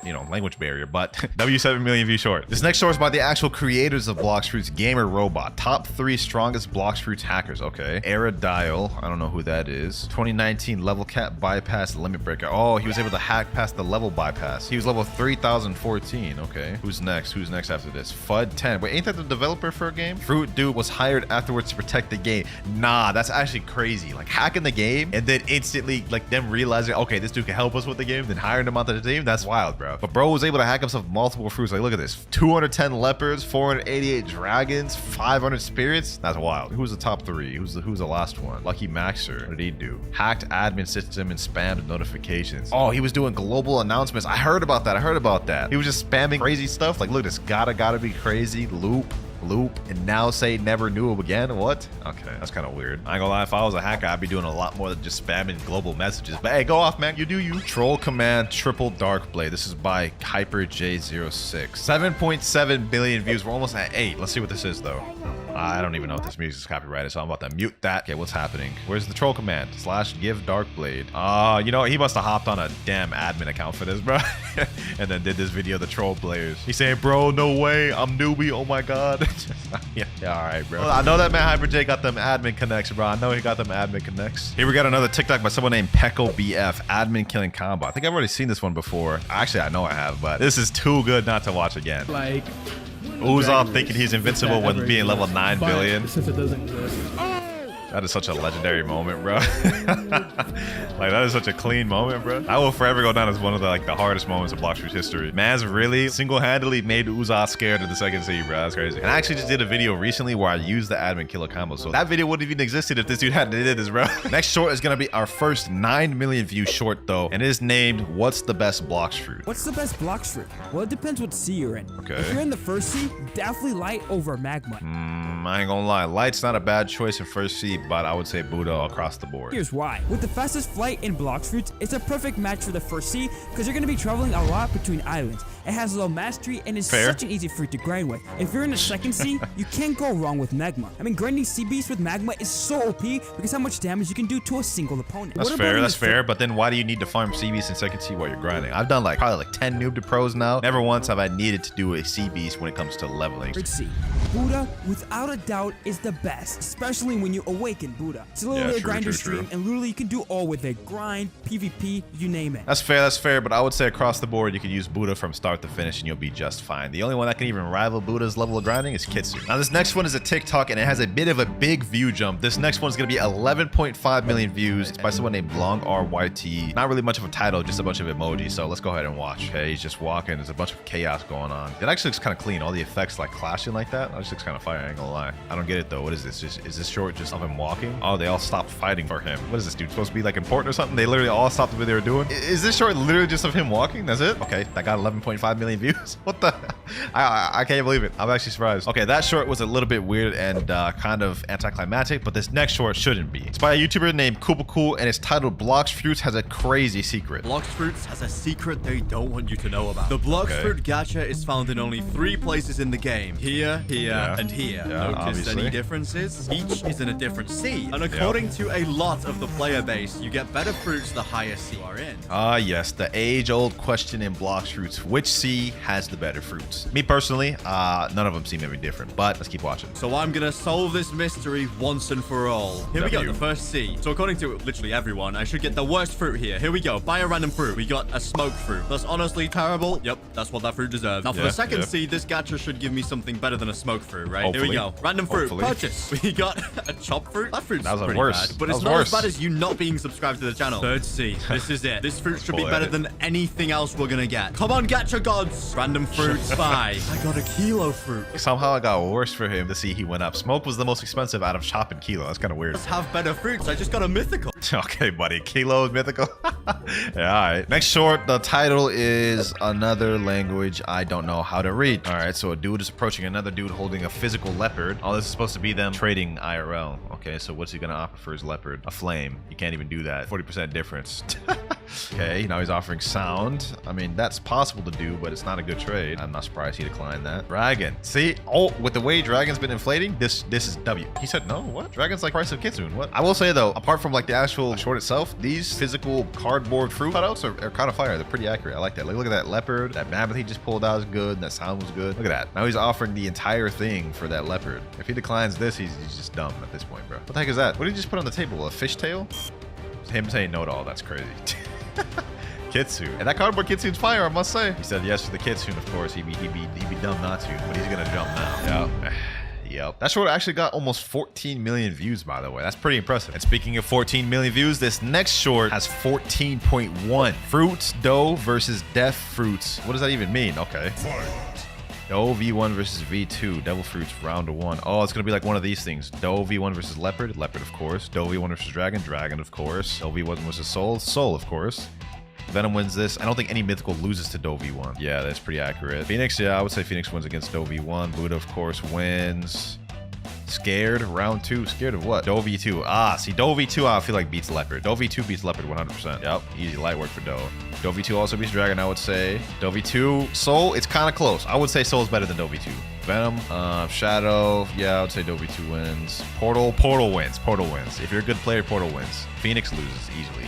you know, language barrier, but W7 million view short. This next short is by the actual creators of Blox Fruits, Gamer Robot. Top 3 strongest Blox Fruits hackers. Okay. Era Dial. I don't know who that is. 2019 level cap bypass limit breaker. Oh, he was able to hack past the level bypass. He was level 3014. Okay. Who's next? Who's next after this? FUD 10. Wait, ain't that the developer for a game? Fruit Dude was hired afterwards to protect the game. Nah, that's actually crazy. Like hacking the game and then instantly like them realizing, okay, this dude can help us with the game, then hiring him onto the team. That's wild, bro. But bro was able to hack himself multiple fruits. Like, look at this. 210 leopards, 488 dragons, 500 spirits. That's wild. Who's the top 3? Who's the last one? Lucky Maxer. What did he do? Hacked admin system and spammed notifications. Oh, he was doing global announcements. I heard about that. He was just spamming crazy stuff. Like, look, this gotta be crazy. Loop. loop, and now say never knew him again. What? Okay, that's kind of weird. I ain't gonna lie, if I was a hacker, I'd be doing a lot more than just spamming global messages. But hey, go off, man. You do you. Troll command triple dark blade. This is by HyperJ06. 7.7 billion views. We're almost at 8. Let's see what this is though. I don't even know if this music is copyrighted, so I'm about to mute that. Okay, what's happening? Where's the troll command? / give dark blade. You know, he must have hopped on a damn admin account for this, bro. And then did this video of the troll players. He's saying, bro, no way, I'm newbie, oh my god. Yeah, all right, bro. Well, I know that man HyperJ got them admin connects, bro. I know he got them admin connects. Here we got another TikTok by someone named Pecco BF, admin killing combo. I think I've already seen this one before. Actually, I know I have, but this is too good not to watch again. Like, Uzop thinking he's invincible when being level 9 billion. Since it doesn't exist. That is such a legendary moment, bro. Like, that is such a clean moment, bro. I will forever go down as one of the hardest moments of Blox Fruits history. Man's really single-handedly made Uzop scared of the second C, bro. That's crazy. And I actually just did a video recently where I used the admin killer combo. So that video wouldn't have even existed if this dude hadn't did this, bro. Next short is gonna be our first 9 million view short though, and it is named "What's the best Blox Fruit?" What's the best Blox Fruit? Well, it depends what sea you're in. Okay. If you're in the first sea, definitely light over magma. I ain't gonna lie, light's not a bad choice in first sea, but I would say Buddha across the board. Here's why. With the fastest flight in Blox Fruits, it's a perfect match for the first sea because you're going to be traveling a lot between islands. It has low mastery and is such an easy fruit to grind with. If you're in the second sea, you can't go wrong with magma. I mean, grinding sea beasts with magma is so OP because how much damage you can do to a single opponent. That's fair, but then why do you need to farm sea beast in second sea while you're grinding? I've done probably 10 noob to pros now. Never once have I needed to do a sea beast when it comes to leveling. Third sea. Buddha, without a doubt, is the best, especially when you awaken Buddha. It's literally a grinder stream, and literally you can do all with it. Grind, PvP, you name it. That's fair, but I would say across the board, you can use Buddha from start to finish and you'll be just fine. The only one that can even rival Buddha's level of grinding is Kitsu. Now, this next one is a TikTok, and it has a bit of a big view jump. This next one is going to be 11.5 million views. It's by someone named Long RYT. Not really much of a title, just a bunch of emojis. So let's go ahead and watch. Okay, he's just walking. There's a bunch of chaos going on. It actually looks kind of clean. All the effects clashing like that. That just looks kind of fire, I ain't gonna lie. I don't get it though. What is this? Is this short just of him walking? Oh, they all stopped fighting for him. What is this dude supposed to be important or something? They literally all stopped what they were doing. Is this short literally just of him walking? That's it? Okay, that got 11.5 million views. What the? I can't believe it. I'm actually surprised. Okay, that short was a little bit weird and kind of anticlimactic, but this next short shouldn't be. It's by a YouTuber named Cool, and it's titled "Blox Fruits has a crazy secret." Blox Fruits has a secret they don't want you to know about. The Blox Fruit gacha is found in only 3 places in the game. Here, and here. Notice any differences? Each is in a different sea. And according to a lot of the player base, you get better fruits the higher sea you are in. Yes, the age-old question in Blox Fruits. Which sea has the better fruits? Me personally, none of them seem any different, but let's keep watching. So I'm gonna solve this mystery once and for all. Here we go, the first sea. So according to literally everyone, I should get the worst fruit here. Here we go, buy a random fruit. We got a smoke fruit. That's honestly terrible. Yep, that's what that fruit deserves. Now for the second sea, this gacha should give me something better than a smoke fruit, right? Hopefully. Here we go, random fruit, purchase. We got a chop fruit. That fruit's pretty bad, but it's not as bad as you not being subscribed to the channel. Third sea, this is it. This fruit should be better than anything else we're gonna get. Come on, gacha gods. Random fruits, buy. I got a kilo fruit. Somehow it got worse for him to see he went up. Smoke was the most expensive out of chop and kilo. That's kind of weird. Let's have better fruits. I just got a mythical. Okay, buddy. Kilo is mythical. Yeah, all right. Next short, the title is another language I don't know how to read. All right, so a dude is approaching another dude holding a physical leopard. Oh, this is supposed to be them trading IRL. Okay, so what's he gonna offer for his leopard? A flame. You can't even do that. 40% difference. Okay, now he's offering sound. I mean, that's possible to do, but it's not a good trade. I'm not surprised he declined that. Dragon. See? Oh, with the way Dragon's been inflating, this is W. He said no? What? Dragon's like price of Kitsune. What? I will say though, apart from the actual short itself, these physical cardboard fruit cutouts are kind of fire. They're pretty accurate. I like that. Look at that leopard. That mammoth he just pulled out is good. That sound was good. Look at that. Now he's offering the entire thing for that leopard. If he declines this, he's just dumb at this point, bro. What the heck is that? What did he just put on the table? A fishtail? Him saying no to all. That's crazy. Kitsune. And that cardboard Kitsune's fire, I must say. He said yes to the Kitsune, of course. He'd be dumb not to, but he's gonna jump now. Yeah. Yep. That short actually got almost 14 million views, by the way. That's pretty impressive. And speaking of 14 million views, this next short has 14.1. Fruits, dough versus deaf fruits. What does that even mean? Okay. Dough V1 versus V2. Devil fruits round 1. Oh, it's gonna be like one of these things. Dough V1 versus leopard. Leopard, of course. Dough V1 versus dragon. Dragon, of course. Dough V1 versus soul. Soul, of course. Venom wins this. I don't think any mythical loses to Do V1. Yeah, that's pretty accurate. Phoenix, yeah, I would say Phoenix wins against Do V1. Buddha, of course, wins. Scared, round 2. Scared of what? Do V2. Ah, see, Do V2 I feel like beats Leopard. Do V2 beats Leopard 100%. Yep, easy light work for Do. Do V2 also beats Dragon, I would say. Do V2, Soul, it's kind of close. I would say Soul is better than Do V2. Venom, Shadow, yeah, I would say Do V2 wins. Portal wins. Portal wins. If you're a good player, Portal wins. Phoenix loses easily.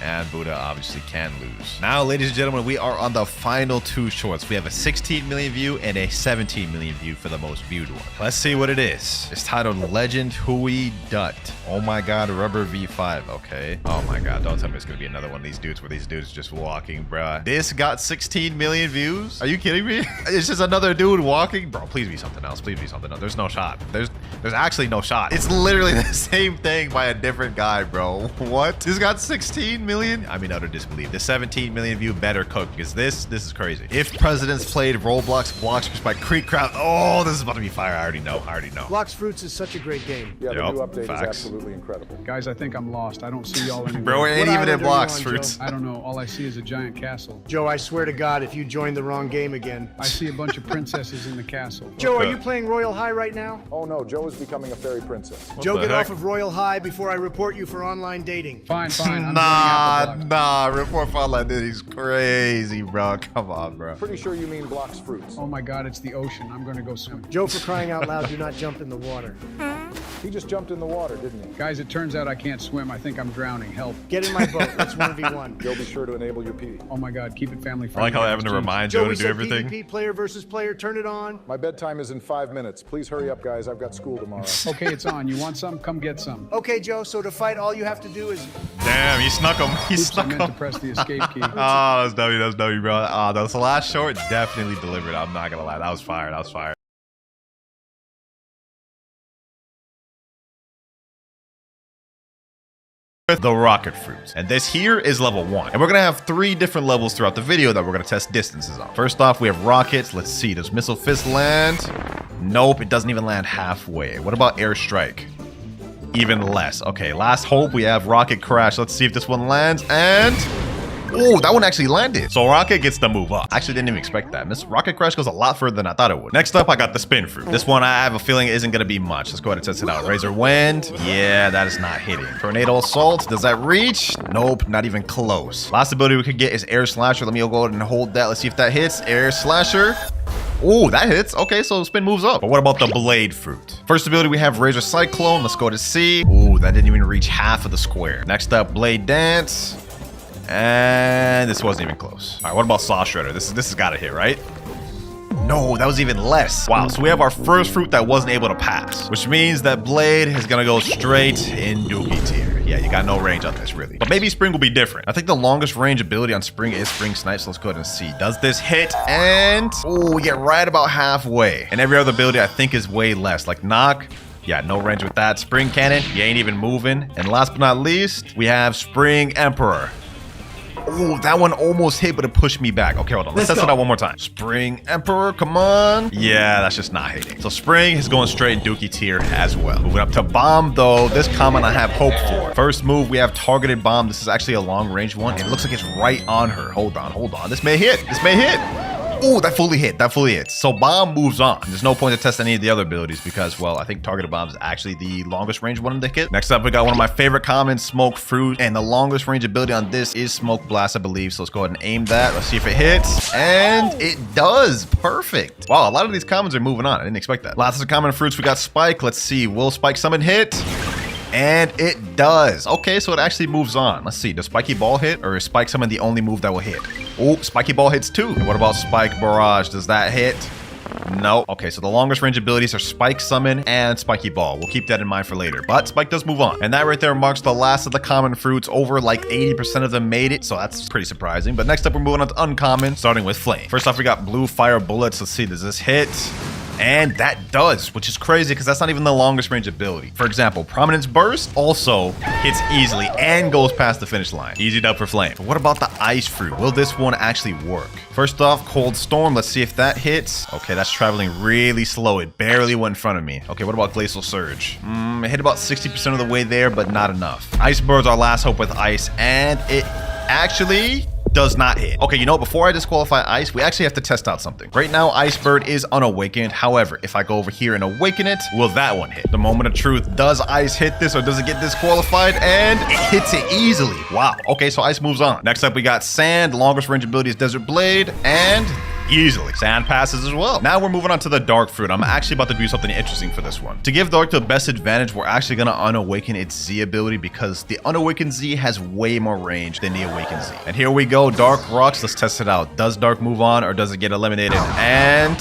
And Buddha obviously can lose. Now, ladies and gentlemen, we are on the final 2 shorts. We have a 16 million view and a 17 million view for the most viewed one. Let's see what it is. It's titled Legend Hui Dut. Oh my god, Rubber V5. Okay. Oh my god, don't tell me it's gonna be another one of these dudes where these dudes just walking, bruh. This got 16 million views? Are you kidding me? It's just another dude walking? Bro, please be something else. Please be something else. There's no shot. There's actually no shot. It's literally the same thing by a different guy, bro. What? This got 16 million? I'm in utter disbelief. The 17 million view better cook because this is crazy. If Presidents played Roblox, Blox by Creek Crowd. Oh, this is about to be fire. I already know. Blox Fruits is such a great game. Yeah, the new update is absolutely incredible. Guys, I think I'm lost. I don't see y'all anymore. Bro, it ain't even in Blox Fruits. I don't know. All I see is a giant castle. Joe, I swear to God, if you joined the wrong game again. I see a bunch of princesses in the castle. Joe, are you playing Royal High right now? Oh no, Joe is becoming a fairy princess. Joe, get off of Royal High before I report you for online dating. Fine. Nah, report file like this. He's crazy, bro. Come on, bro. Pretty sure you mean Blox Fruits. Oh my god, it's the ocean. I'm gonna go swim. Joe, for crying out loud, do not jump in the water. He just jumped in the water, didn't he? Guys, it turns out I can't swim. I think I'm drowning. Help. Get in my boat. Let's 1v1. Joe, be sure to enable your PD. Oh my god, keep it family I friendly. like how they're having to remind Joe to do everything. PvP, player versus player, turn it on. My bedtime is in 5 minutes. Please hurry up, guys. I've got school tomorrow. Okay, it's on. You want some? Come get some. Okay, Joe, so to fight, all you have to do is... Damn, he snuck him. He Oops, snuck I meant him. to press the escape key. Oh, that's W, bro. Oh, that's the last short. Definitely delivered. I'm not gonna lie. That was fire. The rocket fruits, and this here is level 1, and we're gonna have 3 different levels throughout the video that we're gonna test distances on. First off, we have rockets. Let's see, does missile fist land? Nope, it doesn't even land halfway. What about airstrike? Even less. Okay, last hope, we have rocket crash. Let's see if this one lands, and oh, that one actually landed. So rocket gets the move up. I actually didn't even expect that. Miss rocket crash goes a lot further than I thought it would. Next up, I got the spin fruit. This one I have a feeling isn't gonna be much. Let's go ahead and test it out. Razor wind. Yeah, that is not hitting. Tornado assault. Does that reach? Nope, not even close. Last ability we could get is air slasher. Let me go ahead and hold that. Let's see if that hits. Air slasher. Oh, that hits. Okay, so spin moves up. But what about the blade fruit? First ability, we have Razor Cyclone. Let's go to C. Oh, that didn't even reach half of the square. Next up, Blade Dance. And this wasn't even close. All right, what about Saw Shredder? This has got to hit, right? No, that was even less. Wow, so we have our first fruit that wasn't able to pass, which means that Blade is gonna go straight in Dookie tier. Yeah, you got no range on this, really. But maybe Spring will be different. I think the longest range ability on Spring is Spring Snipe, so let's go ahead and see. Does this hit? And oh, we get right about halfway. And every other ability I think is way less, like Knock. Yeah, no range with that. Spring Cannon, you ain't even moving. And last but not least, we have Spring Emperor. Oh, that one almost hit, but it pushed me back. Okay, hold on. Let's test it out one more time. Spring Emperor, come on. Yeah, that's just not hitting. So Spring is going straight in Dookie tier as well. Moving up to Bomb, though. This comment I have hope for. First move, we have Targeted Bomb. This is actually a long range one. It looks like it's right on her. Hold on. This may hit. Oh, that fully hit. So Bomb moves on. There's no point to test any of the other abilities because, well, I think Targeted Bomb is actually the longest range one in the kit. Next up, we got one of my favorite commons, Smoke Fruit. And the longest range ability on this is Smoke Blast, I believe. So let's go ahead and aim that. Let's see if it hits. And it does. Perfect. Wow, a lot of these commons are moving on. I didn't expect that. Last of the common fruits, we got Spike. Let's see. Will Spike Summon hit? And it does. Okay, so it actually moves on. Let's see. Does Spiky Ball hit? Or is Spike Summon the only move that will hit? Oh, Spiky Ball hits too. And what about Spike Barrage? Does that hit? No. Okay, so the longest range abilities are Spike Summon and Spiky Ball. We'll keep that in mind for later. But Spike does move on. And that right there marks the last of the common fruits. Over like 80% of them made it. So that's pretty surprising. But next up, we're moving on to uncommon, starting with Flame. First off, we got Blue Fire Bullets. Let's see. Does this hit? And that does, which is crazy because that's not even the longest range ability. For example, Prominence Burst also hits easily and goes past the finish line. Easy dub for Flame. But what about the Ice Fruit? Will this one actually work? First off, Cold Storm. Let's see if that hits. Okay, that's traveling really slow. It barely went in front of me. Okay, what about Glacial Surge? It hit about 60% of the way there, but not enough. Ice Bird's our last hope with Ice, and it actually does not hit. Okay, you know, before I disqualify Ice, we actually have to test out something. Right now, Ice Bird is unawakened. However, if I go over here and awaken it, will that one hit? The moment of truth. Does Ice hit this or does it get disqualified? And it hits it easily. Wow. Okay, so Ice moves on. Next up, we got Sand. Longest range ability is Desert Blade. And easily. Sand passes as well. Now we're moving on to the Dark Fruit. I'm actually about to do something interesting for this one. To give Dark the best advantage, we're actually going to unawaken its Z ability because the unawakened Z has way more range than the awakened Z. And here we go. Dark rocks. Let's test it out. Does Dark move on or does it get eliminated? And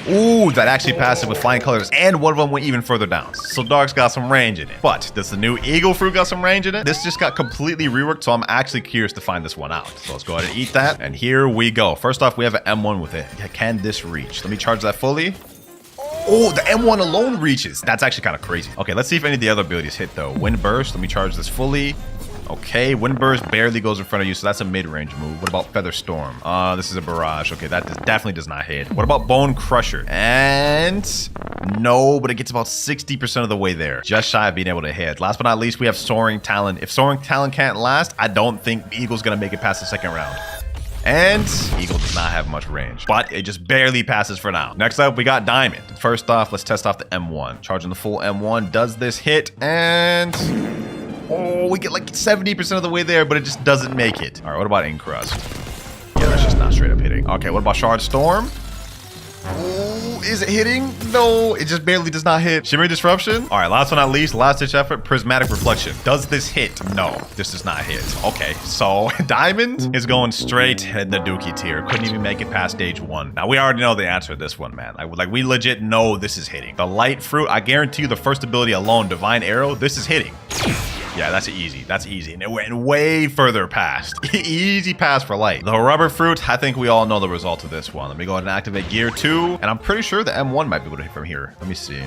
ooh, that actually passed it with flying colors, and one of them went even further down. So Dark's got some range in it. But does the new Eagle Fruit got some range in it? This just got completely reworked, so I'm actually curious to find this one out. So let's go ahead and eat that. And here we go. First off, we have an M1 with it. Can this reach? Let me charge that fully. Oh, the M1 alone reaches. That's actually kind of crazy. Okay, let's see if any of the other abilities hit though. Wind Burst. Let me charge this fully. Okay, Wind Burst barely goes in front of you, so that's a mid-range move. What about Feather Storm? This is a barrage. Okay, that definitely does not hit. What about Bone Crusher? And no, but it gets about 60% of the way there. Just shy of being able to hit. Last but not least, we have Soaring Talon. If Soaring Talon can't last, I don't think Eagle's gonna make it past the second round. And Eagle does not have much range, but it just barely passes for now. Next up, we got Diamond. First off, let's test off the M1. Charging the full M1. Does this hit? And oh, we get like 70% of the way there, but it just doesn't make it. All right, what about Encrust? Yeah, that's just not straight up hitting. Okay, what about Shard Storm? Oh, is it hitting? No, it just barely does not hit. Shimmering Disruption? All right, last but not least, last ditch effort, Prismatic Reflection. Does this hit? No, this does not hit. Okay, so Diamond is going straight in the Dookie tier. Couldn't even make it past stage 1. Now, we already know the answer to this one, man. Like we legit know this is hitting. The Light Fruit, I guarantee you the first ability alone, Divine Arrow, this is hitting. Yeah, that's easy. That's easy. And it went way further past. Easy pass for Light. The Rubber Fruit, I think we all know the result of this one. Let me go ahead and activate Gear 2. And I'm pretty sure the M1 might be able to hit from here. Let me see.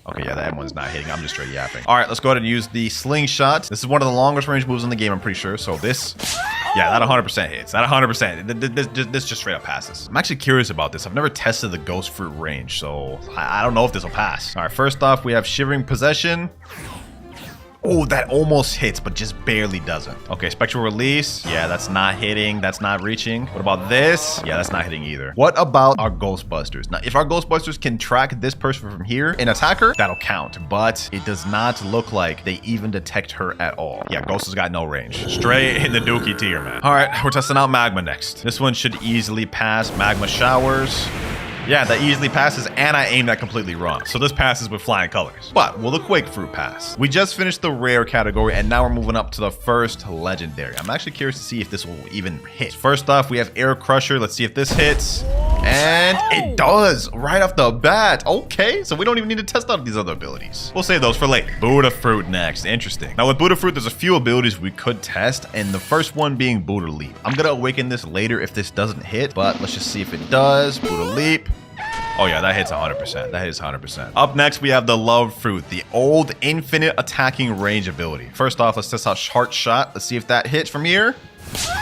Okay, yeah, the M1's not hitting. I'm just straight yapping. All right, let's go ahead and use the Slingshot. This is one of the longest range moves in the game, I'm pretty sure. So this, yeah, that 100% hits. That 100%. This just straight up passes. I'm actually curious about this. I've never tested the Ghost Fruit range, so I don't know if this will pass. All right, first off, we have Shivering Possession. Oh, that almost hits, but just barely doesn't. Okay, Spectral Release. Yeah, that's not hitting. That's not reaching. What about this? Yeah, that's not hitting either. What about our Ghostbusters? Now, if our Ghostbusters can track this person from here and attack her, that'll count. But it does not look like they even detect her at all. Yeah, Ghost has got no range. Straight in the Dookie tier, man. All right, we're testing out Magma next. This one should easily pass. Magma Showers. Yeah, that easily passes, and I aimed that completely wrong. So this passes with flying colors. But will the Quake Fruit pass? We just finished the rare category, and now we're moving up to the first legendary. I'm actually curious to see if this will even hit. First off, we have Air Crusher. Let's see if this hits. And it does right off the bat. Okay, so we don't even need to test out these other abilities. We'll save those for later. Buddha Fruit next. Interesting. Now with Buddha Fruit, there's a few abilities we could test, and the first one being Buddha Leap. I'm gonna awaken this later if this doesn't hit, but let's just see if it does. Buddha Leap. Oh yeah, that hits 100%. That hits 100%. Up next, we have the Love Fruit, the old infinite attacking range ability. First off, let's test out Heart Shot. Let's see if that hits from here.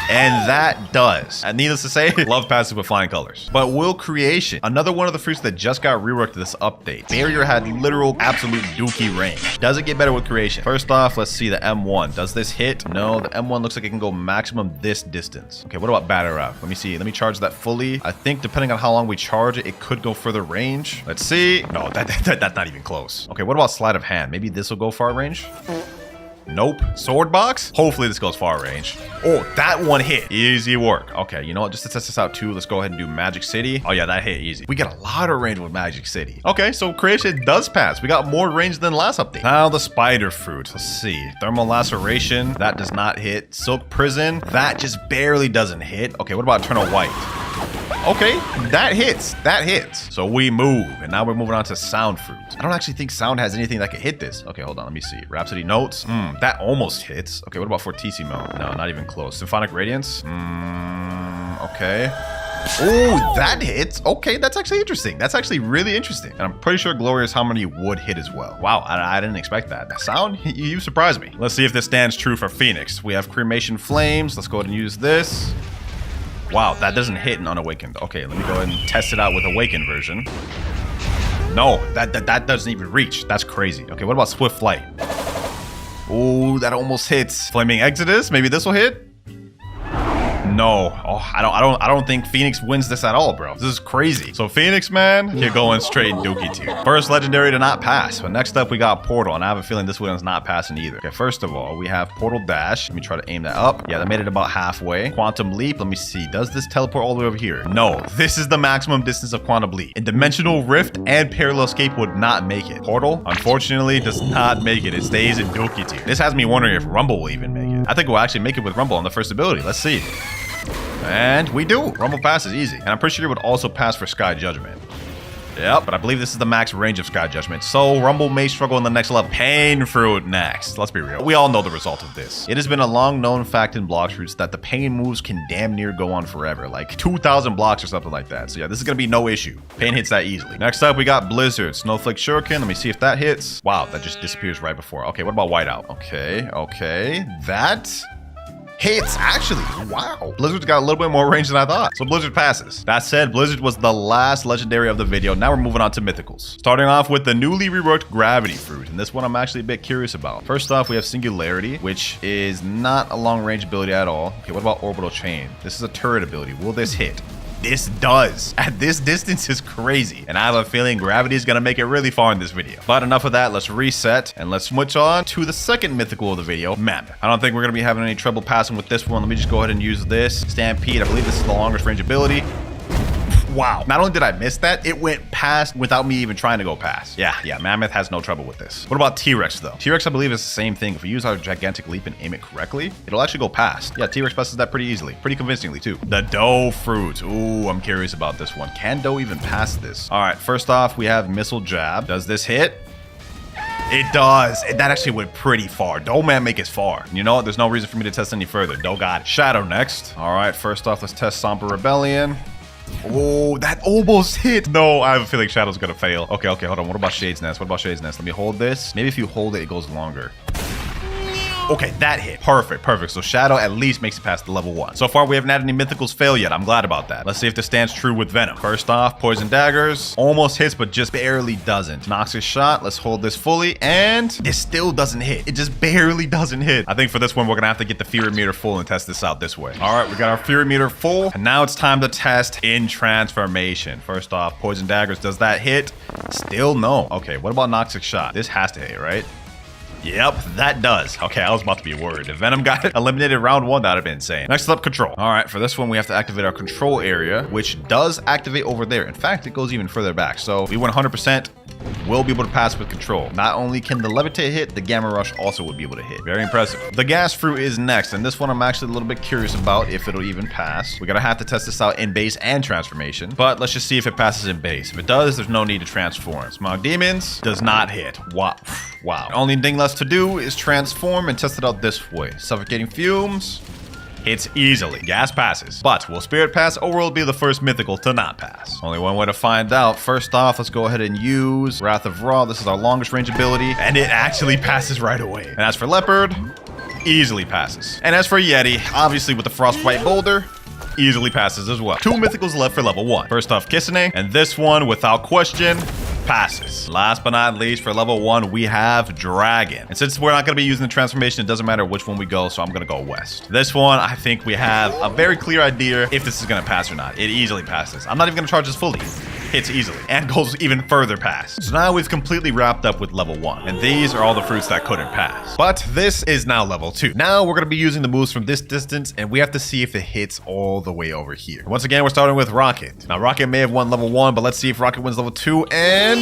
And that does. And needless to say, love passes with flying colors. But Will Creation, another one of the fruits that just got reworked this update. Barrier had literal absolute dookie range. Does it get better with Creation? First off, let's see the M1. Does this hit? No, the M1 looks like it can go maximum this distance. Okay, what about Batter Up? Let me see. Let me charge that fully. I think depending on how long we charge it, it could go further range. Let's see. No, that's not even close. Okay, what about Sleight of Hand? Maybe this will go far range? Nope. Sword Box? Hopefully this goes far range. Oh, that one hit. Easy work. Okay, you know what? Just to test this out too, let's go ahead and do Magic City. Oh yeah, that hit easy. We got a lot of range with Magic City. Okay, so Creation does pass. We got more range than last update. Now the Spider Fruit. Let's see. Thermal Laceration. That does not hit. Silk Prison. That just barely doesn't hit. Okay, what about Eternal White? Okay, that hits. That hits. So we move, and now we're moving on to Sound Fruit. I don't actually think Sound has anything that could hit this. Okay, hold on, let me see. Rhapsody Notes. That almost hits. Okay, what about Fortissimo? No, not even close. Symphonic Radiance. Okay. Oh, that hits. Okay, that's actually interesting. That's actually really interesting. And I'm pretty sure Glorious Harmony would hit as well. Wow, I didn't expect that. That sound, you surprised me. Let's see if this stands true for Phoenix. We have Cremation Flames. Let's go ahead and use this. Wow, that doesn't hit in Unawakened. Okay, let me go ahead and test it out with Awakened version. No, that doesn't even reach. That's crazy. Okay, what about Swift Flight? Oh, that almost hits. Flaming Exodus, maybe this will hit? No. Oh, I don't think Phoenix wins this at all, bro. This is crazy. So Phoenix, man, you're going straight Dookie tier. First legendary to not pass. But next up, we got Portal, and I have a feeling this one's not passing either. Okay, first of all, we have Portal Dash. Let me try to aim that up. Yeah, that made it about halfway. Quantum Leap. Let me see. Does this teleport all the way over here? No. This is the maximum distance of Quantum Leap. And Dimensional Rift and Parallel Escape would not make it. Portal, unfortunately, does not make it. It stays in Dookie tier. This has me wondering if Rumble will even make it. I think we'll actually make it with Rumble on the first ability. Let's see. And we do. Rumble passes easy. And I'm pretty sure it would also pass for Sky Judgment. Yep, but I believe this is the max range of Sky Judgment, so Rumble may struggle in the next level. Pain Fruit next. Let's be real. We all know the result of this. It has been a long-known fact in Blox Fruits that the Pain moves can damn near go on forever, like 2,000 blocks or something like that. So yeah, this is gonna be no issue. Pain hits that easily. Next up, we got Blizzard. Snowflake Shuriken. Let me see if that hits. Wow, that just disappears right before. Okay, what about Whiteout? Okay. That hits, actually. Wow. Blizzard's got a little bit more range than I thought. So Blizzard passes. That said, Blizzard was the last legendary of the video. Now we're moving on to mythicals. Starting off with the newly reworked Gravity Fruit. And this one I'm actually a bit curious about. First off, we have Singularity, which is not a long range ability at all. Okay, what about Orbital Chain? This is a turret ability. Will this hit? This does. At this distance is crazy. And I have a feeling Gravity is gonna make it really far in this video. But enough of that, let's reset and let's switch on to the second mythical of the video, Mammoth. I don't think we're gonna be having any trouble passing with this one. Let me just go ahead and use this. Stampede, I believe this is the longest range ability. Wow. Not only did I miss that, it went past without me even trying to go past. Yeah, Mammoth has no trouble with this. What about T-Rex though? T-Rex, I believe, is the same thing. If we use our gigantic leap and aim it correctly, it'll actually go past. Yeah, T-Rex passes that pretty easily, pretty convincingly too. The Dough Fruit. Ooh, I'm curious about this one. Can Dough even pass this? All right, first off, we have Missile Jab. Does this hit? It does. That actually went pretty far. Dough man make it far. You know what? There's no reason for me to test any further. Dough got it. Shadow next. All right, first off, let's test Somber Rebellion. Oh, that almost hit. No, I have a feeling Shadow's gonna fail. Okay, hold on. What about Shade's Nest? Let me hold this. Maybe if you hold it, it goes longer. Okay, that hit. Perfect. So Shadow at least makes it past the level 1. So far, we haven't had any mythicals fail yet. I'm glad about that. Let's see if this stands true with Venom. First off, Poison Daggers. Almost hits, but just barely doesn't. Noxious Shot. Let's hold this fully. And it still doesn't hit. It just barely doesn't hit. I think for this one, we're going to have to get the Fury Meter full and test this out this way. All right, we got our Fury Meter full. And now it's time to test in transformation. First off, Poison Daggers. Does that hit? Still no. Okay, what about Noxious Shot? This has to hit, right? Yep, that does. Okay, I was about to be worried. If Venom got it eliminated round 1, that would have been insane. Next up, Control. All right, for this one, we have to activate our control area, which does activate over there. In fact, it goes even further back. So we went 100%. Will be able to pass with control. Not only can the levitate hit, the gamma rush also would be able to hit. Very impressive. The gas fruit is next, and this one I'm actually a little bit curious about if it'll even pass. We're gonna have to test this out in base and transformation, but let's just see if it passes in base. If it does, there's no need to transform. Smog Demons does not hit. Wow. Only thing left to do is transform and test it out this way. Suffocating Fumes hits easily. Gas passes. But will Spirit pass, or will it be the first mythical to not pass? Only one way to find out. First off, let's go ahead and use Wrath of Ra. This is our longest range ability, and it actually passes right away. And as for Leopard, easily passes. And as for Yeti, obviously with the Frostbite Boulder, easily passes as well. 2 mythicals left for level 1. First off, Kissane, and this one, without question, passes. Last but not least, for level 1, we have Dragon. And since we're not going to be using the transformation, it doesn't matter which one we go, so I'm going to go west. This one, I think we have a very clear idea if this is going to pass or not. It easily passes. I'm not even going to charge this fully. Hits easily and goes even further past. So now we've completely wrapped up with level 1, and these are all the fruits that couldn't pass. But this is now level 2. Now we're going to be using the moves from this distance, and we have to see if it hits all the way over here. Once again, we're starting with Rocket. Now Rocket may have won level 1, but let's see if Rocket wins level 2, and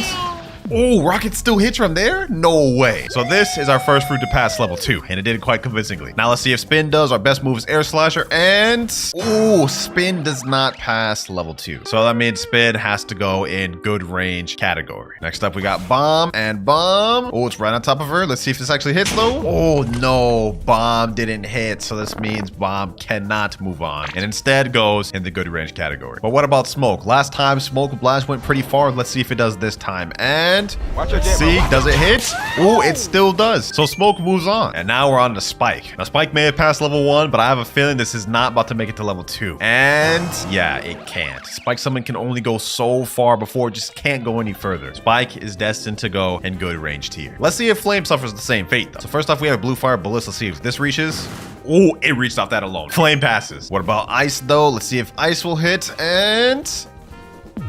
oh, Rocket still hits from there? No way. So this is our first fruit to pass level 2, and it did it quite convincingly. Now let's see if Spin does. Our best move is Air Slasher, and oh, Spin does not pass level 2. So that means Spin has to go in good range category. Next up, we got Bomb, and Bomb. Oh, it's right on top of her. Let's see if this actually hits though. Oh no, Bomb didn't hit. So this means Bomb cannot move on, and instead goes in the good range category. But what about Smoke? Last time, Smoke Blast went pretty far. Let's see if it does this time. And And let's see, does it hit? Oh, it still does. So smoke moves on. And now we're on to Spike. Now Spike may have passed level 1, but I have a feeling this is not about to make it to level 2. And yeah, it can't. Spike summon can only go so far before it just can't go any further. Spike is destined to go in good range tier. Let's see if Flame suffers the same fate though. So first off, we have Blue Fire Bullets. Let's see if this reaches. Oh, it reached off that alone. Flame passes. What about Ice though? Let's see if Ice will hit. And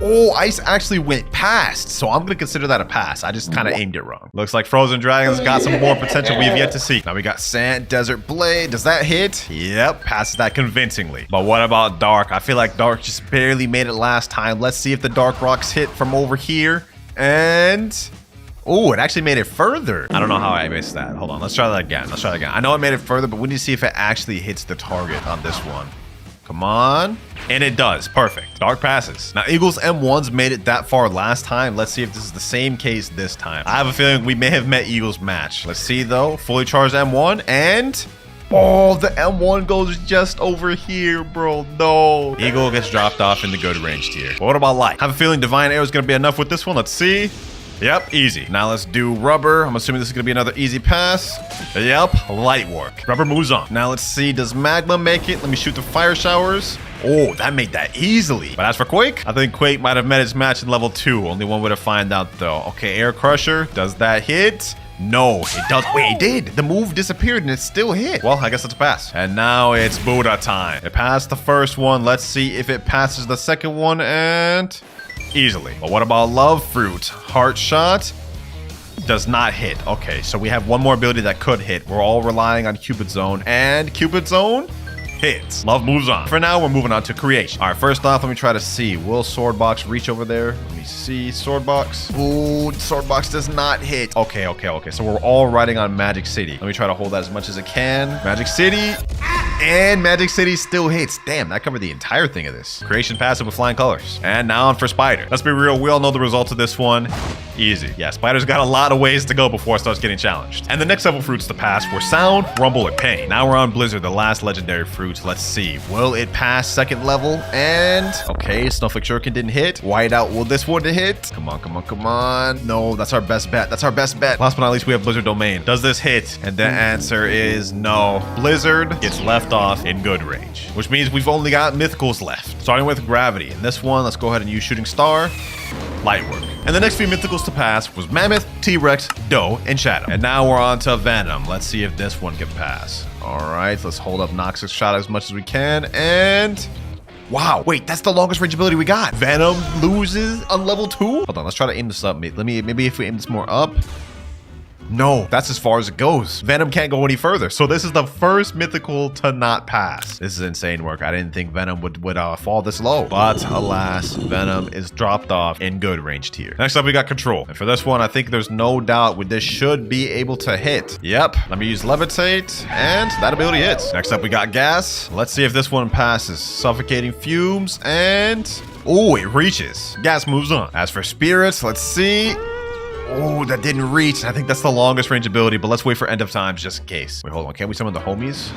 oh, Ice actually went past. So I'm gonna consider that a pass. I just kind of aimed it wrong. Looks like Frozen Dragon's got some more potential we have yet to see. Now we got Sand, Desert Blade. Does that hit? Yep, passes that convincingly. But what about Dark? I feel like Dark just barely made it last time. Let's see if the Dark Rocks hit from over here. And oh, it actually made it further. I don't know how I missed that. Hold on, let's try that again. Let's try that again. I know it made it further, but we need to see if it actually hits the target on this one. Come on. And it does. Perfect. Dark passes. Now, Eagle's M1s made it that far last time. Let's see if this is the same case this time. I have a feeling we may have met Eagle's match. Let's see, though. Fully charged M1. And oh, the M1 goes just over here, bro. No. Eagle gets dropped off in the good range tier. But what about Light? I have a feeling Divine Arrow is going to be enough with this one. Let's see. Yep, easy. Now let's do Rubber. I'm assuming this is gonna be another easy pass. Yep, light work. Rubber moves on. Now let's see, does Magma make it? Let me shoot the fire showers. Oh, that made that easily. But as for Quake, I think Quake might have met its match in level 2. Only one way to find out though. Okay, Air Crusher, does that hit? No, it does. Wait, it did. The move disappeared and it still hit. Well, I guess it's a pass. And now it's Buddha time. It passed the first one. Let's see if it passes the second one and easily. But what about Love Fruit? Heart Shot does not hit. Okay, so we have one more ability that could hit. We're all relying on Cupid Zone, and Cupid Zone hits. Love moves on. For now, we're moving on to Creation. All right, first off, let me try to see. Will Sword Box reach over there? Let me see. Sword Box. Ooh, Sword Box does not hit. Okay. So we're all riding on Magic City. Let me try to hold that as much as I can. Magic City. And Magic City still hits. Damn, that covered the entire thing of this. Creation passive with Flying Colors. And now on for Spider. Let's be real, we all know the results of this one. Easy. Yeah, Spider's got a lot of ways to go before it starts getting challenged. And the next several fruits to pass were Sound, Rumble, and Pain. Now we're on Blizzard, the last legendary fruit. Let's see. Will it pass second level? And okay, Snowflake Shuriken didn't hit. Whiteout, will this one hit? Come on. No, that's our best bet. Last but not least, we have Blizzard Domain. Does this hit? And the answer is no. Blizzard gets left off in good range, which means we've only got mythicals left, starting with Gravity. In this one, let's go ahead and use Shooting Star, Light Work. And the next few mythicals to pass was Mammoth, T-Rex, Doe, and Shadow. And now we're on to Venom. Let's see if this one can pass. All right, let's hold up Nox's shot as much as we can. And wow, wait, that's the longest range ability we got. Venom loses on level 2. Hold on, let's try to aim this up. Maybe if we aim this more up. No, that's as far as it goes. Venom can't go any further. So this is the first mythical to not pass. This is insane work. I didn't think Venom would fall this low. But alas, Venom is dropped off in good range tier. Next up, we got Control. And for this one, I think there's no doubt this should be able to hit. Yep, let me use Levitate, and that ability hits. Next up, we got Gas. Let's see if this one passes. Suffocating Fumes, and oh, it reaches. Gas moves on. As for Spirits, let's see. Oh, that didn't reach. I think that's the longest range ability, but let's wait for End of Times just in case. Wait, hold on. Can't we summon the homies?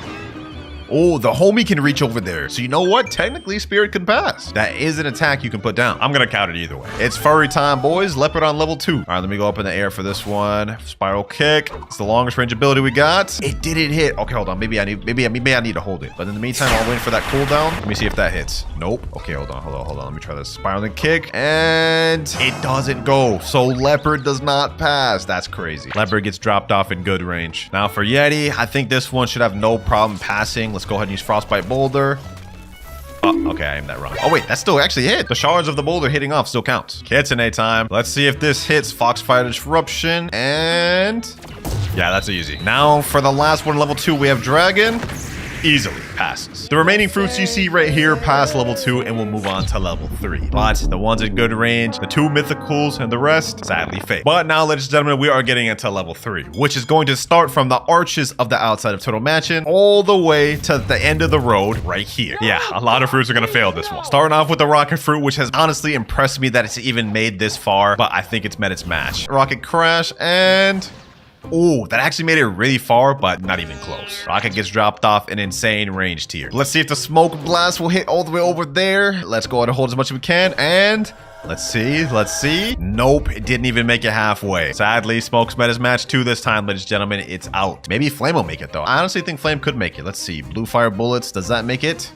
Oh, the homie can reach over there. So you know what? Technically, Spirit can pass. That is an attack you can put down. I'm going to count it either way. It's furry time, boys. Leopard on level 2. All right, let me go up in the air for this one. Spiral Kick. It's the longest range ability we got. It didn't hit. Okay, hold on. Maybe I need to hold it. But in the meantime, I'll wait for that cooldown. Let me see if that hits. Nope. Okay, hold on. Let me try this. Spiraling Kick. And it doesn't go. So Leopard does not pass. That's crazy. Leopard gets dropped off in good range. Now for Yeti, I think this one should have no problem passing. Let's go ahead and use Frostbite Boulder. Oh, okay, I aimed that wrong. Oh, wait, that still actually hit. The shards of the boulder hitting off still counts. Kitsune time. Let's see if this hits. Foxfire Disruption. And yeah, that's easy. Now for the last one, level 2, we have Dragon. Easily passes. The remaining fruits you see right here pass level 2 and we'll move on to level 3. But the ones in good range, the 2 mythicals and the rest, sadly fake. But now, ladies and gentlemen, we are getting into level 3, which is going to start from the arches of the outside of Turtle Mansion all the way to the end of the road right here. Yeah, a lot of fruits are going to fail this one. Starting off with the Rocket Fruit, which has honestly impressed me that it's even made this far, but I think it's met its match. Rocket Crash and oh, that actually made it really far, but not even close. Rocket gets dropped off in insane range tier. Let's see if the Smoke Blast will hit all the way over there. Let's go ahead and hold as much as we can. And Let's see. Let's see. Nope. It didn't even make it halfway. Sadly, Smoke's met his match 2 this time, ladies and gentlemen. It's out. Maybe Flame will make it, though. I honestly think Flame could make it. Let's see. Blue Fire Bullets. Does that make it?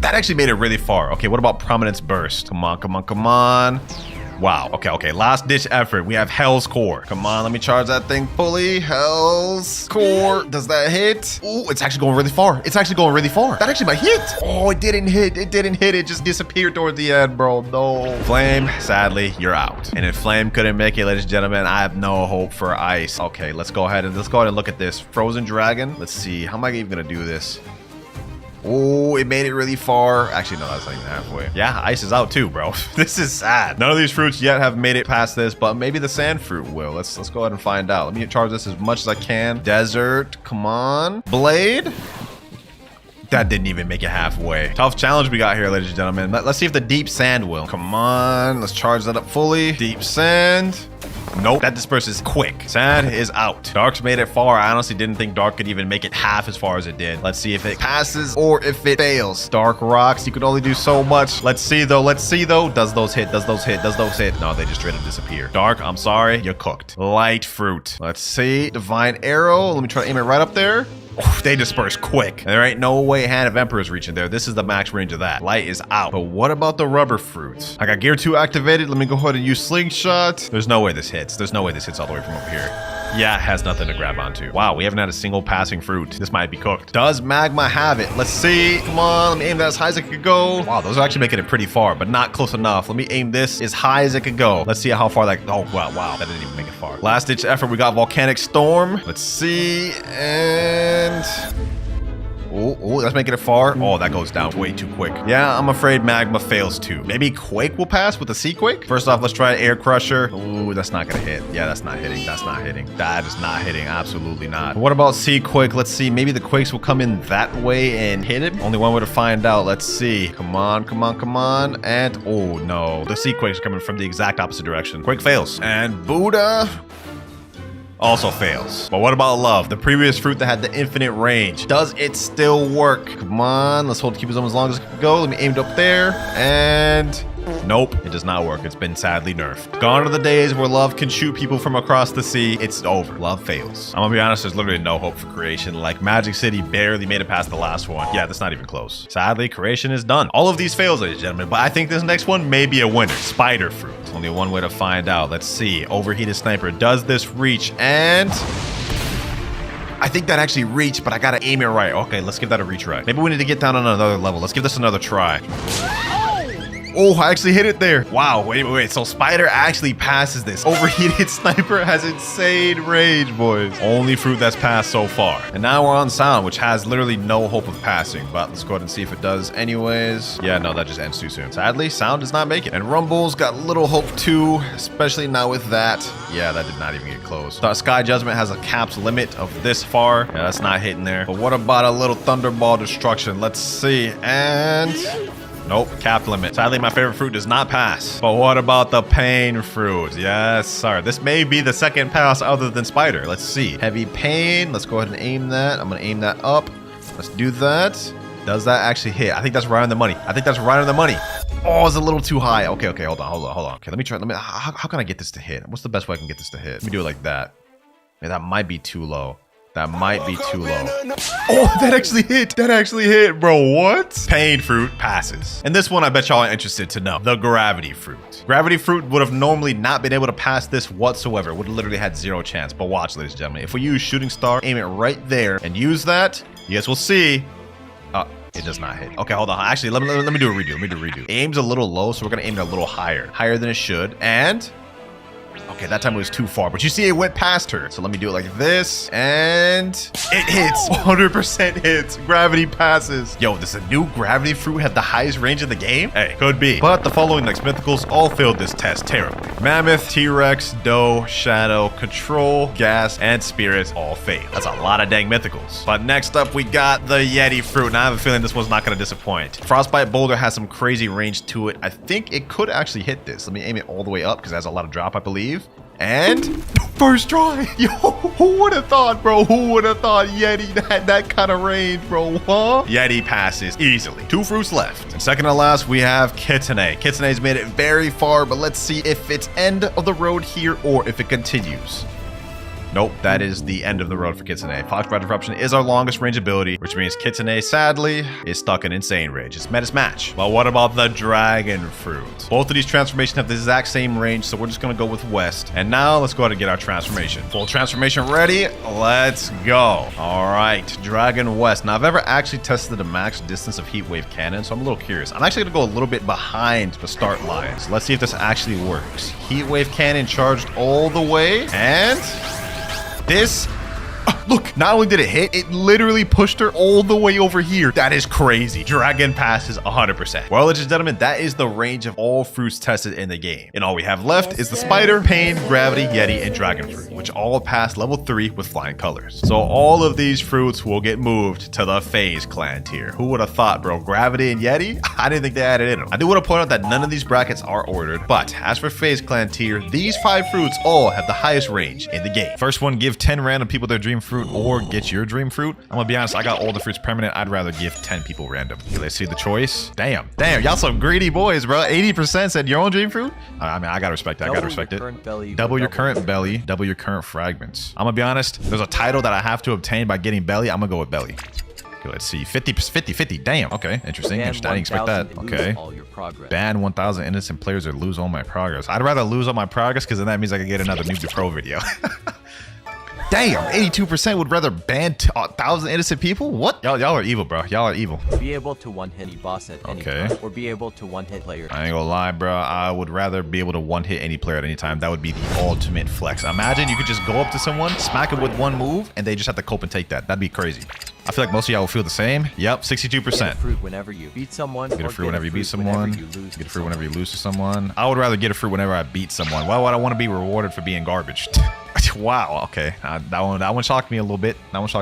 That actually made it really far. Okay, what about Prominence Burst? Come on, come on, come on. Wow. Okay, okay. Last ditch effort. We have Hell's Core. Come on, let me charge that thing fully. Hell's Core. Does that hit? Oh, it's actually going really far. It's actually going really far. That actually might hit. Oh, it didn't hit. It didn't hit. It just disappeared toward the end, bro. No. Flame, sadly, you're out. And if Flame couldn't make it, ladies and gentlemen, I have no hope for Ice. Okay, let's go ahead and look at this. Frozen Dragon. Let's see. How am I even gonna do this? Oh, it made it really far. Actually, no, that's not even halfway. Yeah, Ice is out too, bro. This is sad. None of these fruits yet have made it past this, but maybe the sand fruit will. Let's go ahead and find out. Let me charge this as much as I can. Desert, come on. Blade. That didn't even make it halfway. Tough challenge we got here, ladies and gentlemen. Let's see if the deep sand will. Come on, let's charge that up fully. Deep sand. Nope, that disperses quick. Sand is out. Dark's made it far. I honestly didn't think Dark could even make it half as far as it did. Let's see if it passes or if it fails. Dark rocks, you could only do so much. Let's see though, let's see though. Does those hit? Does those hit? Does those hit? No, they just straight up disappear. Dark, I'm sorry, you're cooked. Light fruit. Let's see. Divine arrow. Let me try to aim it right up there. Oof, they disperse quick. There ain't no way Hand of Emperor is reaching there. This is the max range of that. Light is out. But what about the rubber fruits? I got Gear 2 activated. Let me go ahead and use Slingshot. There's no way this hits. There's no way this hits all the way from over here. Yeah, it has nothing to grab onto. Wow, we haven't had a single passing fruit. This might be cooked. Does Magma have it? Let's see. Come on, let me aim that as high as it could go. Wow, those are actually making it pretty far, but not close enough. Let me aim this as high as it could go. Let's see how far that... Oh, wow, that didn't even make it far. Last ditch effort, we got Volcanic Storm. Let's see, and... Oh, that's making it far. Oh, that goes down way too quick. Yeah, I'm afraid Magma fails too. Maybe Quake will pass with the Sea Quake? First off, let's try Air Crusher. Ooh, that's not gonna hit. Yeah, that's not hitting. That's not hitting. That is not hitting. Absolutely not. What about Sea Quake? Let's see. Maybe the Quakes will come in that way and hit it. Only one way to find out. Let's see. Come on, come on, come on. And, oh no. The Sea Quake's coming from the exact opposite direction. Quake fails. And Buddha... also fails. But what about Love? The previous fruit that had the infinite range. Does it still work? Come on, let's hold the Cubism as long as it can go. Let me aim it up there. And nope, it does not work. It's been sadly nerfed. Gone are the days where Love can shoot people from across the sea. It's over. Love fails. I'm gonna be honest, there's literally no hope for Creation. Like, Magic City barely made it past the last one. Yeah, that's not even close. Sadly, Creation is done. All of these fails, ladies and gentlemen, but I think this next one may be a winner. Spider Fruit. Only one way to find out. Let's see. Overheated Sniper. Does this reach? And... I think that actually reached, but I gotta aim it right. Okay, let's give that a reach right. Maybe we need to get down on another level. Let's give this another try. Oh, I actually hit it there. Wow, wait. So Spider actually passes this. Overheated Sniper has insane range, boys. Only fruit that's passed so far. And now we're on Sound, which has literally no hope of passing. But let's go ahead and see if it does anyways. Yeah, no, that just ends too soon. Sadly, Sound does not make it. And Rumble's got little hope too, especially now with that. Yeah, that did not even get close. So Sky Judgment has a capped limit of this far. Yeah, that's not hitting there. But what about a little Thunderball Destruction? Let's see. And... nope, cap limit. Sadly, my favorite fruit does not pass. But what about the pain fruit? Yes, sir. This may be the second pass other than Spider. Let's see. Heavy pain. Let's go ahead and aim that. I'm going to aim that up. Let's do that. Does that actually hit? I think that's right on the money. I think that's right on the money. Oh, it's a little too high. Okay, hold on. Okay, let me try. How can I get this to hit? What's the best way I can get this to hit? Let me do it like that. Yeah, that might be too low. That might be too low. Oh, that actually hit. That actually hit, bro. What? Pain fruit passes. And this one, I bet y'all are interested to know. The gravity fruit. Gravity fruit would have normally not been able to pass this whatsoever. Would have literally had zero chance. But watch, ladies and gentlemen. If we use Shooting Star, aim it right there, and use that, you guys will see. It does not hit. Okay, hold on. Actually, let me do a redo. Aim's a little low, so we're gonna aim it a little higher. Higher than it should. And... okay, that time it was too far, but you see it went past her. So let me do it like this, and it hits. 100% hits. Gravity passes. Yo, does a new gravity fruit have the highest range in the game? Hey, could be. But the following next mythicals all failed this test terribly. Mammoth, T-Rex, Doe, Shadow, Control, Gas, and Spirit all failed. That's a lot of dang mythicals. But next up, we got the Yeti fruit, and I have a feeling this one's not gonna disappoint. Frostbite Boulder has some crazy range to it. I think it could actually hit this. Let me aim it all the way up, because it has a lot of drop, I believe. And first try. Yo, who would have thought, bro? Who would have thought Yeti had that kind of range, bro? Huh? Yeti passes easily. 2 fruits left. And second to last, we have Kitsune. Kitsune's made it very far, but let's see if it's end of the road here or if it continues. Nope, that is the end of the road for Kitsune. Foxfire Disruption is our longest range ability, which means Kitsune, sadly, is stuck in insane range. It's met its match. Well, what about the Dragon Fruit? Both of these transformations have the exact same range, so we're just gonna go with West. And now let's go ahead and get our transformation. Full transformation ready? Let's go. All right, Dragon West. Now, I've never actually tested the max distance of Heat Wave Cannon, so I'm a little curious. I'm actually gonna go a little bit behind the start line. So let's see if this actually works. Heat Wave Cannon charged all the way, and this, look, not only did it hit, it literally pushed her all the way over here. That is crazy. Dragon passes 100%. Well, ladies and gentlemen, that is the range of all fruits tested in the game. And all we have left is the Spider, Pain, Gravity, Yeti, and Dragon Fruit, which all pass level 3 with flying colors. So all of these fruits will get moved to the FaZe clan tier. Who would have thought, bro? Gravity and Yeti? I didn't think they added in them. I do want to point out that none of these brackets are ordered, but as for FaZe clan tier, these 5 fruits all have the highest range in the game. First one, give 10 random people their dream fruit or get your dream fruit. I'm gonna be honest, I got all the fruits permanent. I'd rather give 10 people random. Okay, let's see the choice. Damn, y'all some greedy boys, bro. 80% said your own dream fruit. I mean, I gotta respect that. I gotta respect it. Double your current belly, double your current fragments. I'm gonna be honest, there's a title that I have to obtain by getting belly. I'm gonna go with belly. Okay, let's see. 50. Damn. Okay, interesting. I didn't expect that. Okay. Ban 1,000 innocent players or lose all my progress. I'd rather lose all my progress because then that means I can get another Noob to Pro video. Damn, 82% would rather ban 1,000 innocent people? What? Y'all are evil, bro. Y'all are evil. Be able to one-hit any boss at any time, or be able to one-hit player. I ain't gonna lie, bro. I would rather be able to one-hit any player at any time. That would be the ultimate flex. Imagine you could just go up to someone, smack him with one move, and they just have to cope and take that. That'd be crazy. I feel like most of y'all will feel the same. Yep, 62%. Get a fruit whenever you beat someone. Get a fruit whenever you beat someone. Get a fruit whenever you lose to someone. I would rather get a fruit whenever I beat someone. Why would I want to be rewarded for being garbage? Wow, okay. That one shocked me a little bit. I must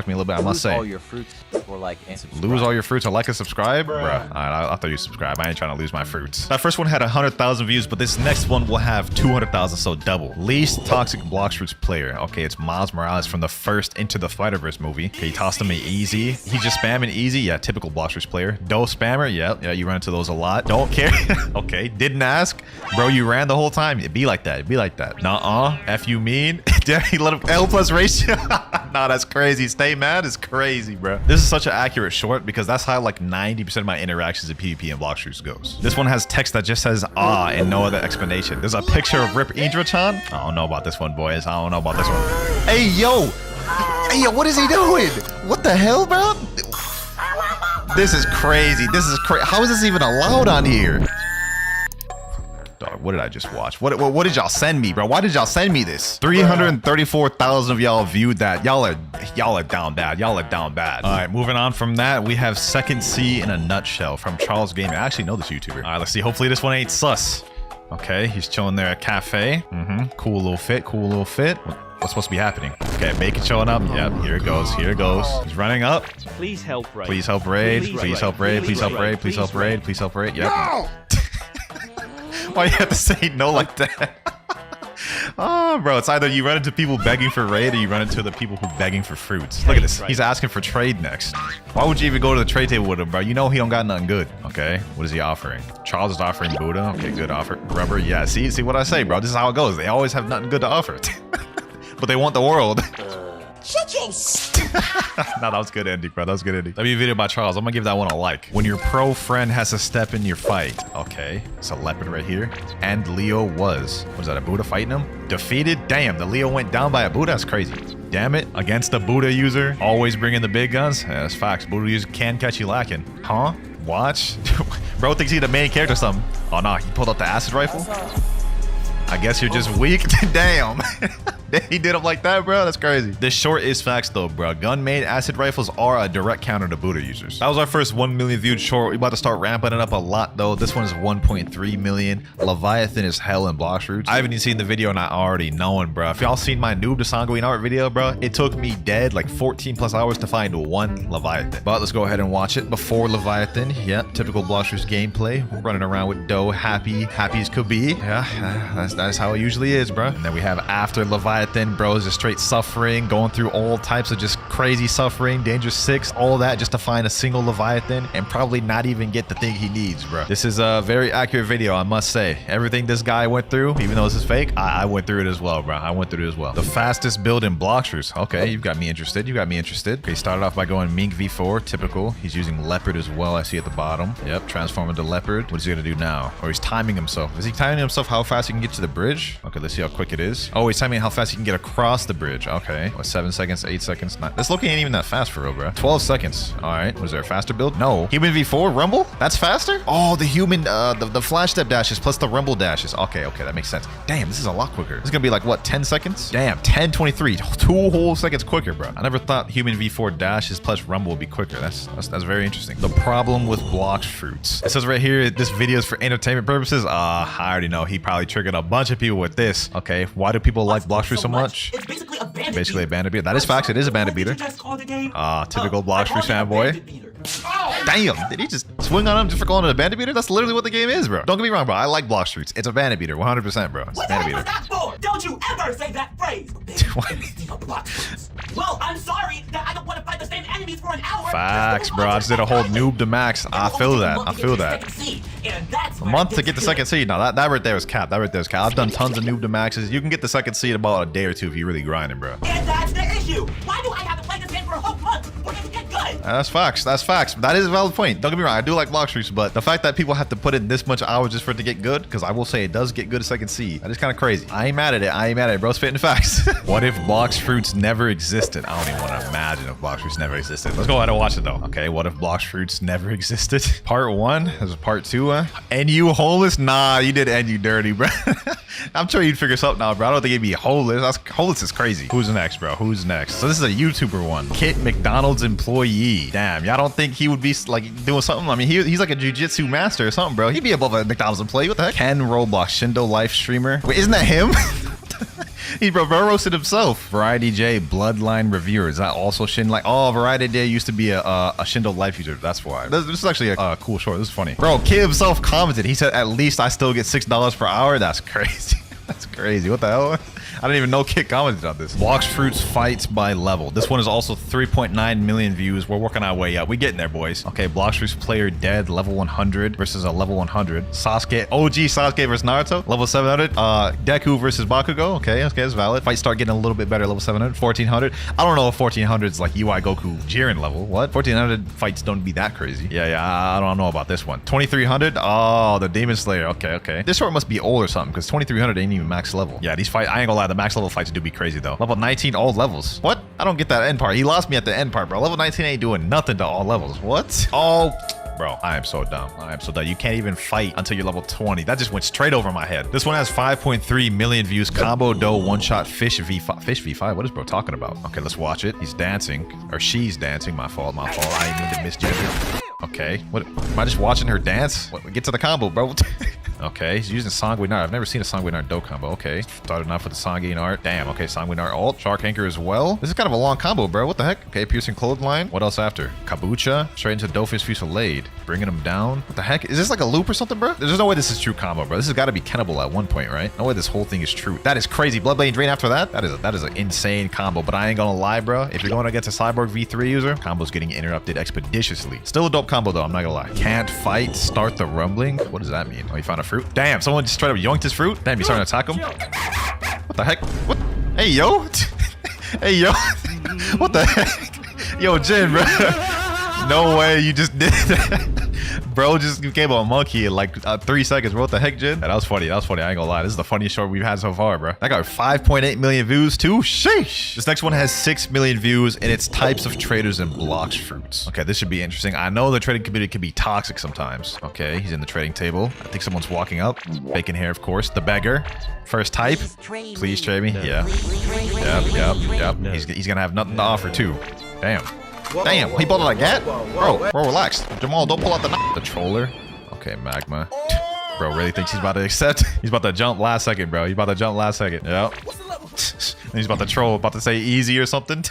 say. Lose all your fruits or like and subscribe. Lose all your fruits or like and subscribe? Bruh. Alright, I thought you subscribe. I ain't trying to lose my fruits. That first one had 100,000 views, but this next one will have 200,000, so double. Least toxic Blox Fruits player. Okay, it's Miles Morales from the first Into the Spider-Verse movie. Okay, he tossed him an easy. He's just spamming easy. Yeah, typical Blox Fruits player. Dose spammer. Yeah, you run into those a lot. Don't care. Okay, didn't ask. Bro, you ran the whole time. It'd be like that. Nuh-uh. F you mean? He let him L plus ratio. Nah, that's crazy. Stay mad is crazy, bro. This is such an accurate short because that's how like 90% of my interactions in PvP and Blox Fruits goes. This one has text that just says ah and no other explanation. There's a picture of Rip Indra-chan. I don't know about this one, boys. I don't know about this one. Hey, yo, what is he doing? What the hell, bro? This is crazy. How is this even allowed on here? Dog, what did I just watch? What did y'all send me, bro? Why did y'all send me this? 334,000 of y'all viewed that. Y'all are down bad. All right, moving on from that, we have Second C in a Nutshell from Charles Gaming. I actually know this YouTuber. All right, let's see. Hopefully this one ain't sus. Okay, he's chilling there at cafe. Cool little fit. What's supposed to be happening? Okay, Bacon showing up. Yep, here it goes. He's running up. Please help raid. Please help raid. Yep. No! Why you have to say no like that? Oh, bro, it's either you run into people begging for raid or you run into the people who begging for fruits. Look at this. He's asking for trade next. Why would you even go to the trade table with him, bro? You know he don't got nothing good. Okay, what is he offering? Charles is offering Buddha. Okay, good offer. Rubber, yeah. See what I say, bro? This is how it goes. They always have nothing good to offer. But they want the world. Shut your No, that was good ending, bro. That was good ending. That'd be a video by Charles. I'm gonna give that one a like. When your pro friend has to step in your fight. Okay, it's a leopard right here. And Leo was that a Buddha fighting him? Defeated? Damn, the Leo went down by a Buddha? That's crazy. Damn it. Against the Buddha user. Always bringing the big guns? Yeah, that's facts. Buddha user can catch you lacking. Huh? Watch. Bro thinks he's the main character or something. Oh, no. He pulled out the acid rifle? I guess you're just weak. Damn. He did them like that, bro. That's crazy. This short is facts though, bro. Gun-made acid rifles are a direct counter to Buddha users. That was our first 1 million viewed short. We about to start ramping it up a lot though. This one is 1.3 million. Leviathan is hell in Blox Fruits. I haven't even seen the video and I already knowing, bro. If y'all seen my noob to sanguine art video, bro, it took me dead like 14 plus hours to find one Leviathan. But let's go ahead and watch it. Before Leviathan, yep, typical Blox Fruits gameplay. We're running around with dough, happy as could be. Yeah, that's how it usually is, bro. And then we have after Leviathan, bro, is just straight suffering, going through all types of just crazy suffering, Dangerous 6, all that just to find a single Leviathan and probably not even get the thing he needs, bro. This is a very accurate video, I must say. Everything this guy went through, even though this is fake, I went through it as well, bro. I went through it as well. The fastest build in Blox Fruits. Okay, you've got me interested. You got me interested. Okay, he started off by going Mink V4, typical. He's using Leopard as well, I see at the bottom. Yep, transform into Leopard. What is he gonna do now? Or he's timing himself. Is he timing himself how fast he can get to the bridge? Okay, let's see how quick it is. Oh, he's timing how fast he can get across the bridge. Okay, what, 7 seconds, 8 seconds? This looking ain't even that fast for real, bro. 12 seconds. All right, was there a faster build? No. Human V4 Rumble? That's faster? Oh, the human, the flash step dashes plus the Rumble dashes. Okay, that makes sense. Damn, this is a lot quicker. This is gonna be like, what, 10 seconds? Damn, 10:23, 2 whole seconds quicker, bro. I never thought human V4 dashes plus Rumble would be quicker. That's very interesting. The problem with Blox Fruits. It says right here, this video is for entertainment purposes. I already know he probably triggered a bunch of people with this. Okay, why do people like Blox Fruits so much? It's basically a bandit beater. That is facts. It is a bandit beater. Typical Blox Fruits fanboy. Damn, did he just swing on him just for calling it a bandit beater? That's literally what the game is, bro. Don't get me wrong, bro. I like Blox Fruits. It's a bandit beater, 100%, bro. It's a bandit beater. That for? Don't you ever say that phrase. Well, I'm sorry that I don't want to fight the same enemies for an hour. Facts, bro. I just did a whole noob to max. I feel that. I feel that. A month to get the second seed. No, that right there is cap. That right there is cap. I've done tons of noob to maxes. You can get the second seed in about a day or two if you're really grinding, bro. And that's the issue. Why do I have to play this game for a whole month for it to get good? That's facts. That's facts. That is a valid point. Don't get me wrong. I do like Blox Fruits, but the fact that people have to put in this much hours just for it to get good, because I will say it does get good a second seed. That is kind of crazy. I ain't mad at it. I ain't mad at it, bro. It's spitting facts. What if Blox Fruits never existed? I don't even want to imagine if Blox Fruits never existed. Let's go ahead and watch it though. Okay, what if Blox Fruits never existed? Part 1. This is part 2. NU homeless? Nah, you did NU dirty, bro. I'm sure you'd figure something out, bro. I don't think it'd be homeless. Homeless is crazy. Who's next, bro? Who's next? So this is a YouTuber one. Kit McDonald's employee. Damn, y'all don't think he would be like doing something? I mean, he's like a jiu-jitsu master or something, bro. He'd be above a McDonald's employee. What the heck? Ken Roblox, Shindo live streamer. Wait, isn't that him? He roasted himself. Variety J Bloodline Reviewer. Is that also Shin? Like, oh, Variety J used to be a Shindo life user. That's why. This is actually a cool short. This is funny. Bro, Kid himself commented. He said, at least I still get $6 per hour. That's crazy. That's crazy. What the hell? I didn't even know Kit commented on this. Blox Fruits fights by level. This one is also 3.9 million views. We're working our way up. We getting there, boys. Okay, Blox Fruits player dead, level 100 versus a level 100. Sasuke, OG Sasuke versus Naruto, level 700. Deku versus Bakugo. Okay, it's valid. Fights start getting a little bit better, level 700. 1400. I don't know if 1400 is like UI Goku Jiren level. What? 1400 fights don't be that crazy. Yeah, I don't know about this one. 2300. Oh, the Demon Slayer. Okay. This short must be old or something because 2300 ain't even max level. Yeah, these fights, I ain't gonna lie, the max level fights do be crazy though. Level 19 all levels. What? I don't get that end part. He lost me at the end part, bro. Level 19 ain't doing nothing to all levels. What? Oh, bro, I am so dumb. You can't even fight until you're level 20. That just went straight over my head. This one has 5.3 million views. Combo dough one-shot fish V5. Fish V5? What is bro talking about? Okay, let's watch it. He's dancing. Or she's dancing. My fault. I ain't mean to misgender. Okay, what? Am I just watching her dance? What? Get to the combo, bro. Okay, he's using Sanguine Art. I've never seen a Sanguine Art dough combo. Okay, started off with the Sanguine Art. Damn, okay, Sanguine Art ult. Shark Anchor as well. This is kind of a long combo, bro. What the heck? Okay, Piercing Clothesline. What else after? Kabucha. Straight into Doughfish Fusillade. Bringing him down. What the heck? Is this like a loop or something, bro? There's no way this is true combo, bro. This has got to be Kennable at one point, right? No way this whole thing is true. That is crazy. Bloodblade Drain after that? That is an insane combo, but I ain't gonna lie, bro. If you're going against a Cyborg V3 user, combo's getting interrupted expeditiously. Still a dope combo, though. I'm not gonna lie. Can't fight. Start the rumbling. What does that mean? Oh, you found a fruit? Damn, someone just straight up yoinked his fruit? Damn, you starting to attack him? What the heck? What? Hey, yo. Hey, yo. What the heck? Yo, Jin, bro. No way you just did that. Bro just gave a monkey in like 3 seconds. What the heck, Jin? That was funny. That was funny. I ain't gonna lie. This is the funniest short we've had so far, bro. That got 5.8 million views too. Sheesh. This next one has 6 million views, and it's types of traders and Blox fruits. Okay, this should be interesting. I know the trading community can be toxic sometimes. Okay, he's in the trading table. I think someone's walking up. Bacon hair, of course. The beggar. First type. Please trade me. Yeah. Yep. He's gonna have nothing to offer too. Damn. Damn, he pulled out a gat? Bro, relax. Jamal, don't pull out the troller. Okay, Magma. Bro really thinks he's about to accept. He's about to jump last second, bro. He's about to jump last second. Yep. He's about to troll, about to say easy or something.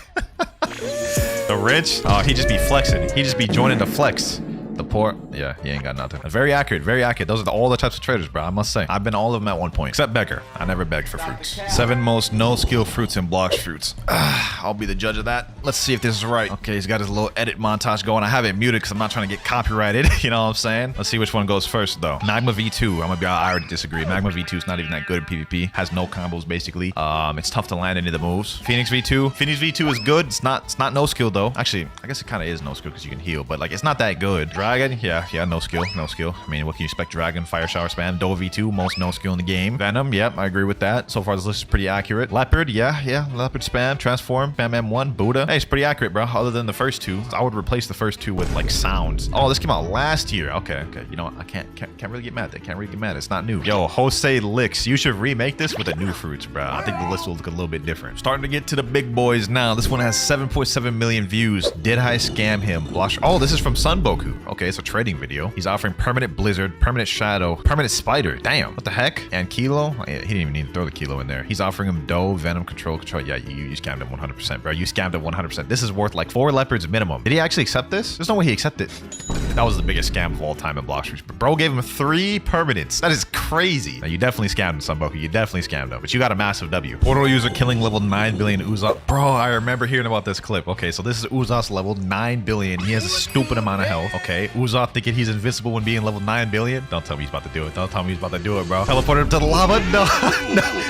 The rich? Oh, he just be flexing. He just be joining the flex. The poor, yeah, he ain't got nothing. Very accurate, very accurate. Those are all the types of traders, bro. I must say, I've been all of them at one point, except beggar. I never begged for fruits. 7 most no-skill fruits and Blox fruits. I'll be the judge of that. Let's see if this is right. Okay, he's got his little edit montage going. I have it muted because I'm not trying to get copyrighted. You know what I'm saying? Let's see which one goes first, though. Magma V2. I already disagree. Magma V2 is not even that good in PvP. Has no combos basically. It's tough to land any of the moves. Phoenix V2. Phoenix V2 is good. It's not no skill though. Actually, I guess it kind of is no skill because you can heal, but like it's not that good. Dragon, yeah, no skill. I mean, what can you expect? Dragon, fire shower spam. Dove V2, most no skill in the game. Venom, yep, I agree with that. So far this list is pretty accurate. Leopard, yeah, leopard spam, transform, Bam Bam 1, Buddha. Hey, it's pretty accurate, bro. Other than the first two, I would replace the first two with like sounds. Oh, this came out last year. Okay. You know what? I can't really get mad. Can't really get mad. It's not new. Yo, Jose Licks, you should remake this with the new fruits, bro. I think the list will look a little bit different. Starting to get to the big boys now. This one has 7.7 million views. Did I scam him? Oh, this is from Sunboku. Okay, it's a trading video. He's offering permanent blizzard, permanent shadow, permanent spider. Damn, what the heck? And kilo? He didn't even need to throw the kilo in there. He's offering him dough, venom, control. Yeah, you scammed him 100%, bro. You scammed him 100%. This is worth like 4 leopards minimum. Did he actually accept this? There's no way he accepted. That was the biggest scam of all time in Blox Fruits. But bro gave him 3 permanents. That is crazy. Now, you definitely scammed him, Sunboku. You definitely scammed him. But you got a massive W. Portal user killing level 9 billion Uzas. Bro, I remember hearing about this clip. Okay, so this is Uzas level 9 billion. He has a stupid amount of health. Okay, Uzas thinking he's invincible when being level 9 billion. Don't tell me he's about to do it. Don't tell me he's about to do it, bro. Teleported him to the lava. No.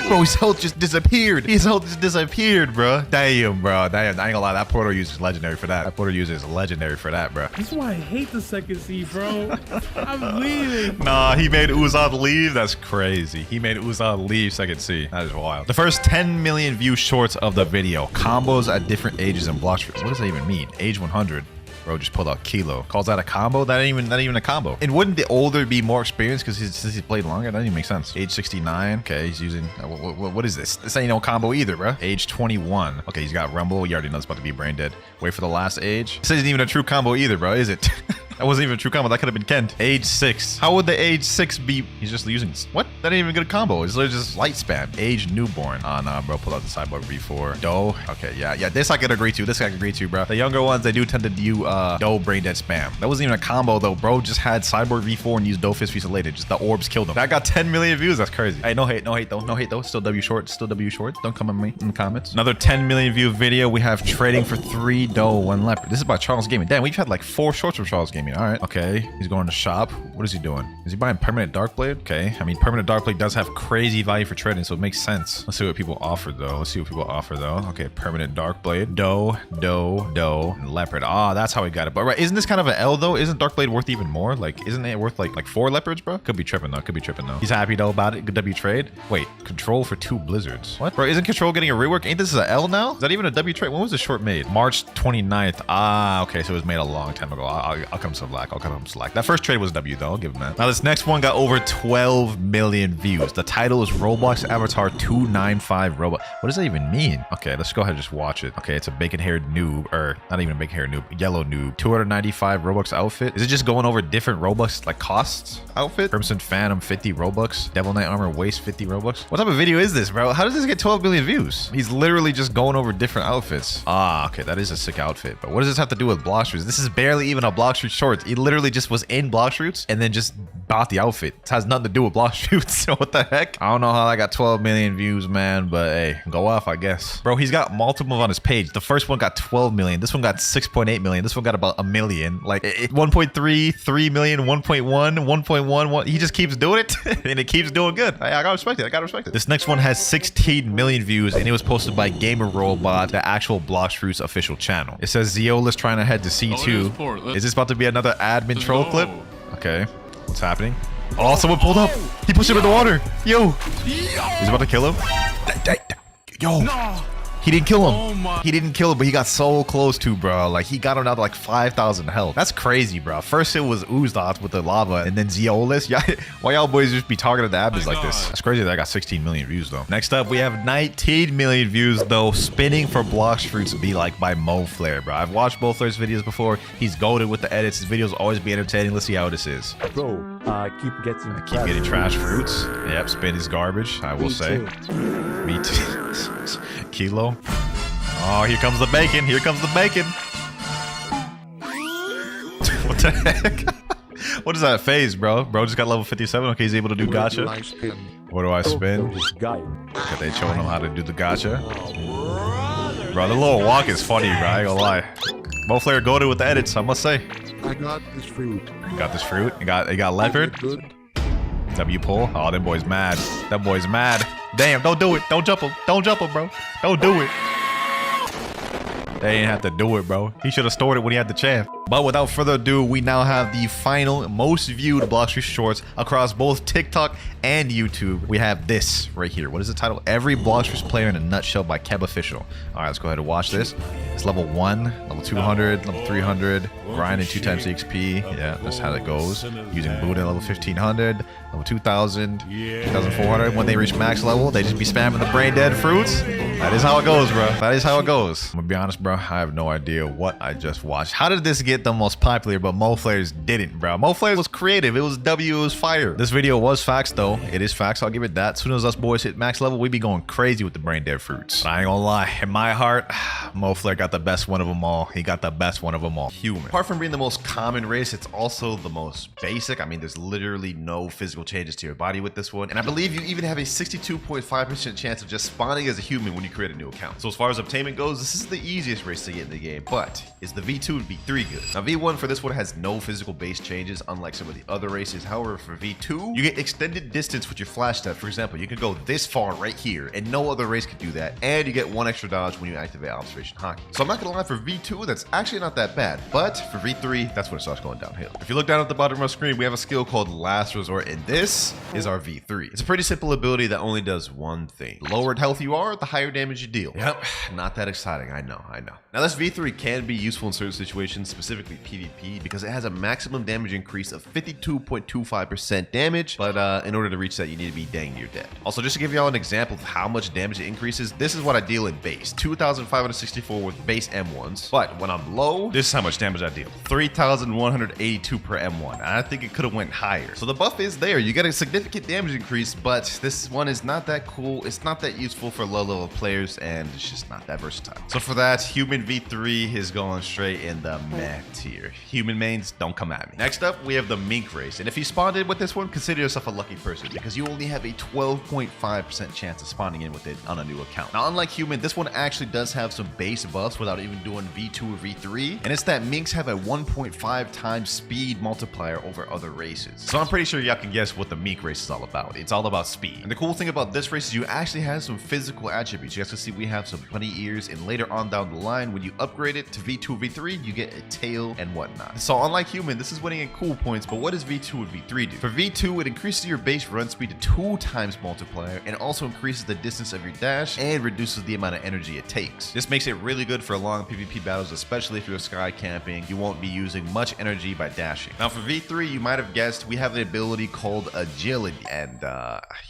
Bro, his health just disappeared. His health just disappeared, bro. Damn, bro. Damn, I ain't gonna lie. That portal user is legendary for that. That portal user is legendary for that, bro. This is why I hate the second seed, bro. I'm leaving. Nah, he made Uzas leave. That's crazy. He made Uzas leave second C. That is wild. The first 10 million view shorts of the video. Combos at different ages in Blox Fruits. What does that even mean? Age 100. Bro just pulled out kilo. Calls that a combo? That ain't even a combo. And wouldn't the older be more experienced because since he's played longer? That doesn't even make sense. Age 69. Okay, he's using... what is this? This ain't no combo either, bro. Age 21. Okay, he's got Rumble. You already know it's about to be brain dead. Wait for the last age. This isn't even a true combo either, bro, is it? That wasn't even a true combo. That could have been Kent. Age 6. How would the age 6 be? He's just using... What? That ain't even a good combo. It's literally just light spam. Age newborn. Oh, nah, bro. Pull out the sideboard V4. Doe. Okay, yeah. This I could agree to. This I could agree to, bro. The younger ones, they do tend to do Doe brain dead spam. That wasn't even a combo, though. Bro just had sideboard V4 and used Doe Fist Feast Elated. Just the orbs killed him. That got 10 million views. That's crazy. Hey, no hate though. No hate though. Still W short. Don't come at me in the comments. Another 10 million view video. We have trading for 3 Doe, 1 leopard. This is by Charles Gaming. Damn, we've had like 4 shorts from Charles Gaming. All right. Okay. He's going to shop. What is he doing? Is he buying permanent dark blade? Okay. I mean, permanent dark blade does have crazy value for trading, so it makes sense. Let's see what people offer though. Okay, permanent dark blade. Doe, and leopard. Ah, that's how he got it. But right, isn't this kind of an L though? Isn't dark blade worth even more? Like, isn't it worth like 4 leopards, bro? Could be tripping though. He's happy though about it. Good W trade. Wait, control for 2 blizzards. What? Bro, isn't control getting a rework? Ain't this an L now? Is that even a W trade? When was the short made? March 29th. Ah, okay, so it was made a long time ago. I'll come some black. That first trade was W though. I'll give him that. Now this next one got over 12 million views. The title is Roblox Avatar 295 Roblox. What does that even mean? Okay, let's go ahead and just watch it. Okay, it's a bacon-haired noob, or not even a bacon-haired noob, yellow noob. 295 Robux outfit. Is it just going over different Robux like costs outfit? Crimson Phantom 50 Robux. Devil Knight Armor waist 50 Robux. What type of video is this, bro? How does this get 12 million views? He's literally just going over different outfits. Ah, okay, that is a sick outfit. But what does this have to do with Blox Fruits? This is barely even a Blox Fruits short. He literally just was in Blox Fruits and then just bought the outfit. It has nothing to do with Blox Fruits. So what the heck? I don't know how I got 12 million views, man, but hey, go off, I guess. Bro, he's got multiple on his page. The first one got 12 million. This one got 6.8 million. This one got about 1 million. Like 1.3, 3 million, 1.1, 1.1. He just keeps doing it and it keeps doing good. I gotta respect it. This next one has 16 million views and it was posted by Gamer Robot, the actual Blox Fruits official channel. It says Zeola's trying to head to C2. Is this about to be another admin troll clip? Okay. What's happening? Oh, someone pulled up. He pushed him in the water. Yo. He's about to kill him. Yo. He didn't kill him. He didn't kill him, but he got so close to, bro. Like, he got him down to like 5,000 health. That's crazy, bro. First it was Uzdots with the lava, and then Zeolus. Why y'all boys just be targeting the abs like this? That's crazy that I got 16 million views, though. Next up, we have 19 million views, though. Spinning for Blox Fruits Be Like by MoFlare, bro. I've watched MoFlare's videos before. He's goated with the edits. His videos always be entertaining. Let's see how this is. Bro, keep getting trash fruits. Yep, spin is garbage, I will say. Me too. Kilo. Oh, here comes the bacon. Here comes the bacon. What the heck? What is that phase, bro? Bro just got level 57. Okay, he's able to do gacha. What do I spin? Okay, they showing him how to do the gacha. Bro, the little walk is funny, bro. I ain't gonna lie. MoFlare goated with the edits, I must say. I got this fruit. You got this fruit? You got leopard? W pull? Oh, them boys mad. That boy's mad. Damn, don't do it. Don't jump him. Don't jump him, bro. Don't do it. They ain't have to do it, bro. He should have stored it when he had the chance. But without further ado, we now have the final most viewed Blox Fruits shorts across both TikTok and YouTube. We have this right here. What is the title? Every Blox Fruits player in a nutshell by Keb Official. All right, let's go ahead and watch this. It's level 1, level 200, level 300, grinding 2 times XP. Yeah, that's how that goes. Using Buddha level 1500, level 2000, 2400. When they reach max level, they just be spamming the brain dead fruits. That is how it goes, bro. That is how it goes. I'm gonna be honest, bro. I have no idea what I just watched. How did this get the most popular, but MoFlare's didn't, bro? MoFlare was creative. It was it was fire. This video was facts, though. It is facts. I'll give it that. As soon as us boys hit max level, we be going crazy with the brain dead fruits. But I ain't gonna lie. In my heart, MoFlare got the best one of them all. He got the best one of them all. Human. Apart from being the most common race, it's also the most basic. I mean, there's literally no physical changes to your body with this one. And I believe you even have a 62.5% chance of just spawning as a human when you create a new account. So as far as obtainment goes, this is the easiest race to get in the game. But is the V2 and V3 good? Now, V1 for this one has no physical base changes, unlike some of the other races. However, for V2, you get extended distance with your flash step. For example, you can go this far right here, and no other race could do that. And you get 1 extra dodge when you activate Observation Hockey. So I'm not gonna lie, for V2, that's actually not that bad. But for V3, that's when it starts going downhill. If you look down at the bottom of our screen, we have a skill called Last Resort, and this is our V3. It's a pretty simple ability that only does one thing. The lower in health you are, the higher damage you deal. Yep, not that exciting, I know. Now this V3 can be useful in certain situations, specifically PvP, because it has a maximum damage increase of 52.25% damage, but in order to reach that, you need to be dang near dead. Also, just to give y'all an example of how much damage it increases, this is what I deal in base, 2,564 with base M1s, but when I'm low, this is how much damage I deal, 3,182 per M1, and I think it could have went higher. So the buff is there, you get a significant damage increase, but this one is not that cool, it's not that useful for low level players, and it's just not that versatile. So for that, human V3 is going straight in the meh tier. Human mains, don't come at me. Next up, we have the mink race, and if you spawned in with this one, consider yourself a lucky person because you only have a 12.5% chance of spawning in with it on a new account. Now, unlike human, this one actually does have some base buffs without even doing V2 or V3, and it's that minks have a 1.5 times speed multiplier over other races. So I'm pretty sure y'all can guess what the mink race is all about. It's all about speed. And the cool thing about this race is you actually have some physical attributes. You guys can see we have some bunny ears, and later on down the line, when you upgrade it to V2 or V3, you get a tail and whatnot. So unlike human, this is winning in cool points, but what does V2 and V3 do? For V2, it increases your base run speed to 2 times multiplier and also increases the distance of your dash and reduces the amount of energy it takes. This makes it really good for long PvP battles, especially if you're sky camping. You won't be using much energy by dashing. Now for V3, you might have guessed, we have an ability called agility, and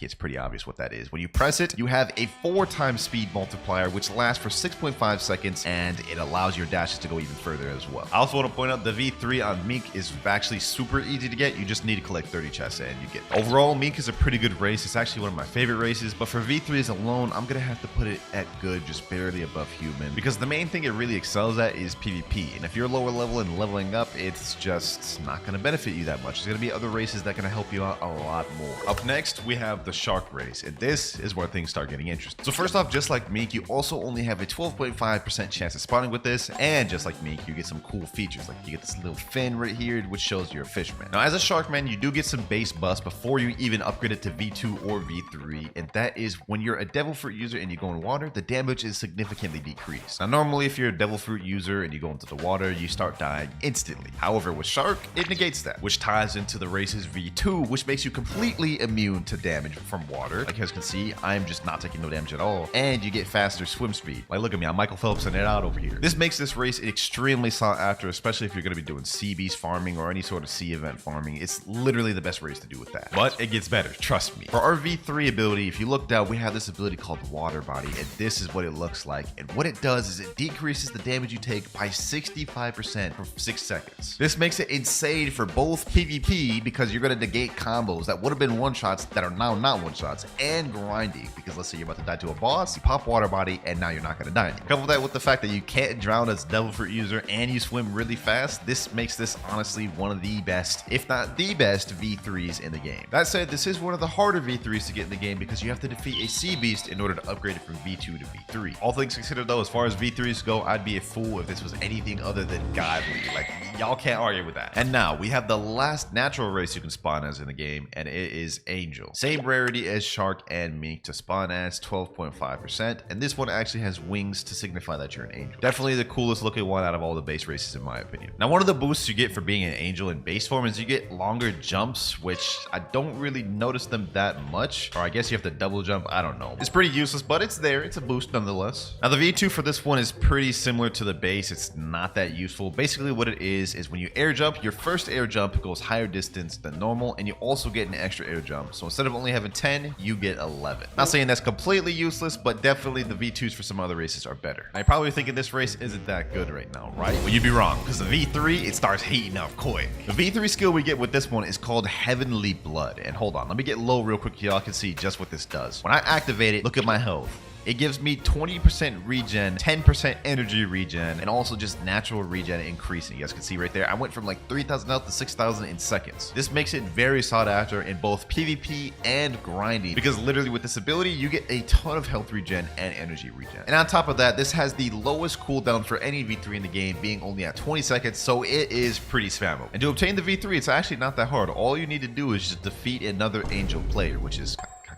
it's pretty obvious what that is. When you press it, you have a 4 times speed multiplier, which lasts for 6.5 seconds, and it allows your dashes to go even further as well. I also want to point out the V3 on Mink is actually super easy to get. You just need to collect 30 chests and you get it. Overall, Mink is a pretty good race. It's actually one of my favorite races, but for V3s alone, I'm gonna have to put it at good, just barely above human, because the main thing it really excels at is PvP, and if you're lower level and leveling up, it's just not gonna benefit you that much. There's gonna be other races that are gonna help you out a lot more. Up next, we have the shark race, and this is where things start getting interesting. So first off, just like Mink, you also only have a 12.5% chance of spawning with this, and just like Mink, you get some cool features. Like you get this little fin right here, which shows you're a fisherman. Now, as a sharkman, you do get some base buffs before you even upgrade it to V2 or V3, and that is when you're a devil fruit user and you go in water, the damage is significantly decreased. Now, normally if you're a devil fruit user and you go into the water, you start dying instantly. However, with shark, it negates that, which ties into the race's V2, which makes you completely immune to damage from water. Like you guys can see, I'm just not taking no damage at all, and you get faster swim speed. Like look at me, I'm Michael Phelps and it out over here. This makes this race extremely sought after, especially if you're going to be doing sea beast farming or any sort of sea event farming. It's literally the best race to do with that. But it gets better, trust me. For our V3 ability, if you look down, we have this ability called Water Body, and this is what it looks like. And what it does is it decreases the damage you take by 65% for 6 seconds. This makes it insane for both PvP because you're going to negate combos that would have been one-shots that are now not one-shots, and grinding because let's say you're about to die to a boss, you pop Water Body, and now you're not going to die anymore. Couple that with the fact that you can't drown as devil fruit user and you swim really fast, this makes this honestly one of the best, if not the best, V3s in the game. That said, this is one of the harder V3s to get in the game because you have to defeat a sea beast in order to upgrade it from V2 to V3. All things considered though, as far as V3s go, I'd be a fool if this was anything other than godly. Like, y'all can't argue with that. And now, we have the last natural race you can spawn as in the game, and it is Angel. Same rarity as Shark and Mink to spawn as, 12.5%, and this one actually has wings to signify that you're an Angel. Definitely the coolest looking one out of all the base races in my opinion. Now, one of the boosts you get for being an Angel in base form is you get longer jumps, which I don't really notice them that much, or I guess you have to double jump, I don't know. It's pretty useless, but it's there, it's a boost nonetheless. Now, the V2 for this one is pretty similar to the base. It's not that useful. Basically what it is when you air jump, your first air jump goes higher distance than normal, and you also get an extra air jump. So instead of only having 10, you get 11. Not saying that's completely useless, but definitely the V2s for some other races are better. Now, you're probably thinking this race isn't that good right now, right? Well, you'd be wrong, because the V3, it starts heating up quick. The V3 skill we get with this one is called Heavenly Blood. And hold on, let me get low real quick so y'all can see just what this does. When I activate it, look at my health. It gives me 20% regen, 10% energy regen, and also just natural regen increasing. You guys can see right there, I went from like 3,000 health to 6,000 in seconds. This makes it very sought after in both PvP and grinding, because literally with this ability, you get a ton of health regen and energy regen. And on top of that, this has the lowest cooldown for any V3 in the game, being only at 20 seconds, so it is pretty spammable. And to obtain the V3, it's actually not that hard. All you need to do is just defeat another Angel player, which is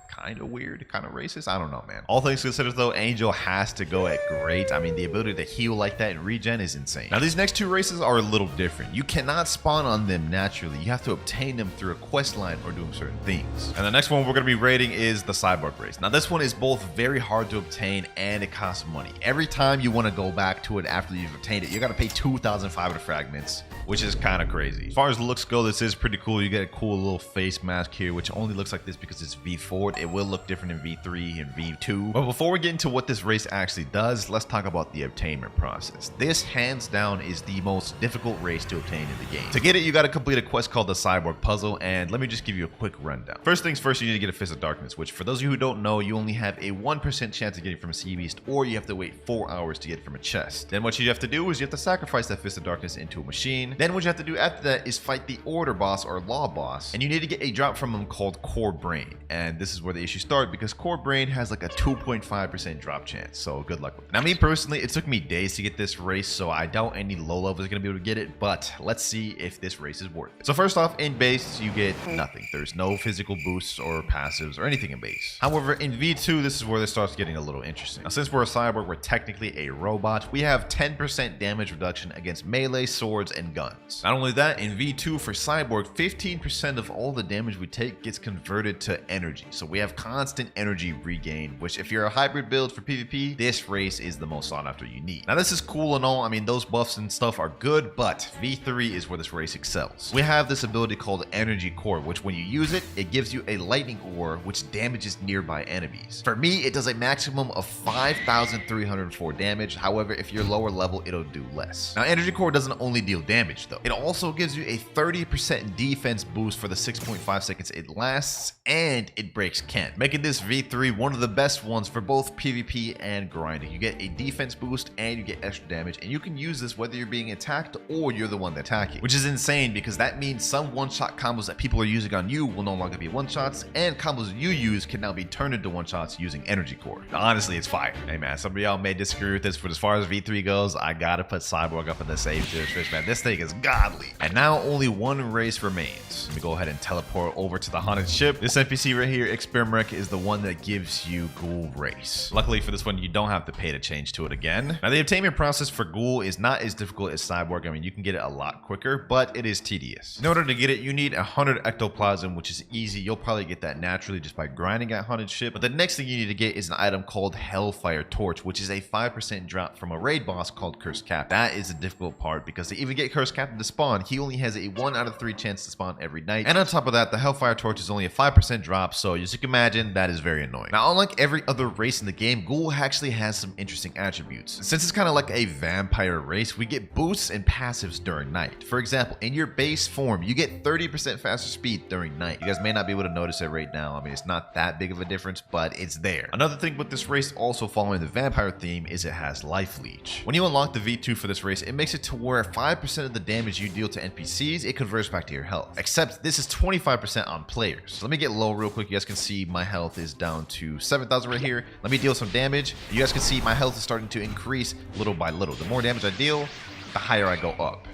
kind of weird, kind of racist. I don't know, man. All things considered though, Angel has to go at great. I mean, the ability to heal like that and regen is insane. Now, these next two races are a little different. You cannot spawn on them naturally. You have to obtain them through a quest line or doing certain things. And the next one we're going to be rating is the Cyborg race. Now, this one is both very hard to obtain and it costs money. Every time you want to go back to it after you've obtained it, you got to pay 2,500 fragments, which is kind of crazy. As far as the looks go, this is pretty cool. You get a cool little face mask here, which only looks like this because it's V4. It will look different in V3 and V2. But before we get into what this race actually does, let's talk about the obtainment process. This, hands down, is the most difficult race to obtain in the game. To get it, you got to complete a quest called the Cyborg Puzzle, and let me just give you a quick rundown. First things first, you need to get a Fist of Darkness, which for those of you who don't know, you only have a 1% chance of getting from a sea beast, or you have to wait 4 hours to get it from a chest. Then what you have to do is you have to sacrifice that Fist of Darkness into a machine. Then what you have to do after that is fight the Order boss or Law boss, and you need to get a drop from him called Core Brain. And this is where the issues start, because Core Brain has like a 2.5% drop chance, so good luck with it. Now, me personally, it took me days to get this race, so I doubt any low level is going to be able to get it, but let's see if this race is worth it. So first off, in base, you get nothing. There's no physical boosts or passives or anything in base. However, in V2, this is where this starts getting a little interesting. Now, since we're a cyborg, we're technically a robot. We have 10% damage reduction against melee, swords, and guns. Not only that, in V2 for cyborg, 15% of all the damage we take gets converted to energy. So we have constant energy regain, which if you're a hybrid build for PvP, this race is the most sought after you need. Now, this is cool and all. I mean, those buffs and stuff are good, but V3 is where this race excels. We have this ability called Energy Core, which when you use it, it gives you a lightning ore, which damages nearby enemies. For me, it does a maximum of 5,304 damage. However, if you're lower level, it'll do less. Now, Energy Core doesn't only deal damage though. It also gives you a 30% defense boost for the 6.5 seconds it lasts, and it breaks can, making this V3 one of the best ones for both PvP and grinding. You get a defense boost and you get extra damage, and you can use this whether you're being attacked or you're the one attacking, which is insane because that means some one-shot combos that people are using on you will no longer be one-shots, and combos you use can now be turned into one-shots using energy core. Honestly, it's fire. Hey man, some of y'all may disagree with this, but as far as V3 goes, I gotta put Cyborg up in the save tier, man. This thing is godly. And now only one race remains. Let me go ahead and teleport over to the haunted ship. This NPC right here, Experimeric, is the one that gives you Ghoul Race. Luckily for this one, you don't have to pay to change to it again. Now the obtainment process for Ghoul is not as difficult as Cyborg. I mean, you can get it a lot quicker, but it is tedious. In order to get it, you need 100 ectoplasm, which is easy. You'll probably get that naturally just by grinding at haunted ship. But the next thing you need to get is an item called Hellfire Torch, which is a 5% drop from a raid boss called Cursed Cap. That is the difficult part because to even get Cursed Captain to spawn, he only has a 1 out of 3 chance to spawn every night. And on top of that, the Hellfire Torch is only a 5% drop, so as you can imagine, that is very annoying. Now, unlike every other race in the game, Ghoul actually has some interesting attributes. Since it's kind of like a vampire race, we get boosts and passives during night. For example, in your base form, you get 30% faster speed during night. You guys may not be able to notice it right now. I mean, it's not that big of a difference, but it's there. Another thing with this race, also following the vampire theme, is it has Life Leech. When you unlock the V2 for this race, it makes it to where 5% of the damage you deal to NPCs, it converts back to your health. Except this is 25% on players. So let me get low real quick. You guys can see my health is down to 7,000 right here. Let me deal some damage. You guys can see my health is starting to increase little by little. The more damage I deal, the higher I go up.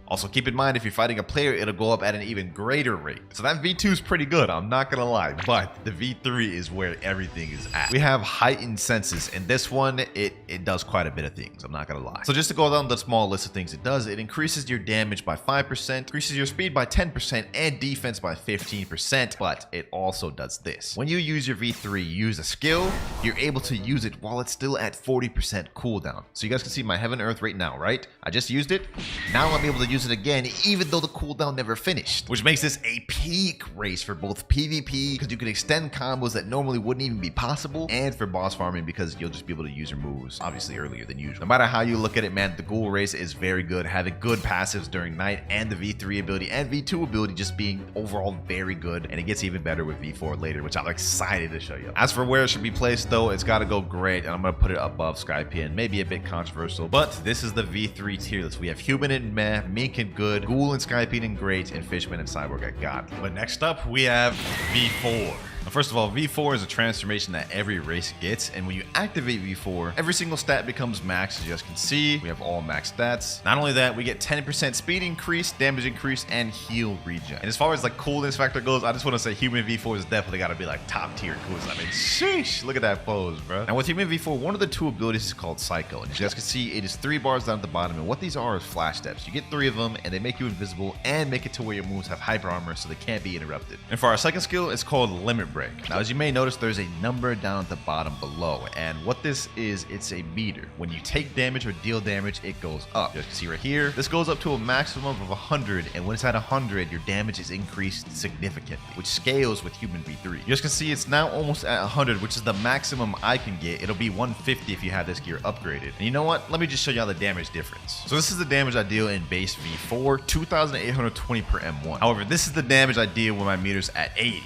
Also, keep in mind, if you're fighting a player, it'll go up at an even greater rate. So that V2 is pretty good, I'm not gonna lie, but the V3 is where everything is at. We have heightened senses, and this one, it does quite a bit of things, I'm not gonna lie. So just to go down the small list of things it does, it increases your damage by 5%, increases your speed by 10%, and defense by 15%, but it also does this. When you use your V3, use a skill, you're able to use it while it's still at 40% cooldown. So you guys can see my Heaven Earth right now, right? I just used it. Now I'm able to use it again, even though the cooldown never finished, which makes this a peak race for both PvP because you can extend combos that normally wouldn't even be possible, and for boss farming because you'll just be able to use your moves obviously earlier than usual. No matter how you look at it, man, the Ghoul race is very good, having good passives during night, and the V3 ability and V2 ability just being overall very good, and it gets even better with V4 later, which I'm excited to show you. As for where it should be placed though, it's got to go great, and I'm going to put it above Skypiea. Maybe a bit controversial, but this is the V3 tier list. We have Human and Meh, Mink and Good, Ghoul and Skypiea and Great, and Fishman and Cyborg at God. But next up, we have V4. Now, first of all, V4 is a transformation that every race gets, and when you activate V4, every single stat becomes max. As you guys can see, we have all max stats. Not only that, we get 10% speed increase, damage increase, and heal regen. And as far as like coolness factor goes, I just want to say Human V4 is definitely got to be like top tier coolness. I mean, sheesh, look at that pose, bro. Now with Human V4, one of the 2 abilities is called Psycho, and as you guys can see, it is 3 bars down at the bottom, and what these are is flash steps. You get 3 of them, and they make you invisible and make it to where your moves have hyper armor so they can't be interrupted. And for our second skill, it's called Limit Break. Now, as you may notice, there's a number down at the bottom below, and what this is, it's a meter. When you take damage or deal damage, it goes up. You guys can see right here, this goes up to a maximum of 100, and when it's at 100, your damage is increased significantly, which scales with Human V3. You guys can see it's now almost at 100, which is the maximum I can get. It'll be 150 if you have this gear upgraded. And you know what? Let me just show y'all the damage difference. So this is the damage I deal in base V4, 2,820 per M1. However, this is the damage I deal when my meter's at 80.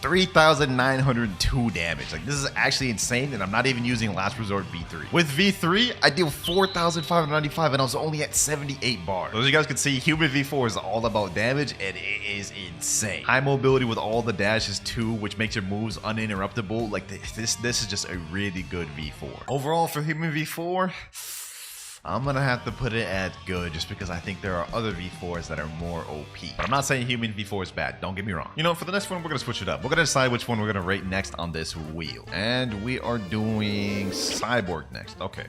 3,902 damage. Like, this is actually insane, and I'm not even using Last Resort V3. With V3, I deal 4,595, and I was only at 78 bars. So as you guys can see, Human V4 is all about damage, and it is insane. High mobility with all the dashes too, which makes your moves uninterruptible. Like, this is just a really good V4. Overall, for Human V4, I'm gonna have to put it at good just because I think there are other V4s that are more OP. But I'm not saying Human V4 is bad, don't get me wrong. You know, for the next one, we're gonna switch it up. We're gonna decide which one we're gonna rate next on this wheel. And we are doing Cyborg next. Okay.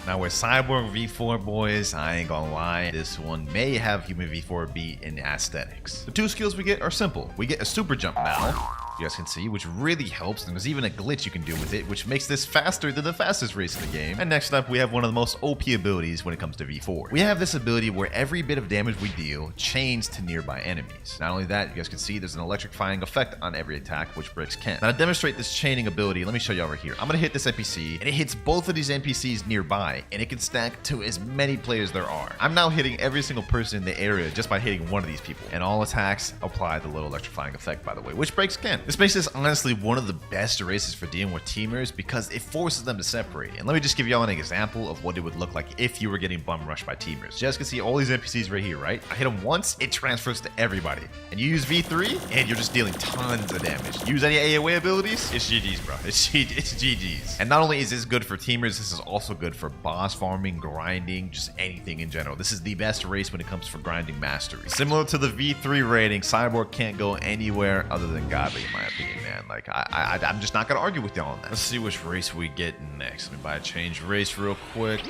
Now with Cyborg V4, boys, I ain't gonna lie, this one may have Human V4 beat in aesthetics. The 2 skills we get are simple. We get a super jump now, you guys can see, which really helps. And there's even a glitch you can do with it, which makes this faster than the fastest race in the game. And next up, we have one of the most OP abilities when it comes to V4. We have this ability where every bit of damage we deal chains to nearby enemies. Not only that, you guys can see there's an electrifying effect on every attack, which breaks can't. Now to demonstrate this chaining ability, let me show you over here. I'm gonna hit this NPC, and it hits both of these NPCs nearby, and it can stack to as many players there are. I'm now hitting every single person in the area just by hitting one of these people, and all attacks apply the little electrifying effect, by the way, which breaks can't. This makes this honestly one of the best races for dealing with teamers because it forces them to separate. And let me just give y'all an example of what it would look like if you were getting bum rushed by teamers. You guys can see all these NPCs right here, right? I hit them once, it transfers to everybody. And you use V3, and you're just dealing tons of damage. Use any AoE abilities, it's GG's, bro. It's GG's. And not only is this good for teamers, this is also good for boss farming, grinding, just anything in general. This is the best race when it comes for grinding mastery. Similar to the V3 rating, Cyborg can't go anywhere other than godly, in my opinion, man. Like, I'm just not gonna argue with y'all on that. Let's see which race we get next. Let me buy a change race real quick.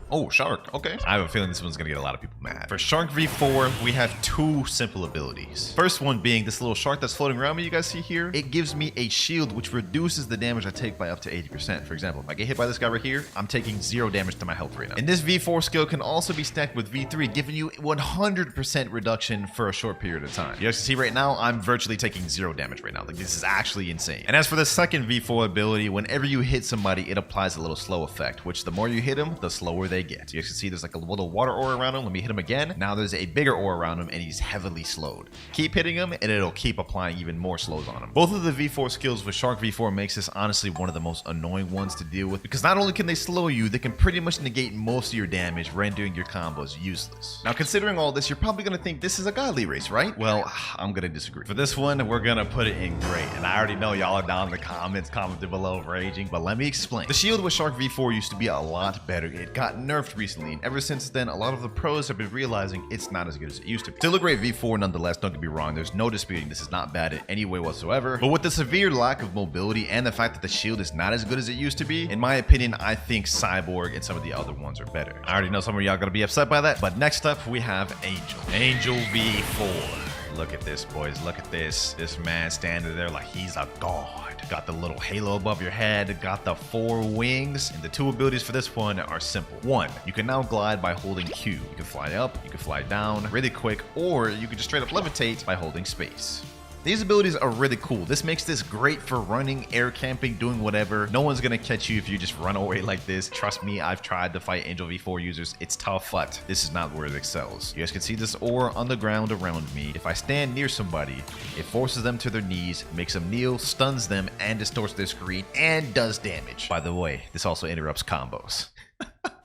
Oh, Shark. Okay. I have a feeling this one's gonna get a lot of people mad. For Shark V4, we have two simple abilities. First one being this little shark that's floating around me, you guys see here. It gives me a shield which reduces the damage I take by up to 80%. For example, if I get hit by this guy right here, I'm taking 0 damage to my health right now. And this V4 skill can also be stacked with V3, giving you 100% reduction for a short period of time. You guys can see right now, I'm virtually taking 0 damage right now. Like, this is actually insane. And as for the second V4 ability, whenever you hit somebody, it applies a little slow effect, which the more you hit them, the slower they get. You guys can see there's like a little water aura around him. Let me hit him again. Now there's a bigger aura around him, and he's heavily slowed. Keep hitting him, and it'll keep applying even more slows on him. Both of the V4 skills with Shark V4 makes this honestly one of the most annoying ones to deal with, because not only can they slow you, they can pretty much negate most of your damage, rendering your combos useless. Now, considering all this, you're probably gonna think this is a godly race, right? Well, I'm gonna disagree. For this one, we're gonna put it in great, and I already know y'all are down in the comments, commenting below, raging, but let me explain. The shield with Shark V4 used to be a lot better. It got nerfed recently, and ever since then, a lot of the pros have been realizing it's not as good as it used to be. Still a great V4 nonetheless, don't get me wrong. There's no disputing this is not bad in any way whatsoever. But with the severe lack of mobility and the fact that the shield is not as good as it used to be, in my opinion, I think Cyborg and some of the other ones are better. I already know some of y'all gonna be upset by that, but next up we have Angel. Angel V4. Look at this, boys. Look at this. This man standing there like he's a god. Got the little halo above your head, got the 4 wings, and the 2 abilities for this one are simple. 1, you can now glide by holding Q. You can fly up, you can fly down really quick, or you can just straight up levitate by holding space. These abilities are really cool. This makes this great for running, air camping, doing whatever. No one's gonna catch you if you just run away like this. Trust me, I've tried to fight Angel V4 users. It's tough, but this is not where it excels. You guys can see this aura on the ground around me. If I stand near somebody, it forces them to their knees, makes them kneel, stuns them, and distorts their screen, and does damage. By the way, this also interrupts combos.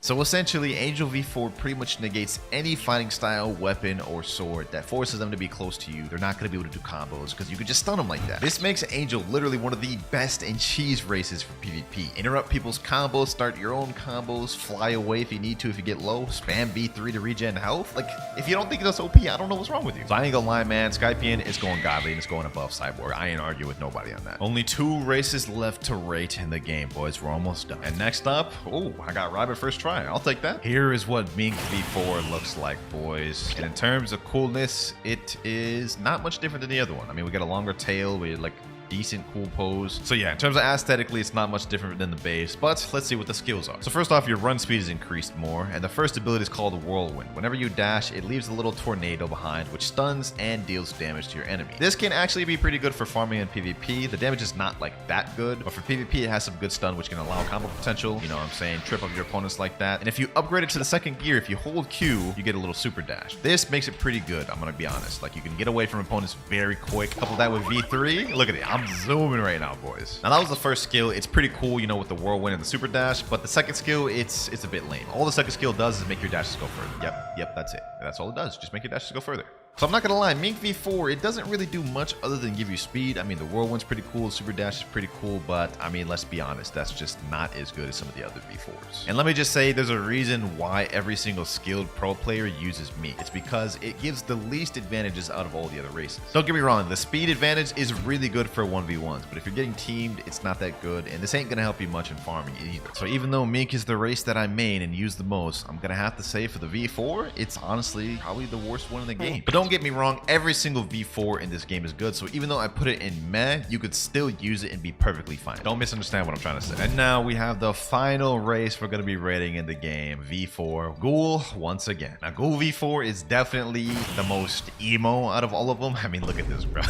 So essentially, Angel V4 pretty much negates any fighting style, weapon, or sword that forces them to be close to you. They're not going to be able to do combos because you could just stun them like that. This makes Angel literally one of the best in cheese races for PvP. Interrupt people's combos, start your own combos, fly away if you need to if you get low, spam B3 to regen health. Like, if you don't think that's OP, I don't know what's wrong with you. So I ain't gonna lie, man, Skypian is going godly and it's going above Cyborg. I ain't arguing with nobody on that. Only 2 races left to rate in the game, boys. We're almost done. And next up, oh, I got Rabbit first try. I'll take that. Here is what Mink V4 looks like, boys. And in terms of coolness, it is not much different than the other one. I mean, we got a longer tail. We had like decent cool pose. So yeah, in terms of aesthetically, it's not much different than the base, but let's see what the skills are. So first off, your run speed is increased more, and the first ability is called Whirlwind. Whenever you dash, it leaves a little tornado behind, which stuns and deals damage to your enemy. This can actually be pretty good for farming and PvP. The damage is not like that good, but for PvP, it has some good stun, which can allow combo potential. You know what I'm saying? Trip up your opponents like that. And if you upgrade it to the second gear, if you hold Q, you get a little super dash. This makes it pretty good, I'm gonna be honest. Like, you can get away from opponents very quick. Couple that with V3, look at it. I'm zooming right now, boys. Now that was the first skill. It's pretty cool, you know, with the whirlwind and the super dash, but the second skill, it's a bit lame. All the second skill does is make your dashes go further. Yep, that's it. That's all it does. Just make your dashes go further. So I'm not gonna lie, Mink V4, it doesn't really do much other than give you speed. I mean, the whirlwind's pretty cool, the super dash is pretty cool, but I mean, let's be honest, that's just not as good as some of the other V4s. And let me just say, there's a reason why every single skilled pro player uses Mink. It's because it gives the least advantages out of all the other races. Don't get me wrong, the speed advantage is really good for 1v1s, but if you're getting teamed, it's not that good, and this ain't gonna help you much in farming either. So even though Mink is the race that I main and use the most, I'm gonna have to say for the V4, it's honestly probably the worst one in the game. But don't don't get me wrong, every single V4 in this game is good, so even though I put it in meh, you could still use it and be perfectly fine. Don't misunderstand what I'm trying to say. And now we have the final race we're going to be rating in the game, V4 Ghoul once again. Now Ghoul V4 is definitely the most emo out of all of them. I mean, look at this, bro.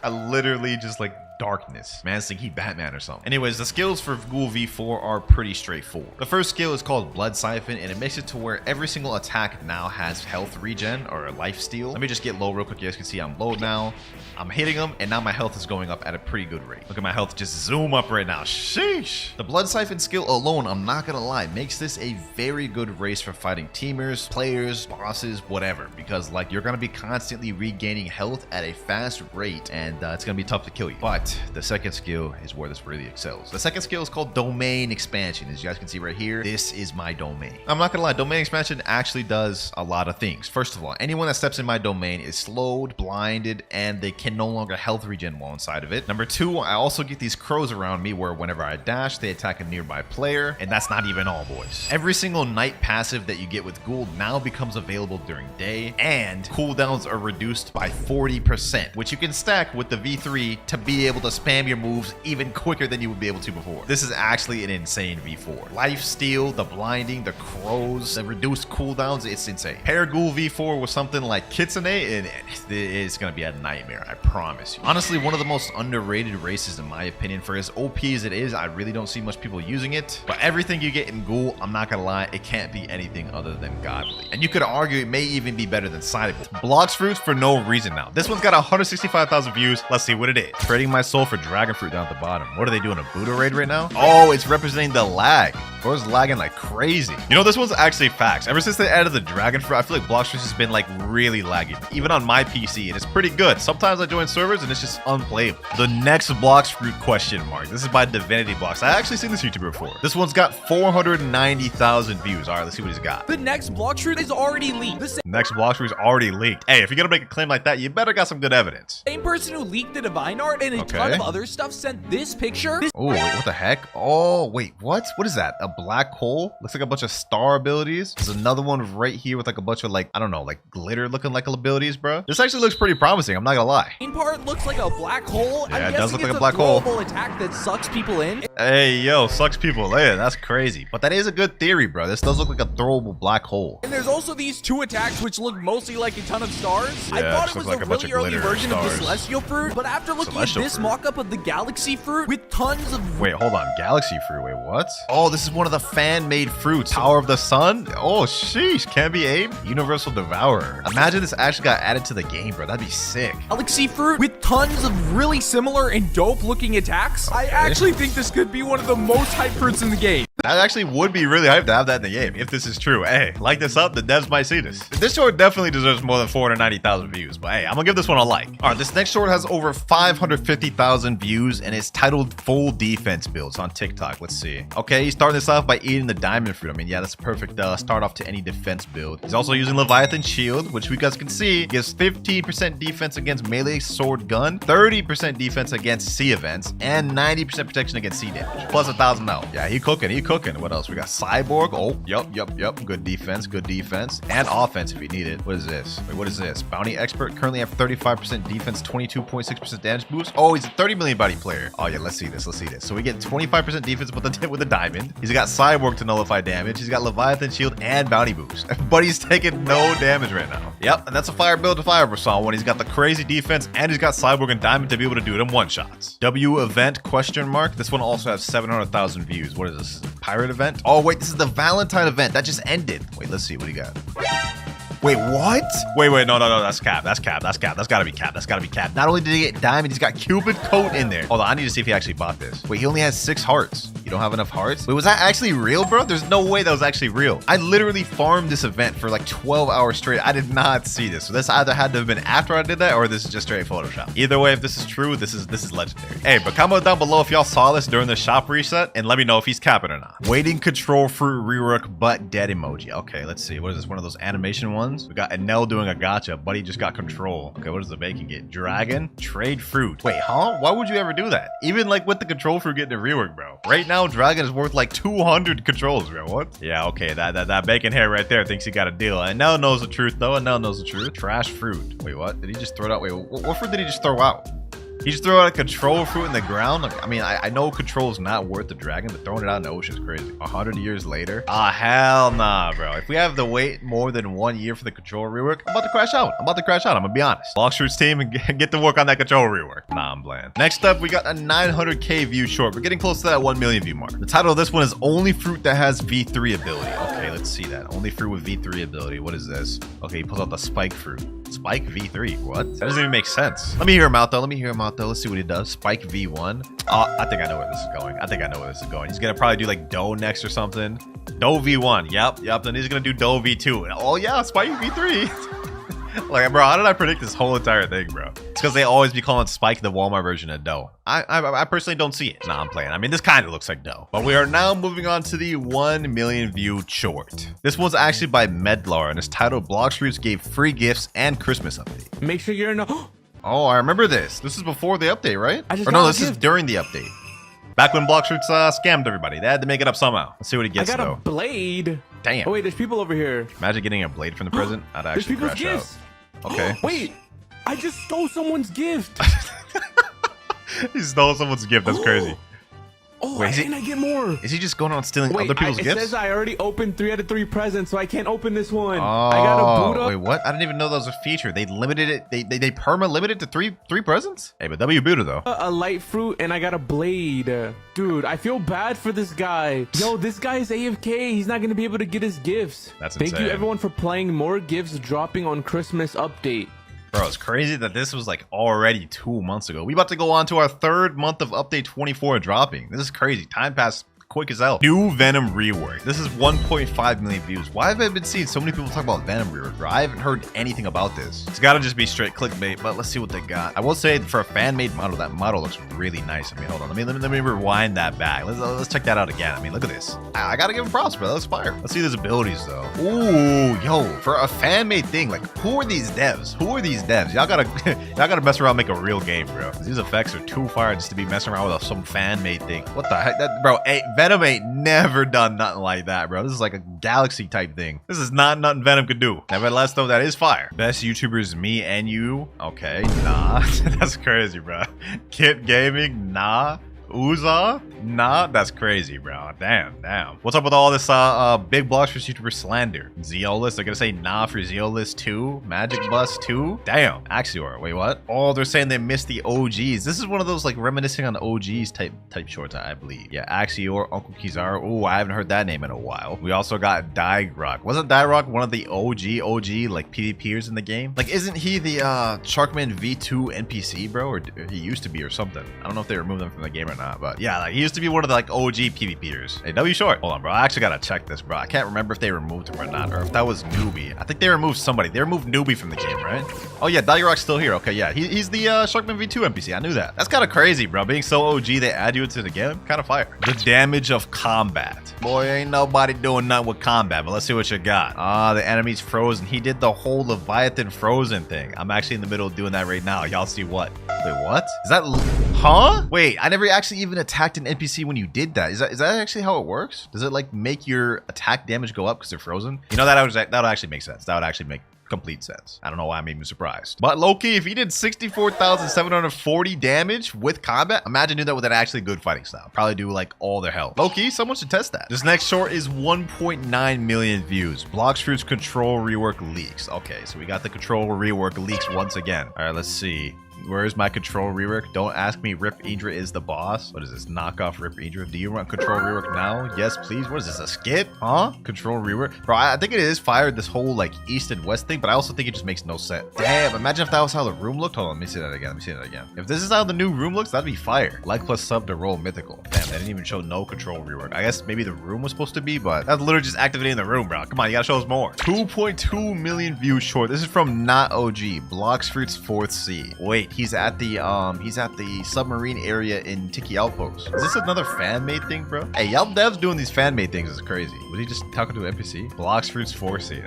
I literally just like darkness. Man, think he Batman or something. Anyways, the skills for Ghoul V4 are pretty straightforward. The first skill is called Blood Siphon, and it makes it to where every single attack now has health regen or life steal. Let me just get low real quick. You guys can see I'm low now. I'm hitting them, and now my health is going up at a pretty good rate. Look at my health just zoom up right now. Sheesh. The Blood Siphon skill alone, I'm not gonna lie, makes this a very good race for fighting teamers, players, bosses, whatever, because like you're gonna be constantly regaining health at a fast rate, and it's gonna be tough to kill you. But the second skill is where this really excels. The second skill is called Domain Expansion. As you guys can see right here, this is my domain. I'm not gonna lie, Domain Expansion actually does a lot of things. First of all, anyone that steps in my domain is slowed, blinded, and they can no longer health regen while inside of it. Number two, I also get these crows around me where whenever I dash, they attack a nearby player, and that's not even all, boys. Every single night passive that you get with Ghoul now becomes available during day, and cooldowns are reduced by 40%, which you can stack with the V3 to be able to spam your moves even quicker than you would be able to before. This is actually an insane V4. Life steal, the blinding, the crows, the reduced cooldowns, it's insane. Pair Ghoul V4 with something like Kitsune, and it's gonna be a nightmare, I promise you. Honestly, one of the most underrated races in my opinion. For as OP as it is, I really don't see much people using it. But everything you get in Ghoul, I'm not gonna lie, it can't be anything other than godly. And you could argue it may even be better than Sidable. Blox Fruits for no reason now. This one's got 165,000 views. Let's see what it is. Trading my soul for Dragon Fruit down at the bottom. What are they doing, a Buddha raid right now? Oh, it's representing the lag. Bro's lagging like crazy. You know, this one's actually facts. Ever since they added the Dragon Fruit, I feel like Blox Fruits has been like really lagging. Even on my PC, and it's pretty good. Sometimes I join servers and it's just unplayable. The next Blox Fruit question mark. This is by Divinity Blox. I actually seen this YouTuber before. This one's got 490,000 views. All right, let's see what he's got. The next Blox Fruit is already leaked. The next Blox Fruit is already leaked. Hey, if you're gonna make a claim like that, you better got some good evidence. same person who leaked the Divine Art and a ton of other stuff sent this picture. Oh, wait, what the heck? Oh, wait, what? What is that? A black hole? Looks like a bunch of star abilities. There's another one right here with like a bunch of like, I don't know, like glitter looking like abilities, bro. This actually looks pretty promising. I'm not gonna lie. Main part looks like a black hole. Yeah, I'm it does look like it's a black hole. throwable attack that sucks people in. Hey, yo, sucks people in. That's crazy. But that is a good theory, bro. This does look like a throwable black hole. And there's also these two attacks which look mostly like a ton of stars. Yeah, I thought it looks was like a a bunch really of early glitter version of the stars. Celestial Fruit, but after looking Celestial at this Fruit. mock-up of the Galaxy Fruit with tons of... Wait, hold on. Galaxy Fruit. Wait, what? Oh, this is one of the fan-made fruits. Power of the Sun? Oh, sheesh. Can be aimed. Universal Devourer. Imagine this actually got added to the game, bro. That'd be sick. Galaxy Fruit with tons of really similar and dope-looking attacks. I actually think this could be one of the most hyped fruits in the game. That actually would be really hyped to have that in the game, if this is true. Hey, like this up, the devs might see this. This short definitely deserves more than 490,000 views, but hey, I'm gonna give this one a like. All right, this next short has over 550,000 views, and it's titled Full Defense Builds on TikTok. Let's see. Okay, he's starting this off by eating the diamond fruit. I mean, yeah, that's a perfect start off to any defense build. He's also using Leviathan Shield, which you guys can see gives 15% defense against melee sword gun, 30% defense against sea events, and 90% protection against sea damage, plus 1,000 health. Yeah, he cooking. What else? We got Cyborg. Oh, yep. Good defense, and offense if you need it. What is this? Wait, what is this? Bounty Expert currently have 35% defense, 22.6% damage boost. Oh, he's a 30 million body player. Oh yeah, let's see this. So we get 25% defense with the diamond. He's got Cyborg to nullify damage. He's got Leviathan Shield and bounty boost. But he's taking no damage right now. Yep, and that's a fire build to fire Versailles when he's got the crazy defense and he's got Cyborg and diamond to be able to do them one shots. W event question mark. This one also has 700,000 views. What is this? Pirate event? Oh wait, this is the Valentine event that just ended. Wait, let's see what he got. Wait, what? Wait, no, that's cap. That's gotta be cap. Not only did he get diamond, he's got Cupid coat in there. Hold on, I need to see if he actually bought this. Wait, he only has 6 hearts. You don't have enough hearts? Wait, was that actually real, bro? There's no way that was actually real. I literally farmed this event for like 12 hours straight. I did not see this. So this either had to have been after I did that, or this is just straight Photoshop. Either way, if this is true, this is legendary. Hey, but comment down below if y'all saw this during the shop reset, and let me know if he's capping or not. Waiting control fruit rework, but dead emoji. Okay, let's see. What is this? One of those animation ones? We got Enel doing a gacha. Buddy just got control. Okay, what does the bacon get? Dragon, trade fruit. Wait, huh? Why would you ever do that? Even like with the control fruit getting a rework, bro. Right now, Dragon is worth like 200 controls, bro. What? Yeah, okay. That bacon hair right there thinks he got a deal. And now knows the truth, though. And now knows the truth. Trash fruit. Wait, what? Did he just throw it out? Wait, what fruit did he just throw out? He just threw out a control fruit in the ground. I mean, I know control is not worth the dragon, but throwing it out in the ocean is crazy. 100 years later? Ah, hell nah, bro. If we have to wait more than 1 year for the control rework, I'm about to crash out. I'm gonna be honest. Blox Fruit's team and get to work on that control rework. Nah, I'm bland. Next up, we got a 900k view short. We're getting close to that 1 million view mark. The title of this one is Only Fruit That Has V3 Ability. Okay, let's see that. Only fruit with V3 ability. What is this? Okay, he pulls out the spike fruit. Spike V3. What? That doesn't even make sense. Let me hear him out though. Let's see what he does. Spike V1. I think I know where this is going. He's gonna probably do like Doe next or something. Doe V1. Yep. Then he's gonna do Doe V2. Oh yeah, Spike V3. Like, bro, how did I predict this whole entire thing, bro? It's because they always be calling Spike the Walmart version of Doe. I personally don't see it. Nah, I'm playing. I mean, this kind of looks like Doe. But we are now moving on to the 1 million view short. This one's actually by Medlar, and it's titled Blox Fruits Gave Free Gifts and Christmas Update. Make sure you're in a... Oh, I remember this. This is before the update, right? Or no, this is during the update. Back when Blox Fruits scammed everybody. They had to make it up somehow. Let's see what he gets, though. I got a blade. Damn. Oh, wait, there's people over here. Imagine getting a blade from the present. I'd actually crash out. Okay. Wait, I just stole someone's gift. He stole someone's gift. That's crazy. Oh, wait, and I get more. Is he just going on stealing other people's gifts? It says I already opened 3 out of 3 presents, so I can't open this one. Oh, I got a boot up. Wait, what? I didn't even know that was a feature. They limited it. They perma-limited to three presents? Hey, but W booted though. A light fruit, and I got a blade. Dude, I feel bad for this guy. Yo, this guy is AFK. He's not going to be able to get his gifts. That's insane. Thank you, everyone, for playing. More gifts dropping on Christmas update. Bro, it's crazy that this was like already 2 months ago. We about to go on to our 3rd month of update 24 dropping. This is crazy. Time passed quick as hell. New Venom rework. This is 1.5 million views. Why have I been seeing so many people talk about Venom rework, bro? I haven't heard anything about this. It's gotta just be straight clickbait, but let's see what they got. I will say for a fan-made model, that model looks really nice. I mean, hold on. Let me rewind that back. Let's check that out again. I mean, look at this. I gotta give him props, bro. That's fire. Let's see his abilities though. Ooh, yo, for a fan-made thing, like who are these devs? Y'all gotta mess around and make a real game, bro. These effects are too fire just to be messing around with some fan-made thing. What the heck? Bro, hey, Venom ain't never done nothing like that, bro. This is like a galaxy type thing. This is not nothing Venom could do. Nevertheless, though, that is fire. Best YouTubers, me and you. Okay, nah. That's crazy, bro. Kit Gaming, nah. Uza? Nah, that's crazy, bro. Damn. What's up with all this big Blox Fruits YouTuber slander? Zeolus, they're gonna say nah for Zeolus 2. Magic Bus 2. Damn. Axior, wait, what? Oh, they're saying they missed the OGs. This is one of those like reminiscing on the OGs type shorts, I believe. Yeah, Axior, Uncle Kizaru. Ooh, I haven't heard that name in a while. We also got Digrock. Wasn't Digrock one of the OG like PvPers in the game? Like, isn't he the Sharkman V2 NPC, bro? Or he used to be or something. I don't know if they removed him from the game or not, but yeah, like he used to be one of the like OG PvPers. Hey, W Short. Hold on, bro. I actually gotta check this, bro. I can't remember if they removed him or not, or if that was Newbie. I think they removed somebody. They removed Newbie from the game, right? Oh yeah, Digrock's still here. Okay, yeah, he's the Sharkman V2 NPC. I knew that. That's kind of crazy, bro. Being so OG, they add you into the game. Kind of fire. The damage of combat. Boy, ain't nobody doing nothing with combat, but let's see what you got. Ah, the enemy's frozen. He did the whole Leviathan frozen thing. I'm actually in the middle of doing that right now. Y'all see what? Wait, what? Is that... Huh? Wait, I never actually even attacked an NPC when you did that. Is that actually how it works? Does it like make your attack damage go up because they're frozen? You know, that would actually make sense. That would actually make complete sense. I don't know why I'm even surprised. But low-key, if he did 64,740 damage with combat, imagine doing that with an actually good fighting style. Probably do like all their health. Low-key, someone should test that. This next short is 1.9 million views. Blox Fruits control rework leaks. Okay, so we got the control rework leaks once again. All right, let's see. Where's my control rework? Don't ask me. Rip Idra is the boss. What is this? Knockoff Rip Idra. Do you want control rework now? Yes, please. What is this? A skit? Huh? Control rework? Bro, I think it is fired, this whole like east and west thing, but I also think it just makes no sense. Damn, imagine if that was how the room looked. Hold on, let me see that again. If this is how the new room looks, that'd be fire. Like plus sub to roll mythical. Damn, they didn't even show no control rework. I guess maybe the room was supposed to be, but that's literally just activating the room, bro. Come on, you gotta show us more. 2.2 million views short. This is from Not OG. Blox Fruits 4th Sea. Wait, he's at the submarine area in Tiki Outpost. Is this another fan-made thing, bro? Hey, y'all devs doing these fan-made things is crazy. Was he just talking to an NPC? Blox Fruits 4th Sea.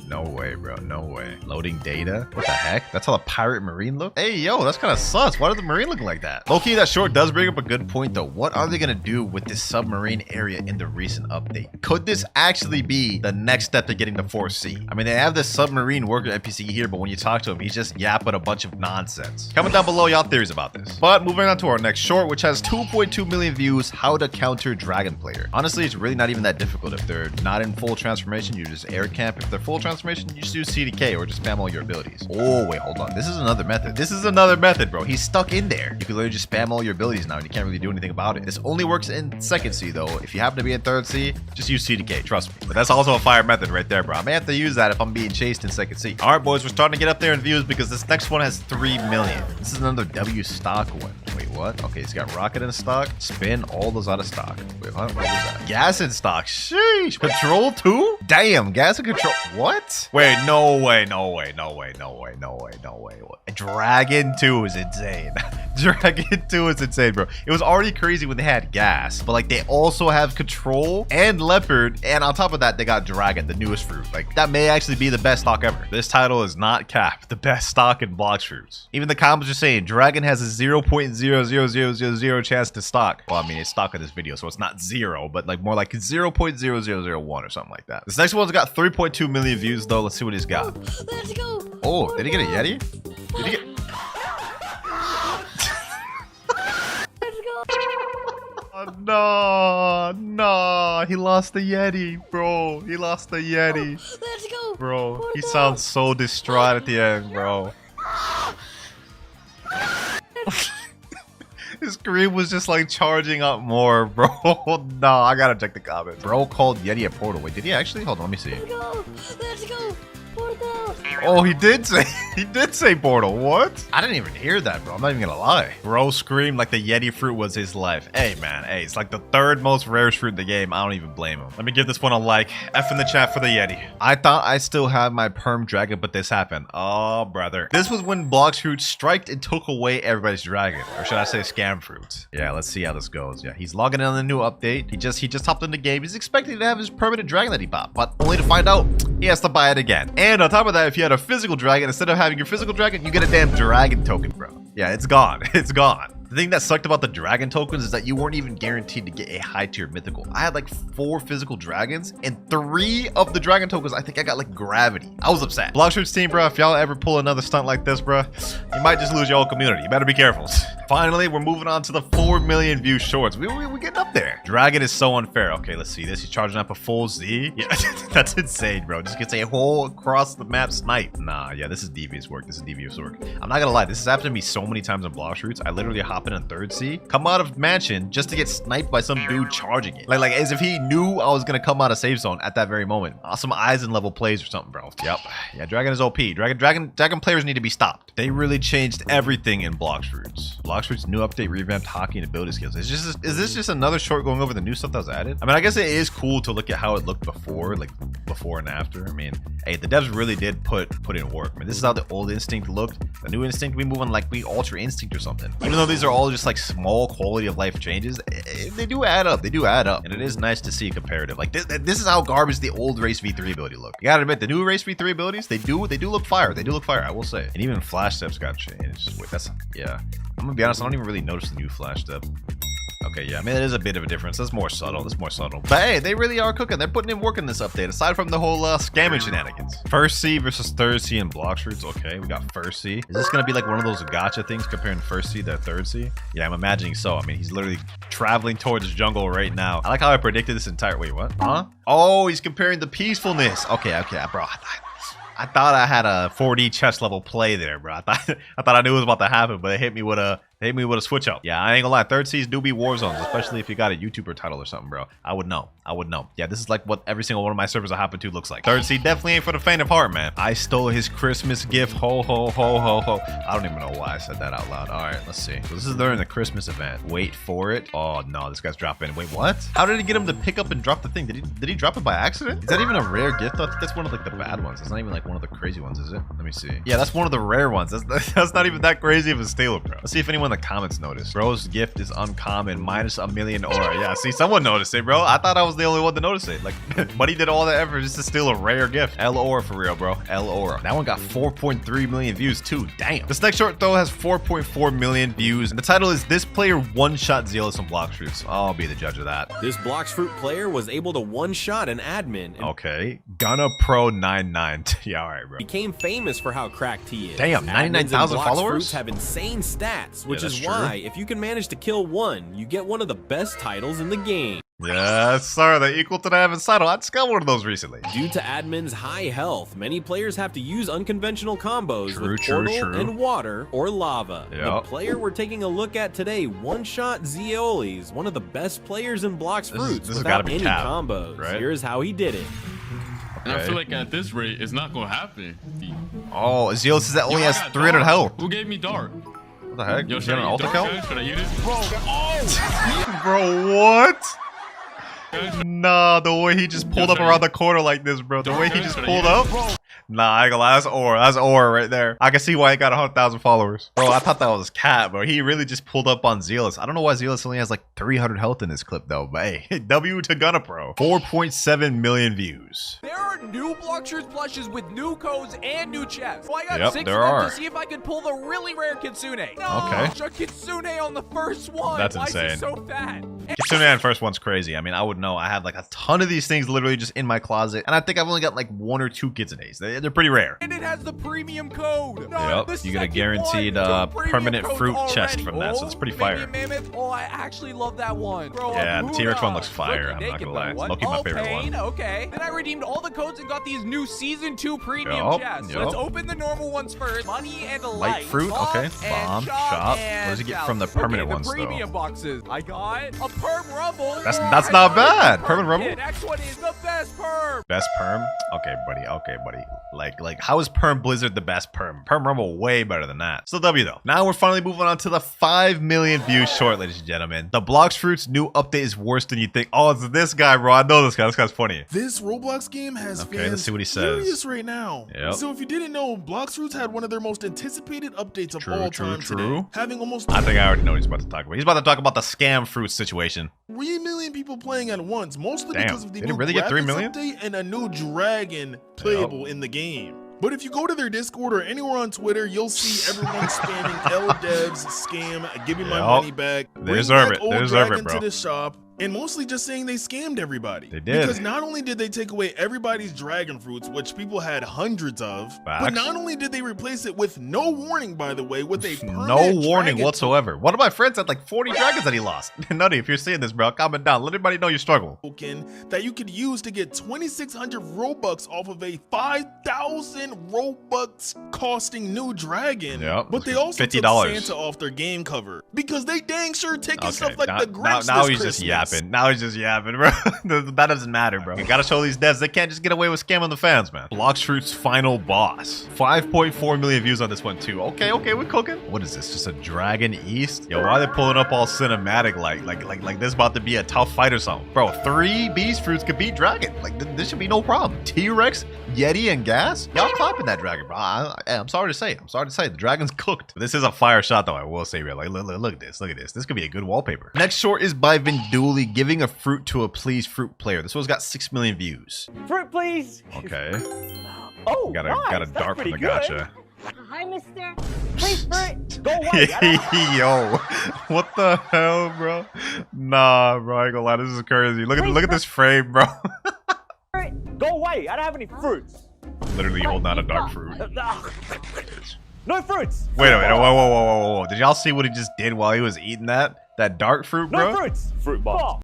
No way, bro. No way. Loading data? What the heck? That's how the pirate marine look? Hey, yo, that's kind of sus. Why does the marine look like that? Low-key, that short does bring up a good point, though. What are they going to do with this submarine area in the recent update? Could this actually be the next step to getting the 4C? I mean, they have this submarine worker NPC here, but when you talk to him, he's just yapping a bunch of nonsense. Comment down below y'all theories about this. But moving on to our next short, which has 2.2 million views, how to counter dragon player. Honestly, it's really not even that difficult. If they're not in full transformation, you just air camp. If they're full transformation, you just use CDK or just spam all your abilities. Oh, wait, hold on. This is another method. This is another method, bro. He's stuck in there. You can literally just spam all your abilities now and you can't really do anything about it. This only works in second C though. If you happen to be in third C, just use CDK, trust me. But that's also a fire method right there, bro. I may have to use that if I'm being chased in second C. All right, boys, we're starting to get up there in views because this next one has 3 million. This is another W stock one. Wait, what? Okay, it's got rocket in stock. Spin all those out of stock. Wait, what was that? Gas in stock. Sheesh. Control 2? Damn, gas and control. What? Wait, no way, no way, no way, no way, no way, no way. Dragon 2 is insane. Dragon 2 is insane, bro. It was already crazy when they had gas, but like they also have control and leopard, and on top of that, they got dragon, the newest fruit. Like that may actually be the best stock ever. This title is not capped. The best stock in Blox fruits. Even the comments are saying dragon has a 0.00000 chance to stock. Well, I mean, it's stock in this video, so it's not 0, but like more like 0.0001 or something like that. This next one's got 3.2 million views though. Let's see what he's got. Let's go. Oh, did he get a Yeti? Did he get... Let's go. Oh, no, he lost the Yeti, bro. He lost the Yeti. Let's go. Bro, he sounds so distraught at the end, bro. His screen was just like charging up more, bro. No, I gotta check the comments. Bro called Yeti a portal. Wait, did he actually? Hold on, let me see. Let's go. Let's go. Portal. Oh, he did say portal. What? I didn't even hear that, bro. I'm not even gonna lie. Bro screamed like the Yeti fruit was his life. Hey, man. Hey, it's like the 3rd most rarest fruit in the game. I don't even blame him. Let me give this one a like. F in the chat for the Yeti. I thought I still had my perm dragon, but this happened. Oh, brother. This was when Blox fruit striked and took away everybody's dragon. Or should I say scam fruits? Yeah, let's see how this goes. Yeah, he's logging in on the new update. He just hopped in the game. He's expecting to have his permanent dragon that he bought, but only to find out he has to buy it again. And on top of that, if you had a physical dragon, instead of having your physical dragon, you get a damn dragon token, bro. Yeah, it's gone. It's gone. The thing that sucked about the dragon tokens is that you weren't even guaranteed to get a high tier mythical. I had like 4 physical dragons, and 3 of the dragon tokens, I think I got like gravity. I was upset. Blox fruits team, bro, if y'all ever pull another stunt like this, bro, you might just lose your whole community. You better be careful. Finally, we're moving on to the 4 million view shorts. We're getting up there. Dragon is so unfair. Okay, let's see this. He's charging up a full Z. Yeah, that's insane, bro. Just gets a whole across the map snipe. Nah, yeah, this is devious work. This is devious work. I'm not gonna lie. This has happened to me so many times on Blox fruits. I literally hop in on 3rd C, come out of mansion just to get sniped by some dude charging it. Like as if he knew I was gonna come out of safe zone at that very moment. Some Eisen level plays or something, bro. Yep. Yeah, dragon is OP. Dragon players need to be stopped. They really changed everything in Blox fruits. Blox fruits new update revamped hockey and ability skills. Is this just another short going over the new stuff that was added? I mean, I guess it is cool to look at how it looked before, like before and after. I mean, hey, the devs really did put in work. I mean, this is how the old instinct looked. The new instinct, we move on like we ultra instinct or something. Even though these are all just like small quality of life changes, they do add up. They do add up, and it is nice to see comparative. Like this is how garbage the old race v3 ability looked. You gotta admit, the new race v3 abilities, they do look fire. They do look fire, I will say. And even flash steps got changed. Wait, that's, yeah. I'm gonna be honest, I don't even really notice the new flash step. Okay, yeah, I mean, it is a bit of a difference. That's more subtle. That's more subtle. But hey, they really are cooking. They're putting in work in this update, aside from the whole scamming shenanigans. 1st C versus 3rd C in Blox fruits. Okay, we got 1st C. Is this going to be like one of those gacha things comparing 1st C to 3rd C? Yeah, I'm imagining so. I mean, he's literally traveling towards jungle right now. I like how I predicted this entire... Wait, what? Huh? Oh, he's comparing the peacefulness. Okay, bro. I thought I had a 4D chess level play there, bro. I thought I knew it was about to happen, but it hit me with a switch up. Yeah, I ain't gonna lie. 3rd C's do be war zones, especially if you got a YouTuber title or something, bro. I would know. Yeah, this is like what every single one of my servers I happen to looks like. 3rd C definitely ain't for the faint of heart, man. I stole his Christmas gift. Ho, ho, ho, ho, ho. I don't even know why I said that out loud. All right, let's see. So this is during the Christmas event. Wait for it. Oh, no, this guy's dropping. Wait, what? How did he get him to pick up and drop the thing? Did he drop it by accident? Is that even a rare gift? I think that's one of like the bad ones. It's not even like one of the crazy ones, is it? Let me see. Yeah, that's one of the rare ones. That's not even that crazy of a steal, bro. Let's see if anyone someone in the comments noticed. Bro's gift is uncommon, minus a million aura. Yeah, see, someone noticed it, bro. I thought I was the only one to notice it. Like, Buddy did all that effort just to steal a rare gift. L aura for real, bro. L aura. That one got 4.3 million views too. Damn. This next short though has 4.4 million views. And the title is "This Player One-Shot Zealous on Blox Fruits." I'll be the judge of that. This Blox Fruit player was able to one-shot an admin. And okay. Gunna Pro 99. Yeah, all right, bro. Became famous for how cracked he is. Damn, 99,000 followers? Fruits have insane stats, which is why if you can manage to kill one, you get one of the best titles in the game. Yes, sir. They equal to the Admin title. I just got one of those recently. Due to admin's high health, many players have to use unconventional combos with portal and water or lava. The player we're taking a look at today, One-Shot Zeolis, one of the best players in Blox Fruits without any combos. Right? Here's how he did it. And I feel like at this rate, it's not gonna happen. Oh, Zeolis says that only has 300 health. Who gave me dart? What the heck? Yo, Is he on an altar count? Should I eat it? Bro, what? Nah, the way he just pulled up around the corner like this, bro. The way he just pulled up. Nah, I ain't gonna lie. That's aura. That's aura right there. I can see why he got 100,000 followers. Bro, I thought that was cat, bro. He really just pulled up on Zealous. I don't know why Zealous only has like 300 health in this clip, though. But hey, W to Gunna Pro. 4.7 million views. There are new Blox Fruits plushes with new codes and new chests. So I got 6 of there them are. to see if I could pull the really rare Kitsune. No, Okay. a Kitsune on the first one. That's Why insane. is it so fat? Kitsune and first one's crazy. I mean, I would know. I have like a ton of these things literally just in my closet. And I think I've only got like 1 or 2 Kitsunes. They're pretty rare. And it has the premium code. Yep, you get a guaranteed permanent fruit chest from that, so it's pretty fire. Mammoth. Oh, I actually love that one. Bro, Yeah, the T-Rex one looks fire. I'm not gonna lie. It's low-key my favorite one. Okay. Then I redeemed all the codes and got these new Season 2 premium chests. Let's open the normal ones first. Money and a Light fruit, okay. Bomb, shop. What does he get from the permanent ones, the premium boxes. I got a perm rumble. That's not bad. Permanent rumble. The next one is the best perm. Best perm? Okay, buddy. Okay, buddy. Like, how is Perm Blizzard the best perm? Perm Rumble way better than that. Still W though. Now we're finally moving on to the 5 million views short, ladies and gentlemen. The Blox Fruits new update is worse than you think. Oh, it's this guy, bro. I know this guy. This guy's funny. This Roblox game has fans let's see what he says. Furious right now. Yep. So if you didn't know, Blox Fruits had one of their most anticipated updates of all time today, having almost I think I already know what he's about to talk about. He's about to talk about the scam fruit situation. 3 million people playing at once, mostly because of the Did new it really get 3 graphics million? update and a new dragon playable in the game. But if you go to their Discord or anywhere on Twitter, you'll see everyone spamming L devs, scam, give me my money back, They deserve it. They deserve it, to bro. the shop, and mostly just saying they scammed everybody. They did. Because not only did they take away everybody's dragon fruits, which people had hundreds of, but Facts. not only did they replace it with no warning, by the way, with a No permanent warning dragon whatsoever. One of my friends had like 40 dragons that he lost. Nutty, if you're seeing this, bro, comment down. Let everybody know your struggle. token that you could use to get 2,600 Robux off of a 5,000 Robux costing new dragon. Yep. But they also $50. took Santa off their game cover because they dang sure taking stuff like the Grinch now this he's Christmas. just yapping. Now he's just yapping, bro. That doesn't matter, bro. You gotta show these devs they can't just get away with scamming the fans, man. Blox Fruit's final boss. 5.4 million views on this one too. Okay, we're cooking. What is this? Just a Dragon East? Yo, why are they pulling up all cinematic like this about to be a tough fight or something? Bro, 3 beast fruits could beat Dragon. Like this should be no problem. T-Rex, Yeti, and Gas? Y'all clapping that dragon, bro. I'm sorry to say. The dragon's cooked. This is a fire shot though, I will say, real. Like look at this. Look at this. This could be a good wallpaper. Next short is by Vinduli, giving a fruit to a please fruit player. This one's got 6 million views. Fruit, please. Okay. Oh, got nice. a dart from the That's pretty good. gacha. Hi, mister. Please, fruit. Go away. Yo, what the hell, bro? Nah, bro, I ain't gonna lie, this is crazy. Look at this frame, bro. Go away. I don't have any fruits. Literally holding out a dark fruit. No fruits. Wait a minute, whoa. Did y'all see what he just did while he was eating that dark fruit, bro? No fruits. Fruit ball.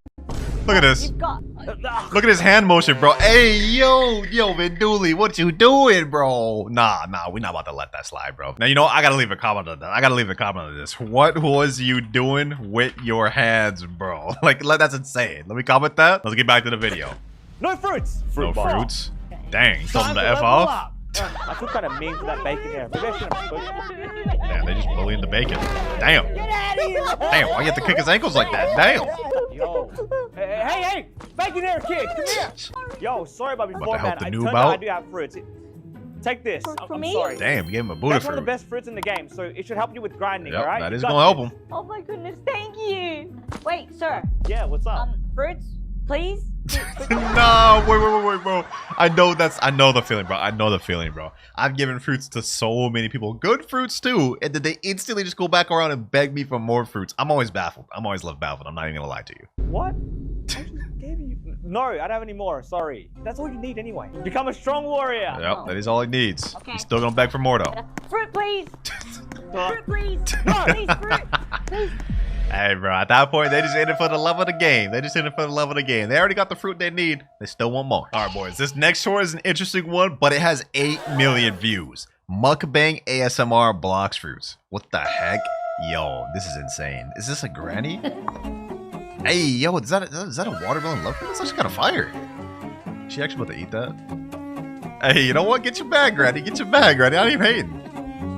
Look at this. Look at his hand motion, bro. Hey, yo, Vinduli, what you doing, bro? Nah, we not about to let that slide, bro. Now, you know, I gotta leave a comment on this. What was you doing with your hands, bro? Like, that's insane. Let me comment that. Let's get back to the video. No fruits. No fruits. Dang, told him to F off. I feel kind of mean for that bacon there. Maybe I should have Damn, they just bullying the bacon. Damn. Damn, why you have to kick his ankles like that? Damn. Yo. Hey, bacon there, kid. Come here. Yo, sorry about before, help man. the I noob turned out? out I do have fruits. Take this. For I'm me? sorry. Damn, we gave him a Buddha That's one of fruit. the best fruits in the game, so it should help you with grinding, Yep, alright? that You is got gonna help this. him. Oh my goodness, thank you. Wait, sir. Yeah, what's up? Fruits, please? No, wait, bro. I know the feeling, bro. I know the feeling, bro. I've given fruits to so many people, good fruits too, and then they instantly just go back around and beg me for more fruits. I'm always baffled. I'm always left baffled. I'm not even gonna lie to you. What? I just gave you... No, I don't have any more. Sorry. That's all you need anyway. Become a strong warrior. Yep, that is all he needs. He's still gonna beg for more though. Fruit, please. Fruit, please. No, please, fruit. Please. Hey, bro, at that point, they just in it for the love of the game. They just in it for the love of the game. They already got the fruit they need. They still want more. All right, boys, this next short is an interesting one, but it has 8 million views. Mukbang ASMR Blox fruits. What the heck? Yo, this is insane. Is this a granny? Hey, yo, is that a watermelon love fruit? That's actually kind of fire. Is she actually about to eat that? Hey, you know what? Get your bag, granny. Get your bag, granny. I ain't even hating.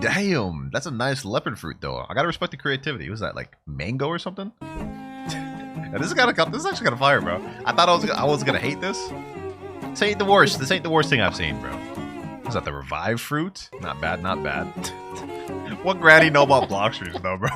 Damn, that's a nice leopard fruit though. I gotta respect the creativity. Was that like mango or something? Yeah, this is actually kind of fire, bro. I thought I was gonna hate this. This ain't the worst. This ain't the worst thing I've seen, bro. Was that the revived fruit? Not bad, not bad. What granny know about Blox fruits though, bro?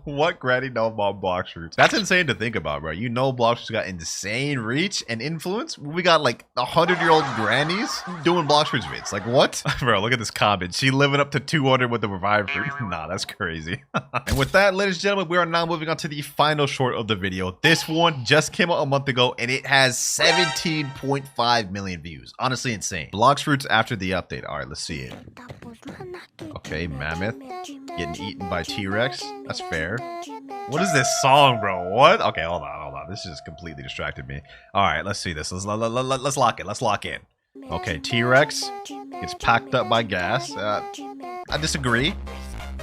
What granny know about Blox fruits? That's insane to think about, bro. You know Blox fruits got insane reach and influence. We got like 100-year-old grannies doing Blox fruits vids. Like what? Bro, look at this comment. She living up to 200 with the revived fruit. Nah, that's crazy. And with that, ladies and gentlemen, we are now moving on to the final short of the video. This one just came out a month ago and it has 17.5 million views. Honestly insane. Blox fruits after the update. All right, let's see it. Okay, mammoth getting eaten by T-Rex. That's fair. What is this song, bro? What? Okay, hold on. This just completely distracted me. All right, let's see this. Let's lock it. Let's lock in. Okay, T-Rex gets packed up by gas. I disagree.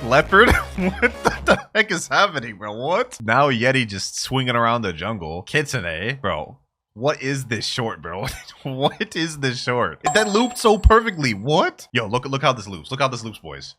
Leopard? What the heck is happening, bro? What? Now Yeti just swinging around the jungle. Kitsune, bro. What is this short, bro? What is this short? That looped so perfectly. What? Yo, look how this loops. Look how this loops, boys.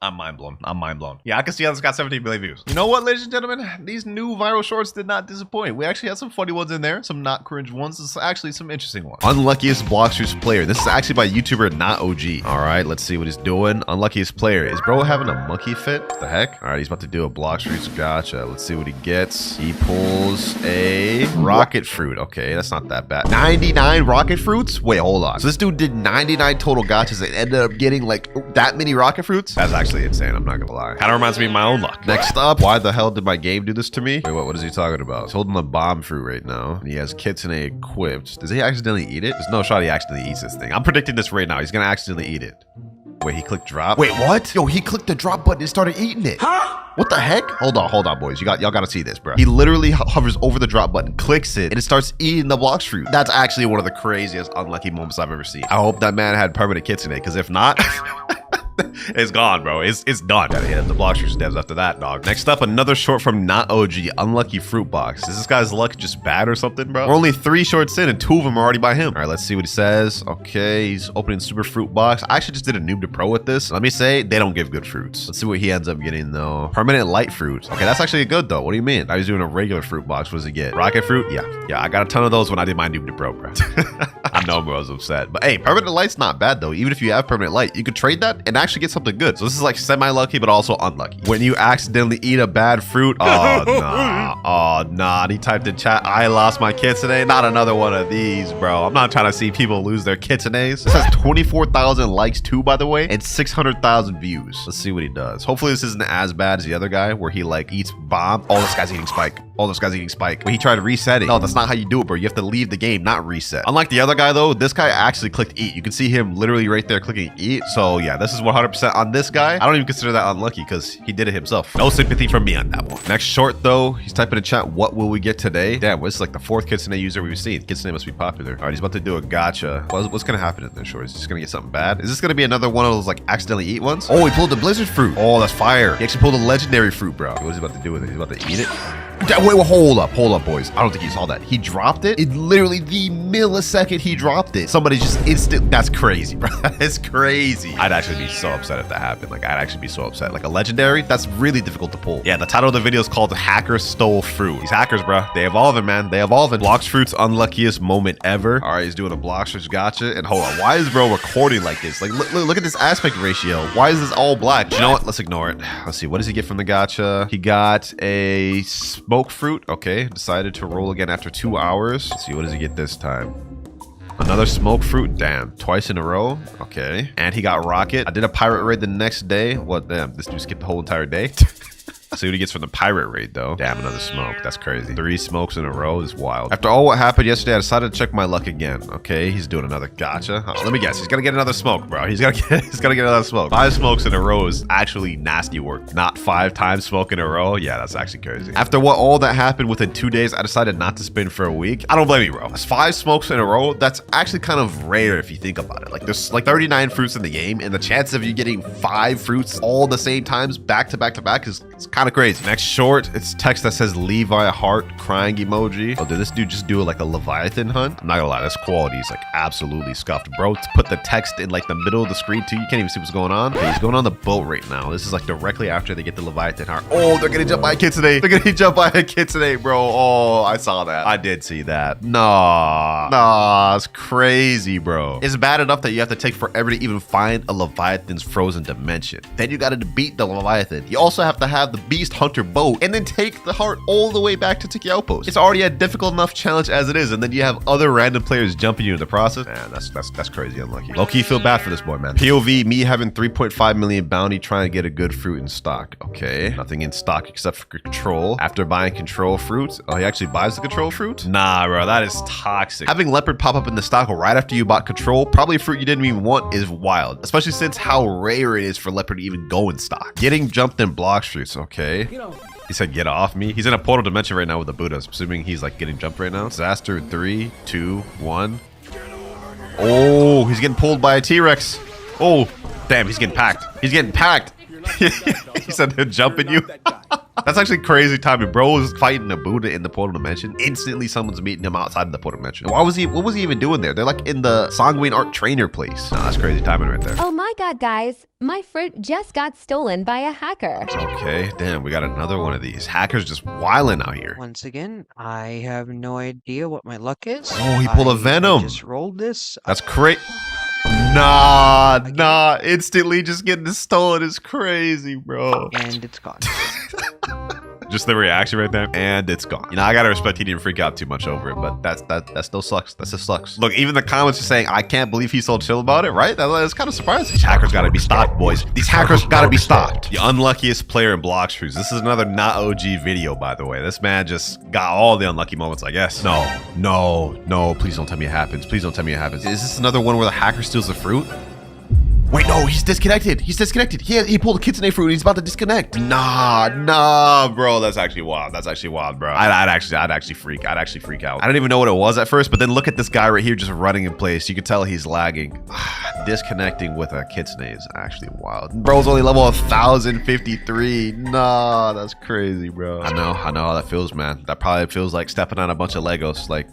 I'm mind blown. I'm mind blown. Yeah, I can see how this got 17 million views. You know what, ladies and gentlemen? These new viral shorts did not disappoint. We actually had some funny ones in there, some not cringe ones. This is actually some interesting ones. Unluckiest Blox fruits player. This is actually by YouTuber Not OG. All right, let's see what he's doing. Unluckiest player. Is bro having a monkey fit? What the heck? All right, he's about to do a Blox fruits gotcha. Let's see what he gets. He pulls a rocket fruit. Okay, that's not that bad. 99 rocket fruits? Wait, hold on. So this dude did 99 total gotchas and ended up getting like that many rocket fruits? That's actually insane. I'm not gonna lie. Kind of reminds me of my own luck. Next up, why the hell did my game do this to me? Wait, what is he talking about? He's holding the bomb fruit right now. He has Kitsune equipped. Does he accidentally eat it? There's no shot he accidentally eats this thing. I'm predicting this right now. He's gonna accidentally eat it. Wait, he clicked drop? Wait, what? Yo, he clicked the drop button and started eating it. Huh? What the heck? Hold on, boys. Y'all gotta see this, bro. He literally hovers over the drop button, clicks it, and it starts eating the Blox fruit. That's actually one of the craziest unlucky moments I've ever seen. I hope that man had permanent Kitsune, because if not... It's gone, bro. It's done. Gotta hit the Blox fruits devs after that, dog. Next up, another short from Not OG, Unlucky Fruit Box. Is this guy's luck just bad or something, bro? We're only 3 shorts in and 2 of them are already by him. All right, let's see what he says. Okay, he's opening Super Fruit Box. I actually just did a noob to pro with this. Let me say, they don't give good fruits. Let's see what he ends up getting, though. Permanent Light Fruit. Okay, that's actually good, though. What do you mean? I was doing a regular fruit box. What does he get? Rocket Fruit? Yeah, I got a ton of those when I did my noob to pro, bro. I know bro, I was upset. But hey, Permanent Light's not bad, though. Even if you have Permanent Light, you could trade that and actually get something good. So this is like semi-lucky, but also unlucky. When you accidentally eat a bad fruit, oh nah. He typed in chat, I lost my kitsune. Not another one of these, bro. I'm not trying to see people lose their kitsunes. This has 24,000 likes too, by the way, and 600,000 views. Let's see what he does. Hopefully this isn't as bad as the other guy where he like eats bomb. Oh, this guy's eating spike. When he tried resetting. No, that's not how you do it, bro. You have to leave the game, not reset. Unlike the other guy, though, this guy actually clicked eat. You can see him literally right there clicking eat. So yeah, this is 100% on this guy. I don't even consider that unlucky because he did it himself. No sympathy from me on that one. Next short, though, he's typing in chat, what will we get today? Damn, this is like the 4th Kitsune user we've seen. Kitsune must be popular. All right, he's about to do a gotcha. What's going to happen in this short? Is he just going to get something bad? Is this going to be another one of those like accidentally eat ones? Oh, he pulled the blizzard fruit. Oh, that's fire. He actually pulled a legendary fruit, bro. What is he about to do with it? He's about to eat it? Wait, hold up, boys. I don't think you saw that. He dropped it in literally the millisecond he dropped it. Somebody just instant. That's crazy, bro. That is crazy. I'd actually be so upset if that happened. Like, I'd actually be so upset. Like a legendary, that's really difficult to pull. Yeah, the title of the video is called "Hackers Stole Fruit." These hackers, bro, they evolving, man. They evolving. Blox Fruit's unluckiest moment ever. All right, he's doing a Blox Fruit gotcha. And hold on, why is bro recording like this? Like, look at this aspect ratio. Why is this all black? You know what? Let's ignore it. Let's see. What does he get from the gotcha? He got a smoke fruit. Okay, decided to roll again after 2 hours. Let's see. What does he get this time? Another smoke fruit. Damn, twice in a row. Okay, and he got rocket. I did a pirate raid the next day. What? Damn, this dude skipped the whole entire day. See what he gets from the pirate raid, though. Damn, another smoke. That's crazy. 3 smokes in a row is wild. After all what happened yesterday, I decided to check my luck again. Okay, he's doing another gotcha. Oh, let me guess. He's gonna get another smoke, bro. He's gonna get another smoke. 5 smokes in a row is actually nasty work. Not 5 times smoke in a row. Yeah, that's actually crazy. After all that happened within 2 days, I decided not to spin for a week. I don't blame you, bro. That's 5 smokes in a row. That's actually kind of rare if you think about it. Like, there's like 39 fruits in the game, and the chance of you getting 5 fruits all the same times back to back to back is kind of crazy. Next short, it's text that says Levi heart crying emoji. Oh, did this dude just do like a Leviathan hunt? I'm not gonna lie, this quality is like absolutely scuffed. Bro, to put the text in like the middle of the screen too. You can't even see what's going on. Okay, he's going on the boat right now. This is like directly after they get the Leviathan heart. Oh, they're gonna jump by a kid today. They're gonna jump by a kid today, bro. Oh, I saw that. I did see that. Nah, it's crazy, bro. It's bad enough that you have to take forever to even find a Leviathan's frozen dimension. Then you gotta beat the Leviathan. You also have to have the Beast Hunter boat and then take the heart all the way back to Tiki Outpost. It's already a difficult enough challenge as it is, and then you have other random players jumping you in the process. Man, that's crazy unlucky. Low-key feel bad for this boy, man. POV, me having 3.5 million bounty trying to get a good fruit in stock. Okay, nothing in stock except for control. After buying control fruit, oh, he actually buys the control fruit? Nah, bro, that is toxic. Having leopard pop up in the stock right after you bought control, probably a fruit you didn't even want, is wild, especially since how rare it is for leopard to even go in stock. Getting jumped in Blox fruits, okay. He said, get off me. He's in a portal dimension right now with the Buddhas, assuming he's like getting jumped right now. Disaster in 3, 2, 1. Oh, he's getting pulled by a T-Rex. Oh, damn, he's getting packed. He's getting packed. He said they're jumping you. That's actually crazy timing. Bro was fighting a Buddha in the portal dimension. Instantly, someone's meeting him outside of the portal dimension. What was he even doing there? They're like in the Sanguine Art trainer place. No, that's crazy timing right there. Oh my god, guys. My fruit just got stolen by a hacker. Okay, damn, we got another one of these. Hackers just wilding out here. Once again, I have no idea what my luck is. Oh, he pulled a Venom. I just rolled this. That's crazy. Nah, instantly just getting this stolen is crazy, bro. And it's gone. Just the reaction right there, and it's gone. You know, I gotta respect he didn't freak out too much over it, but that still sucks. That just sucks. Look, even the comments are saying, I can't believe he's so chill about it, right? That's kind of surprising. These hackers gotta be stopped, boys. These hackers gotta be stopped. The unluckiest player in Blox Fruits. This is another not OG video, by the way. This man just got all the unlucky moments, I guess. No, please don't tell me it happens. Please don't tell me it happens. Is this another one where the hacker steals the fruit? Wait, no, he's disconnected. He's disconnected. He pulled a kitsune fruit and he's about to disconnect. Nah, bro. That's actually wild. That's actually wild, bro. I'd actually freak out. I don't even know what it was at first, but then look at this guy right here just running in place. You can tell he's lagging. Disconnecting with a kitsune is actually wild. Bro's only level 1053. Nah, that's crazy, bro. I know how that feels, man. That probably feels like stepping on a bunch of Legos. Like,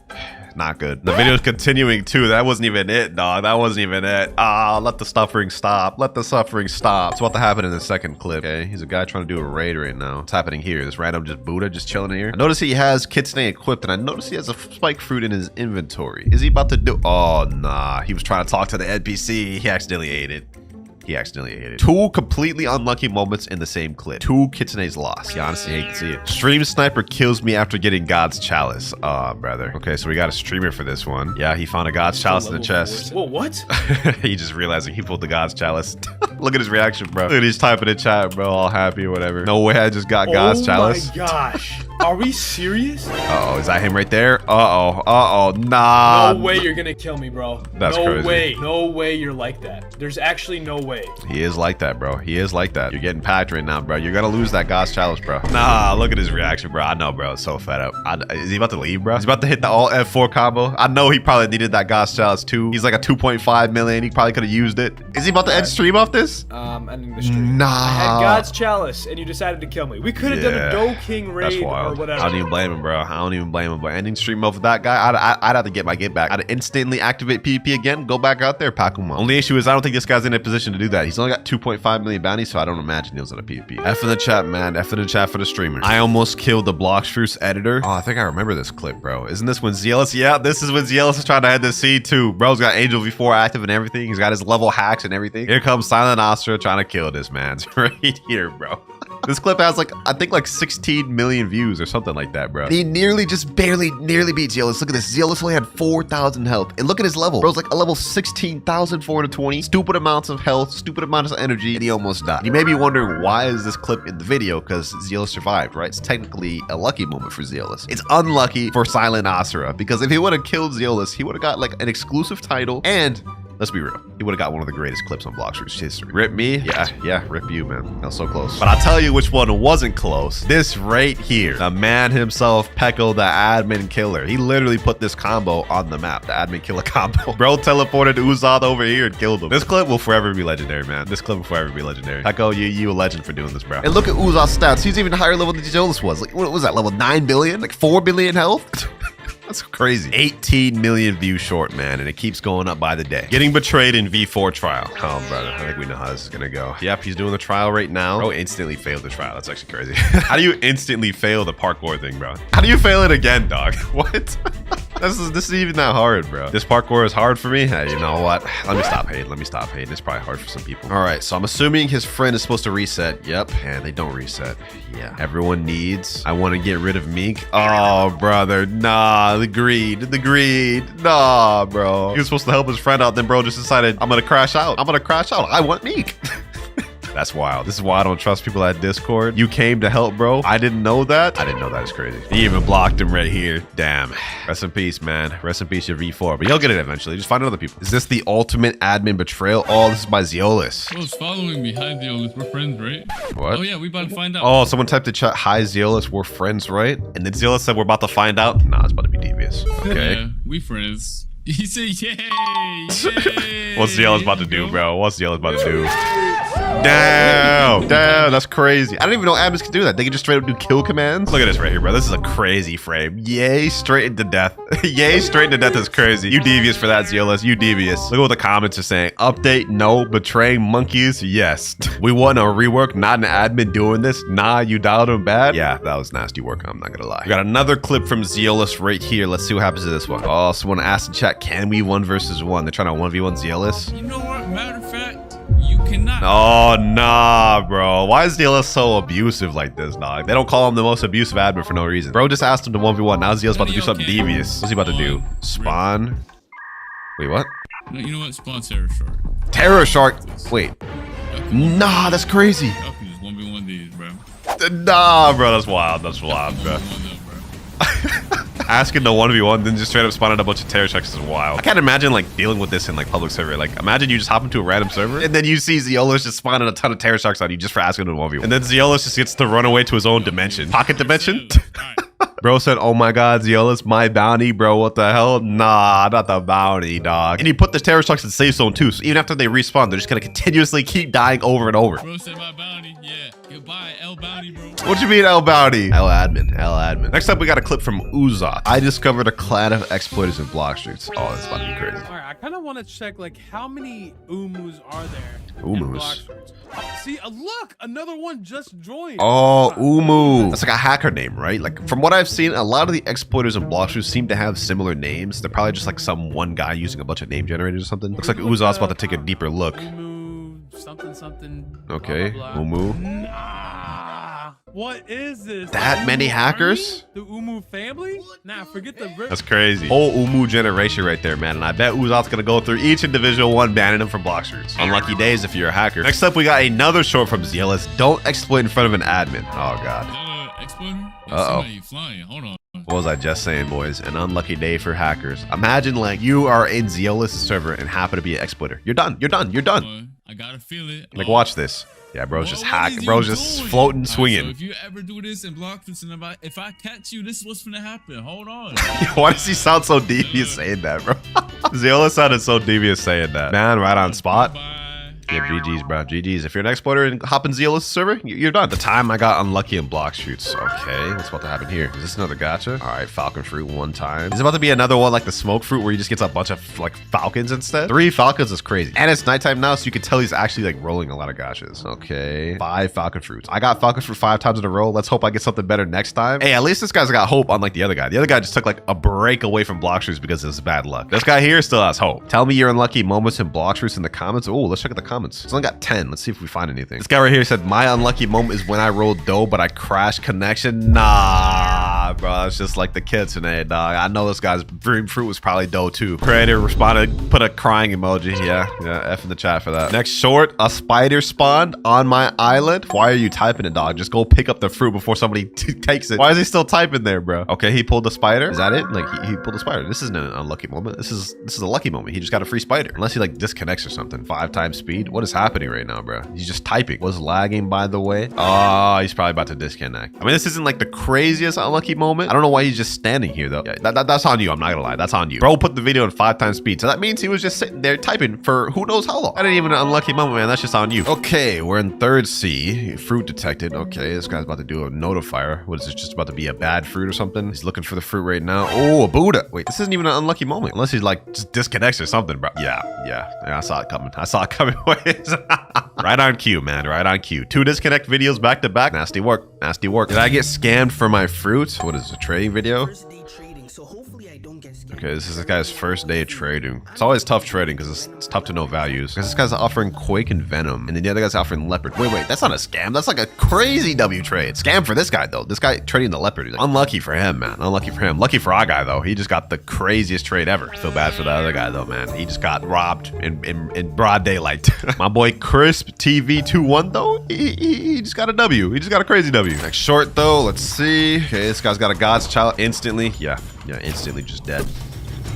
not good. The video's continuing too. That wasn't even it, dog. That wasn't even it. Let the suffering stop. Let the suffering stop. It's about to happen in the second clip. Okay, he's a guy trying to do a raid right now. What's happening here? This random just Buddha just chilling here. I notice he has kitsune equipped, and I notice he has a spike fruit in his inventory. Is he about to do? Oh nah, he was trying to talk to the NPC. He accidentally ate it. 2 completely unlucky moments in the same clip. 2 kitsunes lost. You honestly hate to see it. Stream sniper kills me after getting God's chalice. Brother. Okay, so we got a streamer for this one. Yeah, he found a God's chalice in the chest. Whoa, what? He just realizing he pulled the God's chalice. Look at his reaction, bro. Look at he's typing in chat, bro, all happy or whatever. No way I just got God's chalice. Oh my gosh. Are we serious? Uh-oh, is that him right there? Uh-oh, nah. No way you're gonna kill me, bro. That's crazy. No way you're like that. There's actually no way. He is like that, bro. He is like that. You're getting packed right now, bro. You're gonna lose that God's chalice, bro. Nah, look at his reaction, bro. I know, bro. It's so fed up. Is he about to leave, bro? He's about to hit the alt F4 combo. I know he probably needed that God's chalice too. He's like a 2.5 million. He probably could have used it. Is he about to end stream off this? Ending the stream. Nah. I had God's chalice and you decided to kill me. We could have done a Do King raid or whatever. I don't even blame him, bro. I don't even blame him. But ending stream mode with that guy, I'd have to get my get back. I'd instantly activate PvP again, go back out there, pack him up. Only issue is I don't think this guy's in a position to do that. He's only got 2.5 million bounties, so I don't imagine he was in a PvP. F in the chat, man. F in the chat for the streamer. I almost killed the Blox editor. Oh, I think I remember this clip, bro. Isn't this when Zealous? Yeah, this is when Zealous is trying to head the C2. Bro's got Angel V4 active and everything. He's got his level hacks and everything. Here comes Silent Astra trying to kill this man. It's right here, bro. This clip has like, I think like 16 million views or something like that, bro. He nearly beat Zealous. Look at this. Zealous only had 4,000 health. And look at his level. Bro's like a level 16,420. Stupid amounts of health, stupid amounts of energy, and he almost died. You may be wondering, why is this clip in the video? Because Zealous survived, right? It's technically a lucky moment for Zealous. It's unlucky for Silent Asura, because if he would have killed Zealous, he would have got like an exclusive title, and let's be real, he would have got one of the greatest clips on Blox history. Rip me? Yeah, rip you, man. That was so close. But I'll tell you which one wasn't close. This right here. The man himself, Pekko, the admin killer. He literally put this combo on the map, the admin killer combo. Bro teleported Uzoth over here and killed him. This clip will forever be legendary, man. This clip will forever be legendary. Pekko, you a legend for doing this, bro. And look at Uzoth's stats. He's even higher level than Zealous was. Like, what was that, level 9 billion? Like 4 billion health? That's crazy. 18 million views short, man, and it keeps going up by the day. Getting betrayed in V4 trial. Oh, brother, I think we know how this is gonna go. Yep, he's doing the trial right now. Bro instantly failed the trial. That's actually crazy. How do you instantly fail the parkour thing, bro? How do you fail it again, dog? What? This is even that hard, bro. This parkour is hard for me. Hey, you know what? Let me stop hating. It's probably hard for some people. All right, so I'm assuming his friend is supposed to reset. Yep, and they don't reset. Yeah, everyone needs. I want to get rid of Meek. Oh, brother, nah. The greed. Nah, bro. He was supposed to help his friend out, then bro just decided, I'm gonna crash out. I want Meek. That's wild. This is why I don't trust people at Discord. You came to help, bro. I didn't know that. I didn't know that. It's crazy. He even blocked him right here. Damn. Rest in peace, man. Rest in peace, your V4. But you'll get it eventually. Just find other people. Is this the ultimate admin betrayal? Oh, this is by Zeolus. Bro's following me. Hi, Zeolus. We're friends, right? What? Oh, yeah. We about to find out. Oh, someone typed in chat, hi, Zeolus. We're friends, right? And then Zeolus said we're about to find out. Nah, it's about to be devious. Okay. Yeah, we friends. He said, yay. What's Zeolus about to do, bro? What's Zeolus about to do? Damn, that's crazy. I don't even know admins can do that. They can just straight up do kill commands. Look at this right here, bro. This is a crazy frame. Yay, straight into death. Yay, straight into death is crazy. You devious for that, Zeolus. You devious. Look at what the comments are saying. Update, no. Betraying monkeys, yes. We want a rework, not an admin doing this. Nah, you dialed him bad. Yeah, that was nasty work. I'm not gonna lie. We got another clip from Zeolus right here. Let's see what happens to this one. Oh, someone asked in chat, can we 1 versus 1? They're trying to 1v1 Zeolus. You know what? Matter of fact, you cannot. Oh, nah, bro. Why is Zeolus so abusive like this, dog? They don't call him the most abusive admin for no reason. Bro just asked him to 1v1. Now Zeolus about to do something devious. What's he about to do? Spawn? Wait, what? No, you know what? Spawn Terror Shark. Terror Shark? Wait. Nah, that's crazy. Y'all can just 1v1 these, bro. Nah, bro. That's wild. That's wild, bro. Asking the 1v1, then just straight up spawning a bunch of terror checks is wild. I can't imagine like dealing with this in like public server. Like imagine you just hop into a random server and then you see Zeolus just spawning a ton of terror sharks on you just for asking him to 1v1. And then Zeolus just gets to run away to his own dimension. Pocket dimension? Bro said, oh my god, Zeolus, my bounty, bro. What the hell? Nah, not the bounty, dog. And he put the terror sharks in safe zone too. So even after they respawn, they're just gonna continuously keep dying over and over. Bro said my bounty, yeah. Goodbye, L bounty, bro. What you mean L bounty? L admin. Next up, we got a clip from Uzoth. I discovered a clan of exploiters in Blox Streets. Oh, that's about to be crazy. All right, I kind of want to check like how many Umus are there? Umus. See, look, another one just joined. Oh, Umu. That's like a hacker name, right? Like from what I've seen, a lot of the exploiters in Blox Streets seem to have similar names. They're probably just like some one guy using a bunch of name generators or something. Looks like Uzoth's about to take a deeper look. Umu, something. Okay, blah, blah, blah. Umu. Nah. What is this? That many hackers? The Umu family? Nah, forget the rip. That's crazy. Whole Umu generation right there, man. And I bet Uzoth's gonna go through each individual one, banning them from Blox Streets. Unlucky days if you're a hacker. Next up, we got another short from Zeolus. Don't exploit in front of an admin. Oh, God. Uh-oh. Hold on. What was I just saying, boys? An unlucky day for hackers. Imagine like you are in Zeolus' server and happen to be an exploiter. You're done. I gotta feel it. Like, watch this. Yeah, bro's just hacking. Bro's just floating, swinging. So if you ever do this and block this, and if I catch you, this is what's gonna happen. Hold on. Why does he sound so devious saying that, bro? Zeolus sounded so devious saying that. Man, right on spot. Yeah, GG's, bro. GG's. If you're an exploiter and hop in Zealous server, you're done. The time I got unlucky in Blox fruits. Okay, what's about to happen here? Is this another gacha? All right, falcon fruit one time. Is it about to be another one like the smoke fruit where he just gets a bunch of like falcons instead? 3 falcons is crazy. And it's nighttime now, so you can tell he's actually like rolling a lot of gachas. Okay, 5 falcon fruits. I got falcon fruit 5 times in a row. Let's hope I get something better next time. Hey, at least this guy's got hope unlike the other guy. The other guy just took like a break away from Blox fruits because of his bad luck. This guy here still has hope. Tell me your unlucky moments in Blox fruits in the comments. Oh, let's check out the comments. It's only got 10. Let's see if we find anything. This guy right here said, my unlucky moment is when I rolled dough, but I crashed connection. Nah, bro. It's just like the kitsune, dog. I know this guy's dream fruit was probably dough too. Creator responded, put a crying emoji. Yeah, F in the chat for that. Next short, a spider spawned on my island. Why are you typing it, dog? Just go pick up the fruit before somebody takes it. Why is he still typing there, bro? Okay, he pulled the spider. Is that it? Like he pulled the spider. This isn't an unlucky moment. This is a lucky moment. He just got a free spider. Unless he like disconnects or something. 5 times speed. What is happening right now, bro? He's just typing. Was lagging, by the way. Oh, he's probably about to disconnect. I mean, this isn't like the craziest unlucky moment. I don't know why he's just standing here though. Yeah, that's on you. I'm not gonna lie. That's on you. Bro put the video in 5 times speed. So that means he was just sitting there typing for who knows how long. That ain't even an unlucky moment, man. That's just on you. Okay, we're in 3rd C. Fruit detected. Okay, this guy's about to do a notifier. What is this? Just about to be a bad fruit or something? He's looking for the fruit right now. Oh, a Buddha. Wait, this isn't even an unlucky moment. Unless he's like just disconnects or something, bro. Yeah, I saw it coming. I saw it coming. Right on cue, man. Right on cue. 2 disconnect videos back to back. Nasty work. Nasty work. Did I get scammed for my fruit? What is this, a trading video? Okay, this is this guy's first day of trading. It's always tough trading because it's tough to know values. Because this guy's offering Quake and Venom, and then the other guy's offering Leopard. Wait, that's not a scam. That's like a crazy W trade. Scam for this guy though. This guy trading the Leopard. Like, unlucky for him, man. Unlucky for him. Lucky for our guy though. He just got the craziest trade ever. Feel bad for the other guy though, man. He just got robbed in broad daylight. My boy Crisp TV21 though. He just got a W. He just got a crazy W. Next short though. Let's see. Okay, this guy's got a God's Child instantly. Yeah, instantly just dead.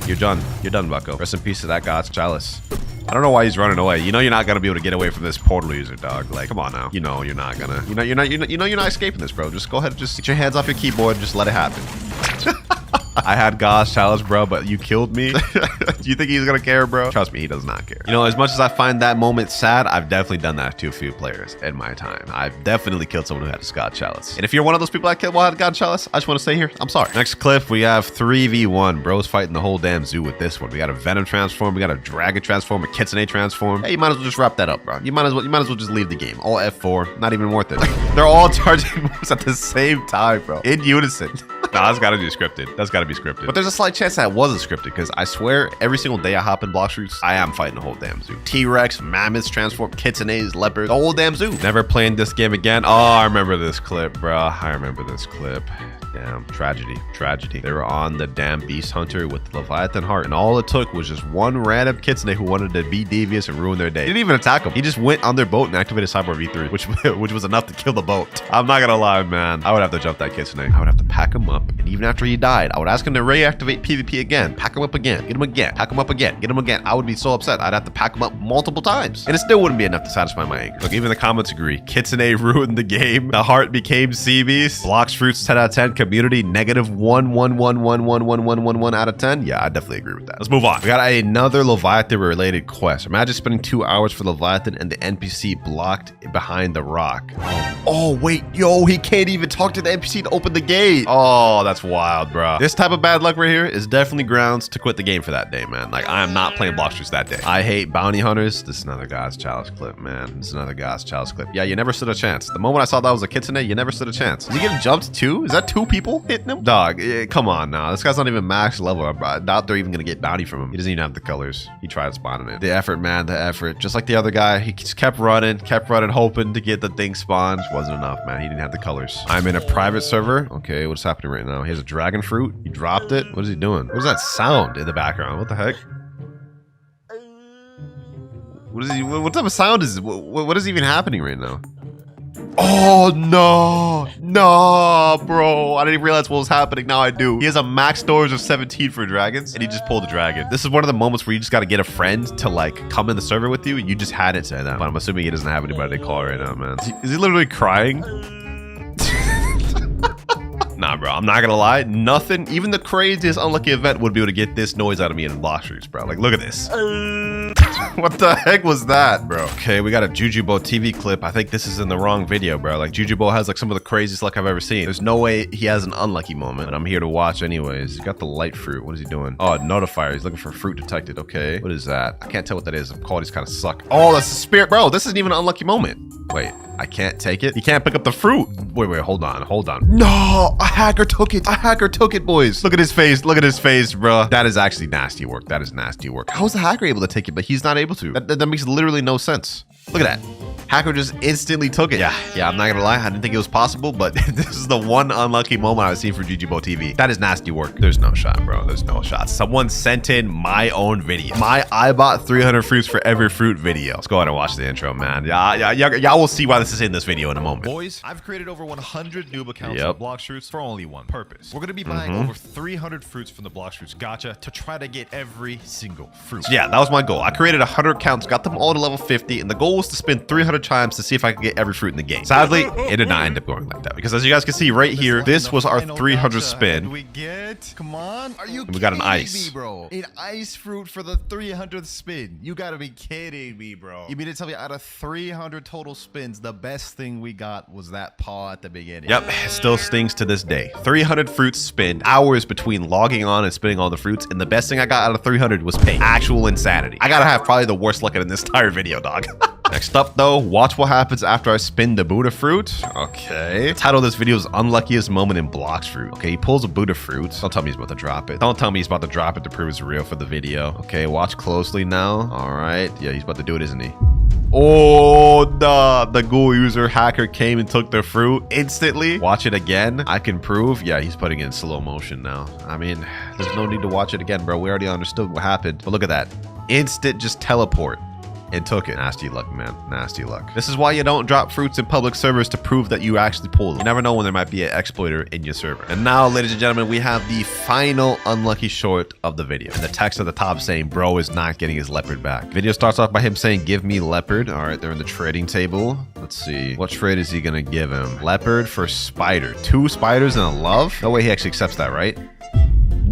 You're done. You're done, Bucko. Rest in peace to that God's Chalice. I don't know why he's running away. You know you're not gonna be able to get away from this portal user, dog. Like, come on now. You know you're not gonna. You're not escaping this, bro. Just go ahead. Just get your hands off your keyboard. And just let it happen. I had God's Chalice, bro, but you killed me. Do you think he's gonna care, bro? Trust me, he does not care. You know, as much as I find that moment sad, I've definitely done that to a few players in my time. I've definitely killed someone who had a God Chalice. And if you're one of those people that killed while had God Chalice, I just want to say here, I'm sorry. Next clip, we have 3v1. Bros fighting the whole damn zoo with this one. We got a Venom transform, we got a Dragon transform, a Kitsune transform. Hey, you might as well just wrap that up, bro. You might as well just leave the game. All F4, not even worth it. Like, they're all charging moves at the same time, bro. In unison. Nah, that's gotta be scripted. That's gotta be scripted. But there's a slight chance that wasn't scripted because I swear every single day I hop in Blox fruits, I am fighting the whole damn zoo. T-Rex, mammoths, transform, kitsunes, leopards, the whole damn zoo. Never playing this game again. Oh, I remember this clip, bro. I remember this clip. Damn, tragedy. They were on the damn Beast Hunter with the Leviathan Heart, and all it took was just one random kitsune who wanted to be devious and ruin their day. He didn't even attack them. He just went on their boat and activated Cyborg V3, which was enough to kill the boat. I'm not gonna lie, man. I would have to jump that kitsune. I would have to pack him up, and even after he died, I would ask him to reactivate PvP again, pack him up again, get him again, pack him up again, get him again. I would be so upset. I'd have to pack him up multiple times, and it still wouldn't be enough to satisfy my anger. Look, even the comments agree. Kitsune ruined the game. The heart became sea beast. Blox fruits 10 out of 10. Community negative 1 out of 10. Yeah, I definitely agree with that. Let's move on. We got another Leviathan related quest. Imagine spending 2 hours for Leviathan and the NPC blocked behind the rock. Oh wait, yo, he can't even talk to the NPC to open the gate. Oh, that's wild, bro. This type of bad luck right here is definitely grounds to quit the game for that day, man. Like, I am not playing Blox fruits that day. I hate bounty hunters. This is another God's Chalice clip, man. This is another God's Chalice clip. Yeah, you never stood a chance. The moment I saw that was a kitsune, you never stood a chance. Is he getting jumped too? Is that 2 people hitting him? Dog, come on now. This guy's not even max level. I doubt they're even gonna get bounty from him. He doesn't even have the colors. He tried spawning it. The effort, man, the effort. Just like the other guy, he just kept running, hoping to get the thing spawned. Wasn't enough, man. He didn't have the colors. I'm in a private server. Okay, what's happening right now? He has a dragon fruit. He dropped it. What is he doing? What is that sound in the background? What the heck? What type of sound is this? What is even happening right now? Oh, no, bro. I didn't even realize what was happening. Now I do. He has a max storage of 17 for dragons, and he just pulled a dragon. This is one of the moments where you just got to get a friend to, like, come in the server with you, and you just had it to them. But I'm assuming he doesn't have anybody to call right now, man. Is he literally crying? Nah, bro, I'm not gonna lie. Nothing, even the craziest unlucky event would be able to get this noise out of me in Blox fruits, bro. Like, look at this. What the heck was that, bro? Okay, we got a Jujubo TV clip. I think this is in the wrong video, bro. Like, Jujubo has like some of the craziest luck I've ever seen. There's no way he has an unlucky moment, but I'm here to watch anyways. He's got the light fruit. What is he doing? Oh, notifier. He's looking for fruit detected. Okay. What is that? I can't tell what that is. The qualities kind of suck. Oh, that's the spirit. Bro, this isn't even an unlucky moment. Wait, I can't take it? He can't pick up the fruit. Wait, hold on. No, a hacker took it. A hacker took it, boys. Look at his face. Look at his face, bro. That is actually nasty work. That is nasty work. How is the hacker able to take it, but he's not able to? That makes literally no sense. Look at that. Hacker just instantly took it. Yeah, I'm not gonna lie. I didn't think it was possible, but this is the one unlucky moment I've seen for Jujubo TV. That is nasty work. There's no shot, bro. There's no shot. Someone sent in my own video. I bought 300 fruits for every fruit video. Let's go ahead and watch the intro, man. Y'all will see why this is in this video in a moment. Boys, I've created over 100 noob accounts on Blox Fruits for only one purpose. We're gonna be buying over 300 fruits from the Blox Fruits gacha to try to get every single fruit. So yeah, that was my goal. I created 100 accounts, got them all to level 50, and the goal was to spin 300 times to see if I could get every fruit in the game. Sadly, it did not end up going like that because as you guys can see right here, this was our 300 spin. We get, come on, are you and we got an ice, me, bro? An ice fruit for the 300th spin. You gotta be kidding me, bro. You mean to tell me out of 300 total spins, the best thing we got was that paw at the beginning? Yep, it still stings to this day. 300 fruits spin, hours between logging on and spinning all the fruits, and the best thing I got out of 300 was pay. Actual insanity. I gotta have probably the worst luck in this entire video, dog. Next up though, watch what happens after I spin the Buddha fruit. Okay. Title of this video is Unluckiest Moment in Blox Fruit. Okay, he pulls a Buddha fruit. Don't tell me he's about to drop it. Don't tell me he's about to drop it to prove it's real for the video. Okay, watch closely now. All right. Yeah, he's about to do it, isn't he? Oh, the Ghoul user hacker came and took the fruit instantly. Watch it again. I can prove. Yeah, he's putting it in slow motion now. I mean, there's no need to watch it again, bro. We already understood what happened. But look at that. Instant just teleport. And took it. Nasty luck, man. Nasty luck. This is why you don't drop fruits in public servers to prove that you actually pulled them. You never know when there might be an exploiter in your server. And now, ladies and gentlemen, we have the final unlucky short of the video. And the text at the top saying, bro is not getting his leopard back. Video starts off by him saying, give me leopard. All right, they're in the trading table. Let's see. What trade is he gonna give him? Leopard for spider. 2 spiders and a love? No way he actually accepts that, right?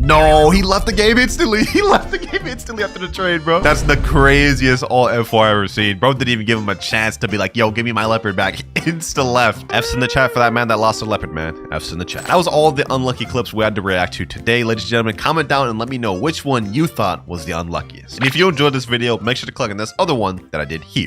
No, he left the game instantly. He left the game instantly after the trade, bro. That's the craziest all F4 I've ever seen. Bro didn't even give him a chance to be like, yo, give me my leopard back. Insta left. F's in the chat for that man that lost a leopard, man. F's in the chat. That was all the unlucky clips we had to react to today, ladies and gentlemen. Comment down and let me know which one you thought was the unluckiest. And if you enjoyed this video, make sure to click on this other one that I did here.